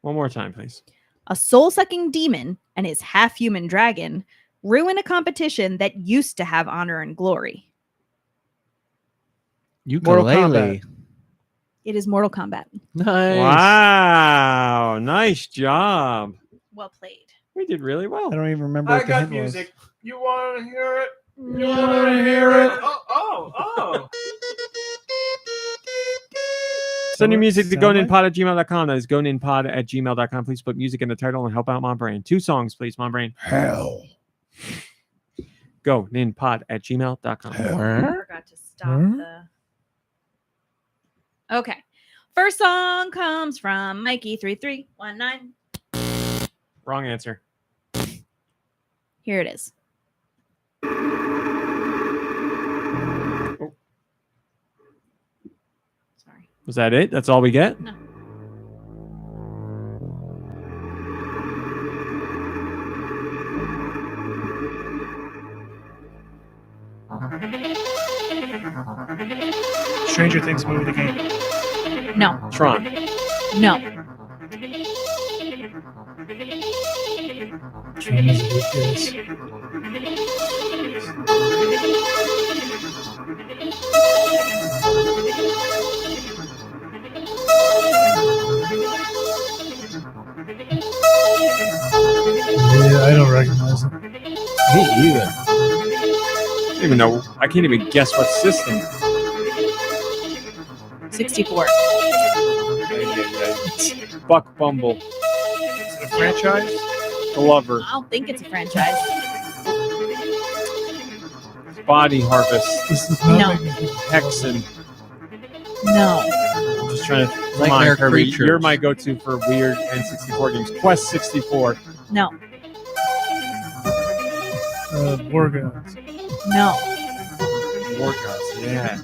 One more time, please. A soul-sucking demon and his half-human dragon ruin a competition that used to have honor and glory. Mortal Ukulele. It is Mortal Kombat. Nice. Wow. Nice job. Well played. We did really well. I don't even remember what the hint was. You want to hear it? You wanna hear it? Oh. Send your music to Sound like? goninpod@gmail.com. That is goninpod@gmail.com. Please put music in the title and help out MomBrain. 2 songs, please, MomBrain. Hell. goninpod@gmail.com. I forgot to stop Huh? the. Okay. First song comes from Mikey3319. Wrong answer. Here it is. Sorry. Was that it? That's all we get? No. Stranger Things movie, the game. No. Tron. No. Tron is a good guess. Yeah, I don't recognize it. Me either. I don't even know. I can't even guess what system. 64. Buck Bumble. Is it a franchise? Glover. I don't think it's a franchise. Body Harvest. This is not No. making me think- Hexen. No. I'm just trying to. Come Nightmare on, Kirby. Creatures. You're my go-to for weird N64 games. Quest 64. No. War Gods. No. War Gods, yeah.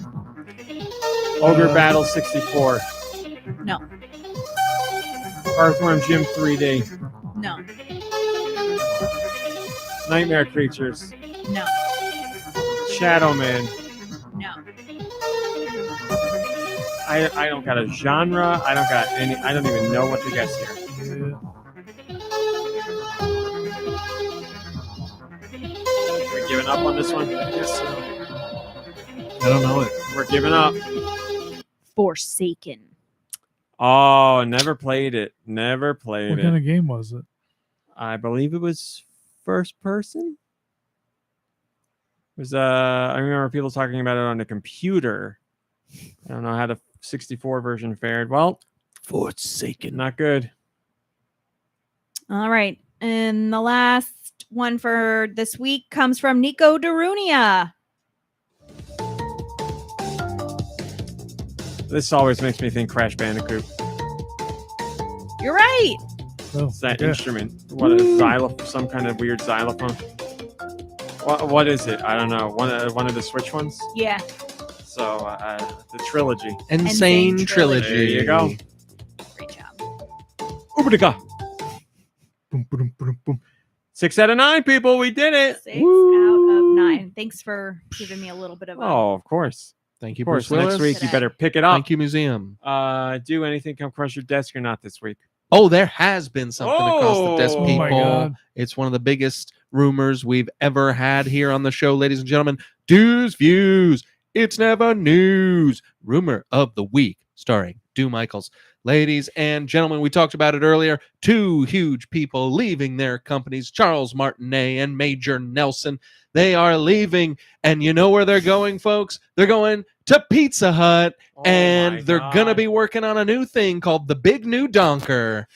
Ogre Battle 64. No. Earthworm Jim 3D. No. Nightmare Creatures. No. Shadow Man. No. I don't got a genre. I don't got any. I don't even know what to guess here. Yeah. We're giving up on this one. Yes, I don't know it. We're giving up. Forsaken. Oh, never played it. Never What played kind it. of game was it? I believe it was first person. It was I remember people talking about it on the computer. I don't know how the 64 version fared. Well, Forsaken. not good. All right. And the last one for this week comes from Nico Darunia. This always makes me think Crash Bandicoot. You're right. Oh, It's that yeah. instrument. What a xylophone, some kind of weird xylophone. What is it? I don't know. One of the Switch ones. Yeah. So the trilogy. Insane Insane Trilogy. There you go. Great job. Oobadiga. Boom, boom, boom, boom. 6 out of 9 people. We did it. 6 out of 9. Thanks for giving me a little bit of a Oh, of course. Thank you, Of course. Bruce Willis. Next week you Today. better pick it up. Thank you, Museum. Do anything come across your desk or not this week? Oh, there has been something across the desk, Oh people. my God. It's one of the biggest rumors we've ever had here on the show, ladies and gentlemen. Deux Views. It's never news. Rumor of the week, starring Deux Michaels. Ladies and gentlemen, we talked about it earlier. 2 huge people leaving their companies, Charles Martinet and Major Nelson. They are leaving, and you know where they're going, folks? They're going to Pizza Hut, and they're going to be working on a new thing called the Big New Donker.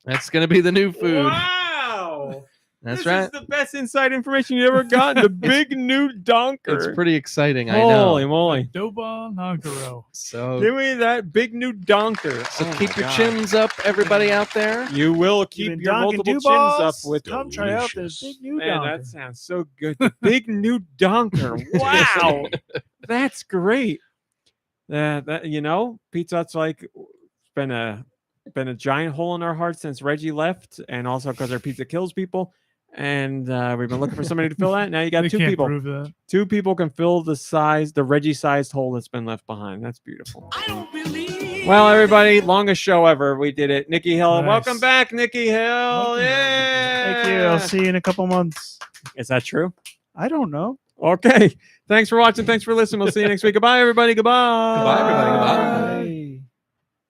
That's going to be the new food. Wow. That's This right. is the best inside information you ever got. The Big New Donker. It's pretty exciting, I know. Holy moly. Doba Nankaro. So, Give me that Big New Donker. so Oh keep my your God. chins up, everybody out there. You will keep been your donking multiple two chins up balls? with Come try out this big new Man, donker. that sounds so good. The Big New Donker. Wow. That's great. That you know, Pizza Hut's like been a giant hole in our hearts since Reggie left, and also because our pizza kills people. And we've been looking for somebody to fill that. Now you got They 2 can't people. prove that. 2 people can fill the Reggie-sized hole that's been left behind. That's beautiful. Well, everybody, longest show ever. We did it. Nikki Hill, Nice. welcome back, Nikki Hill. Welcome back, Yeah. Thank you. I'll see you in a couple months. Is that true? I don't know. Okay. Thanks for watching. Thanks for listening. We'll see you next week. Goodbye, everybody. Goodbye. Goodbye, everybody. Bye.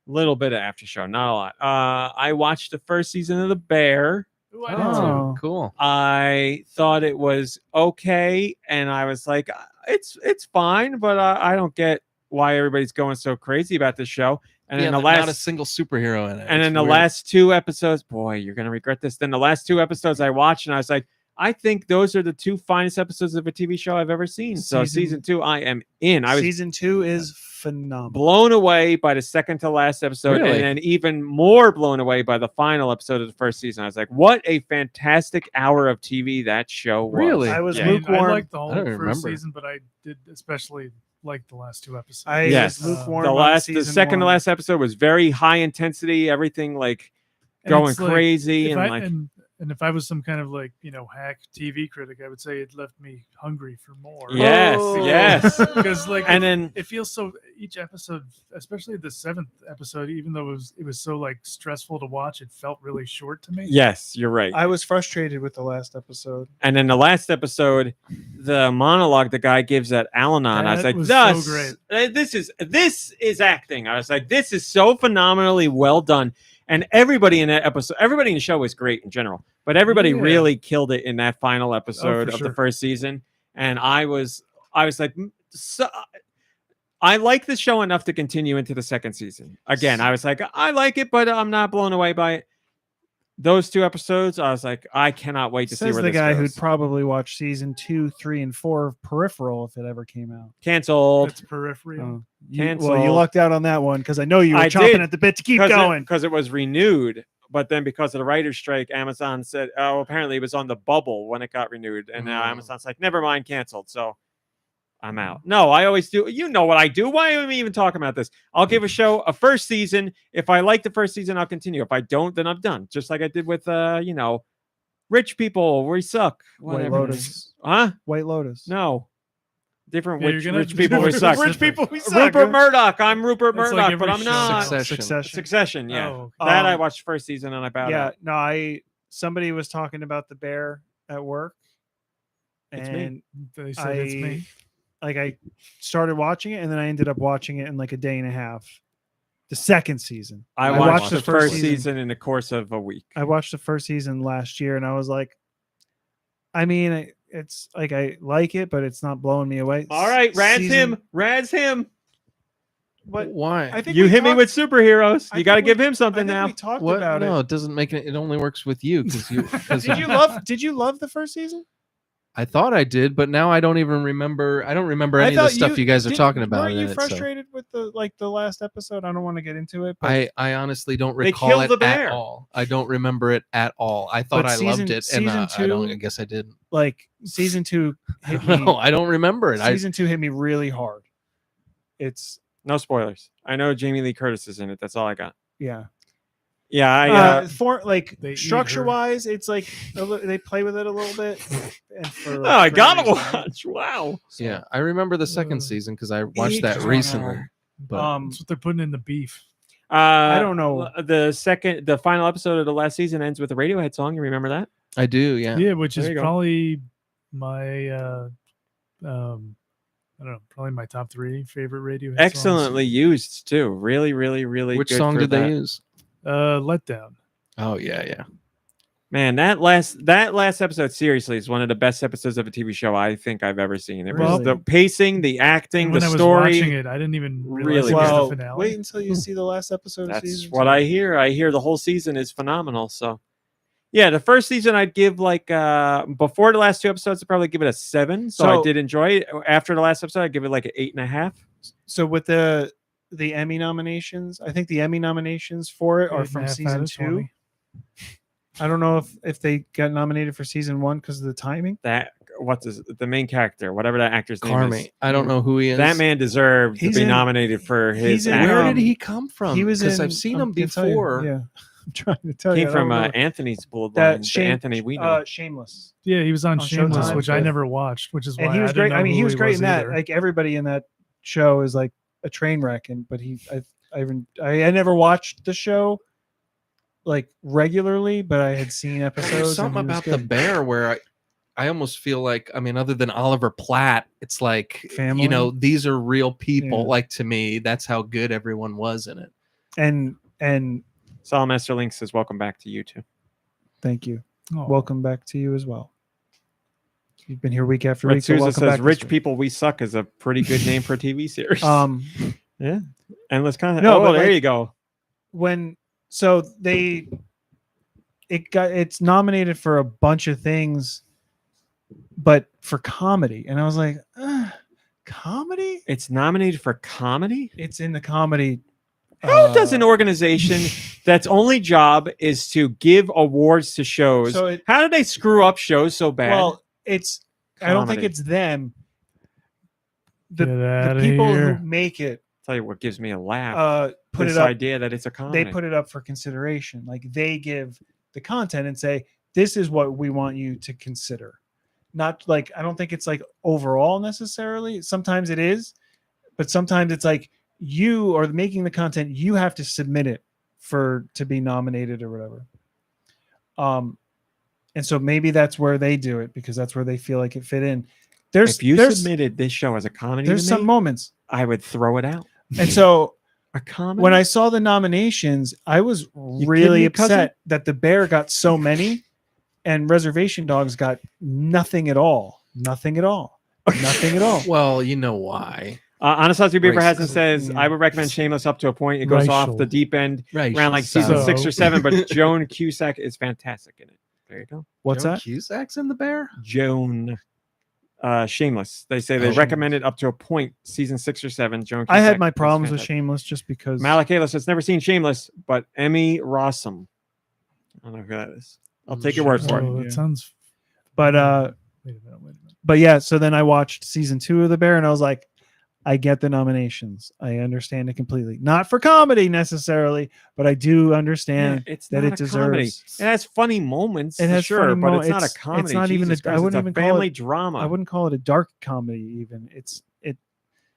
Little bit of after show, not a lot. I watched the first season of The Bear. Ooh, I did Oh. too. Cool. I thought it was okay, and I was like, it's fine, but I don't get why everybody's going so crazy about this show. And Yeah, then the not a last single superhero in it. and It's then the weird. last 2 episodes, boy, you're gonna regret this. Then the last 2 episodes I watched, and I was like, I think those are the 2 finest episodes of a TV show I've ever seen. So season 2, I am in. I was Season 2 is phenomenal. blown away by the second to last episode, Really? and then even more blown away by the final episode of the first season. I was like, what a fantastic hour of TV that show was. Really? I was Yeah. I mean, lukewarm. I liked the whole I don't first remember. season, but I did especially like the last 2 episodes. I Yes. was lukewarm. The on the season second to 1. last episode was very high intensity, everything like And going it's like, crazy, if and I, like and if I was some kind of like, hack TV critic, I would say it left me hungry for more. yes, Oh. yes. Because like And then it feels so each episode, especially the 7th episode, even though it was so like stressful to watch, it felt really short to me. yes, you're right. I was frustrated with the last episode. And then the last episode, the monologue the guy gives at Al-Anon, I was That like, was so "Thus, great." This is acting." I was like, "This is so phenomenally well done." And everybody in that episode, everybody in the show was great in general, but everybody Yeah. really killed it in that final episode for of the sure. first season. And I was like, so, I like the show enough to continue into the second season. Again, I was like, I like it, but I'm not blown away by it. Those 2 episodes, I was like, I cannot wait to see Says where the this guy goes. who'd probably watch season 2, 3, and 4 of Peripheral if it ever came out. Canceled. That's peripheral. Well, you Canceled. lucked out on that one because I know you were I chomping did, at the bit to keep because going. because it was renewed. but then because of the writer's strike, Amazon said, oh, apparently it was on the bubble when it got renewed. And now Amazon's like, never mind, canceled. So I'm out. No, I always do. You know what I do. Why am I even talking about this? I'll give a show a first season. If I like the first season, I'll continue. If I don't, then I'm done. Just like I did with, Rich People, we suck. White Whatever. Lotus. Huh? White Lotus. No. Different Yeah, you're rich gonna- people we suck. Rich people we suck. Rupert Murdoch. I'm Rupert It's like Murdoch, but every I'm show. not. Succession. Succession, yeah. Oh, That I Um, watched first season and I bowed Yeah, out. no, somebody was talking about the bear at work, It's me. and they said it's me. I started watching it, and then I ended up watching it in like a day and a half. The second season. I I watched watched the the first first season in the course of a week. I watched the first season last year, and I was like, I mean, it's like I like it, but it's not blowing me away. All right, Rad's Season- him. Rad's him. But Why? I think You we hit me talked- with superheroes. I You got to think give we- him I something think now. we talked What? about No, it. it doesn't make it. It only works with you because you. Did you love the first season? I thought I did, but now I don't even remember. I don't remember any of the stuff you guys are talking about. Weren't in you it, so frustrated with the last episode? I don't want to get into it, but I honestly don't They recall killed it the bear. at all. I don't remember it at all. I thought But I loved season- it, and season I don't. I two- guess I didn't. like season 2 hit No, me. I don't remember it. Season 2 hit me really hard. It's No spoilers. I know Jamie Lee Curtis is in it. That's all I got. yeah. Yeah, I For like They eat structure her. wise, it's like they play with it a little bit. And for, oh, I for gotta a reason, right? watch. Wow. Yeah, I remember the second Uh, season because I watched eat that her. recently. But That's what they're putting in the beef. I don't know. The final episode of the last season ends with a Radiohead song. You remember that? I do. Yeah, Yeah. which There is you go. probably my I don't know, probably my top 3 favorite Radiohead Excellently used too. Really, really, really. Which good song for did that. they use? songs. Letdown. Oh yeah. Man, that last episode seriously is one of the best episodes of a TV show I think I've ever seen. It was Really? the pacing, the acting, And when the I was story. watching it, I didn't even realize Really it was Well, the finale. wait until you see the last episode. Of That's season what 2. I hear. I hear the whole season is phenomenal. So, yeah, the first season I'd give like before the last 2 episodes, I'd probably give it a 7. So I So- did enjoy it. After the last episode, I'd give it like an 8.5. So with the Emmy nominations, I think the Emmy nominations for it are 8.5 from out season of 2. 20. I don't know if they got nominated for season 1 because of the timing. That the main character, whatever that actor's name is. Carmi. I don't know who he is. That man deserved to He's be in- nominated for his he's in, acting. Where Um, did he come from? He was because in. I've seen I'm him gonna tell you, before. Yeah, I'm trying to tell you. Came I from don't remember. Anthony's bloodline, that the Shame- Anthony we know. Shameless. Yeah, he was on On Shameless, Showtime which I with- never watched, which is why And he was I didn't great. know I mean, who he was great in that. either. Like everybody in that show is like a train wreck, but I never watched the show like regularly, but I had seen episodes. There's and something he was about the good. bear where I almost feel like, I mean, other than Oliver Platt, it's like, Family? these are real people. Yeah. Like to me, that's how good everyone was in it. and Solomester Link says, "Welcome back to you too." thank you. Oh. Welcome back to you as well. You've been here week after Red week. So Souza welcome says, back this "Rich week. People We Suck" is a pretty good name for a TV series. Yeah. Endless content. No, Oh, but, there like, you go. It's nominated for a bunch of things, but for comedy, and I was like, comedy? It's nominated for comedy. It's in the comedy. How does an organization that's only job is to give awards to shows? So it- how do they screw up shows so bad? Well, I don't think Comedy. it's them. Get The outta people here. who make it tell you what gives me a laugh. put this it up. idea that it's a comedy. They put it up for consideration. Like they give the content and say, "This is what we want you to consider." Not like I don't think it's like overall necessarily. Sometimes it is, but sometimes it's like you are making the content. You have to submit it to be nominated or whatever. And so maybe that's where they do it because that's where they feel like it fit in. If you there's submitted this show as a comedy, there's to some me, moments, I would throw it out. and so A comedy. when I saw the nominations, I was kidding really me, upset cousin? that the Bear got so many and Reservation Dogs got nothing at all. Nothing at all. Nothing at all. Well, you know why. Anastasia Beaver Hassan Racism. says, I would recommend Shameless up to a point. It goes off Racial. the deep end Right. around like season So- 6 or 7, but Joan Cusack is fantastic in it. There you go. What's that? Cusack's in the bear? Joan Shameless. They say they Oh. recommend it up to a point, season 6 or 7. Joan I had Cusack my is problems with fantastic. Shameless just because Malakayla says, never seen Shameless, but Emmy Rossum. I don't know who that is. I'll take your word for Oh, it. that sounds. But Wait a minute. but yeah, so then I watched season 2 of The Bear, and I was like, I get the nominations. I understand it completely. Not for comedy necessarily, but I do understand it's that not it a comedy. deserves. It has funny moments, It has sure, funny but it's not a it's comedy. not even Jesus I Christ, wouldn't it's a even call family it. drama. I wouldn't call it a dark comedy. Even it's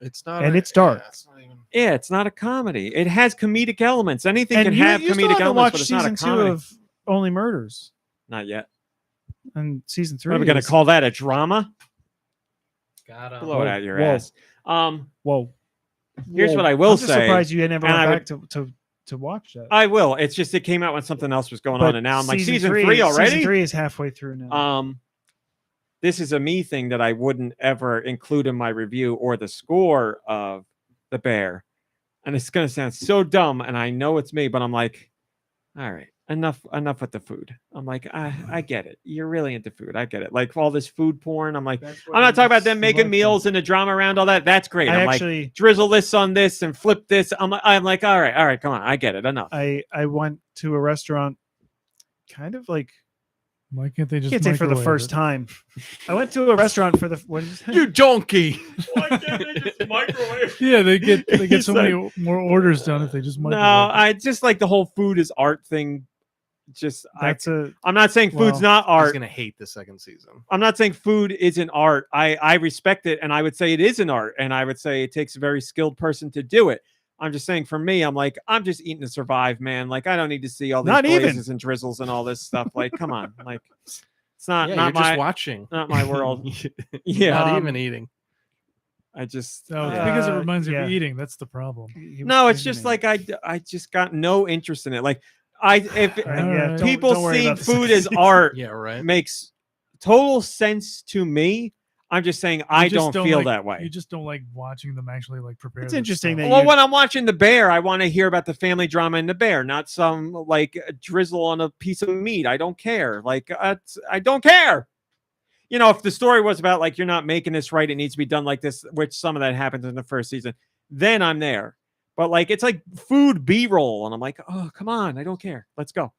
It's not, and it's dark. it's not even. Yeah, it's not a comedy. It has comedic elements. Anything And can you, have you still comedic haven't elements, watched but it's not a season 2 comedy. of Only Murders, Not yet. and season 3. What are we going to call that? A drama? Got Blow it out your Whoa. ass. Whoa. Here's what I will I'm just say. surprised you never and went I back to watch that. I will. It's just it came out when something else was going But on, and now I'm like season 3 Season already. 3 is halfway through now. This is a me thing that I wouldn't ever include in my review or the score of The Bear, and it's going to sound so dumb, and I know it's me, but I'm like, all right, enough with the food. I'm like, I get it. You're really into food. I get it. Like all this food porn. I'm like, I'm not talking about them making meals and the drama around all that. That's great. I'm like, drizzle this on this and flip this. I'm like, all right, come on. I get it. Enough. I went to a restaurant, kind of like. Why can't they just? Can't say for the microwave first it? time. I went to a restaurant for the. What did you say? You donkey. Why can't they just microwave? Yeah, they get He so said- many more orders done if they just microwave. No, it. I just like the whole food is art thing. Just I'm not saying food's not He's art. gonna hate the second season. I'm not saying food isn't art. I respect it, and I would say it is an art, and I would say it takes a very skilled person to do it. I'm just saying, for me, I'm like, I'm just eating to survive, man. Like, I don't need to see all these Not even. glazes and drizzles and all this stuff. Like, come on, like, it's not Yeah, not you're my just watching. not my world. Yeah, Not even eating. I just No, it's because it reminds you yeah. of eating. That's the problem. no. It's just like I just got no interest in it. Like if Alright. people don't worry seeing about the food second as art Yeah, right. makes total sense to me. I'm just saying I You just don't feel like, that way. You just don't like watching them actually like prepare. It's this interesting stuff. that Well, you- when I'm watching The Bear, I want to hear about the family drama in The Bear, not some like drizzle on a piece of meat. I don't care. Like I don't care. You know, if the story was about like you're not making this right, it needs to be done like this, which some of that happens in the first season, then I'm there. But like it's like food B-roll, and I'm like, oh come on, I don't care. Let's go.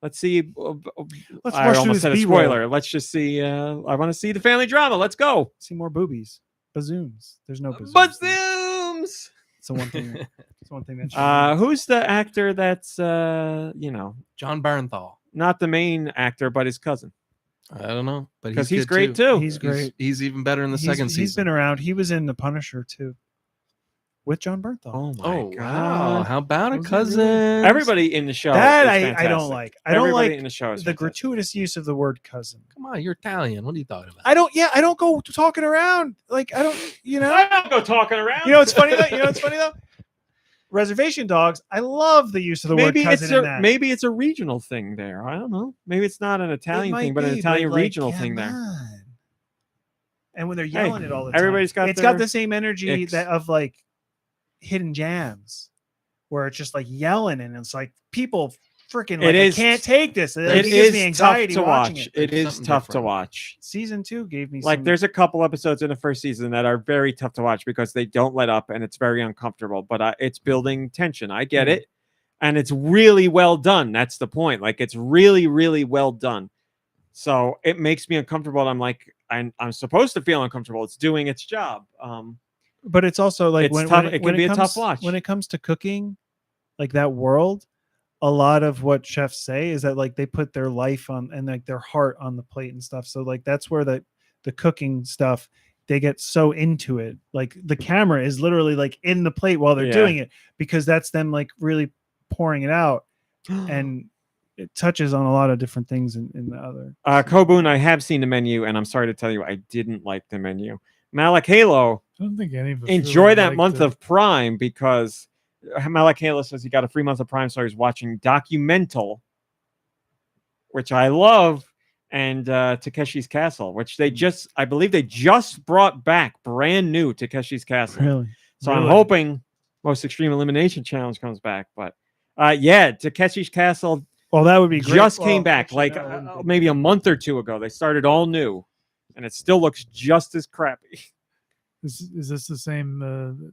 Let's see. Let's I rush through almost this said a B-roll. spoiler. Let's just see. I want to see the family drama. Let's go. See more boobies, bazooms. There's no bazooms. But zooms. It's the one thing. It's one thing that. Who's the actor that's you know, John Barenthal. not the main actor, but his cousin? I don't know, but Because he's good great too. He's great. He's even better in the second season. He's been around. He was in The Punisher too, with John Bernthal. Oh my Oh wow! god! How about a Was he cousin? really? Everybody in the show. That is I fantastic. don't like. I don't Everybody like in the show is the fantastic. gratuitous use of the word cousin. Come on, you're Italian. What are you talking about? I don't. Yeah, I don't go talking around. Like I don't. You know. I don't go talking around. You know what's funny though? You know what's funny though? Reservation Dogs. I love the use of the maybe word cousin it's a in that. maybe it's a regional thing there. I don't know. Maybe it's not an It Italian might thing, but an be, Italian like, regional thing come there. on. And when they're yelling it all the time, everybody's got it's got their the same energy icks. that of like hidden jams, where it's just like yelling and it's like people freaking like, It is- I can't take this. Like, It it gives me is anxiety tough to watching watch. it. It is Something tough to different. watch. Season 2 gave me Like some, there's a couple episodes in the first season that are very tough to watch because they don't let up and it's very uncomfortable, but it's building tension. I get it. And it's really well done. That's the point. Like it's really, really well done. So it makes me uncomfortable. And I'm like, I'm supposed to feel uncomfortable. It's doing its job. but it's also like It's when, tough- when it can when be a comes, tough watch. when it comes to cooking, like that world. A lot of what chefs say is that like they put their life on and like their heart on the plate and stuff. So like that's where the cooking stuff, they get so into it. Like the camera is literally like in the plate while they're Yeah. doing it because that's them like really pouring it out, and it touches on a lot of different things in the other. Kobun, I have seen the menu, and I'm sorry to tell you, I didn't like the menu. Malik Halo, I don't think any of us enjoy really that liked month it. of Prime because Malik Halo says he got a free month of Prime, so he's watching Documental, which I love, and Takeshi's Castle, which I believe they just brought back brand new Takeshi's Castle. Really? So I'm Really? hoping Most Extreme Elimination Challenge comes back, but yeah, Takeshi's Castle Well, that would be great. just Well, came back actually, like no, it wouldn't be. maybe a month or two ago. They started all new, and it still looks just as crappy. Is this the same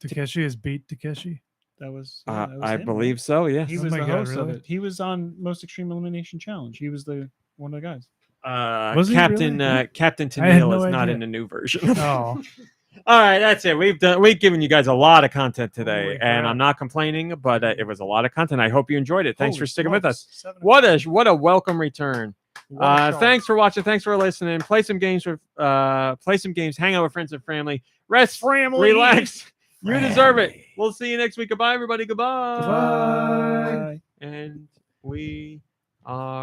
Takeshi as Beat Takeshi? That was, I him, believe right? so. Yes. He Oh was my the God, host of really? it. He was on Most Extreme Elimination Challenge. He was one of the guys. Was he Captain really? Captain I had Tennille no is not idea. in the new version. Oh, All right, that's it. We've given you guys a lot of content today, Holy and crap. I'm not complaining, but it was a lot of content. I hope you enjoyed it. Thanks Holy for sticking with us. smokes, 7 What o'clock. a welcome return. What a show. Thanks for watching. Thanks for listening. Play some games with hang out with friends and family. Rest, Family. relax. You deserve it. Family. We'll see you next week. Goodbye, everybody. Goodbye. Bye. And we are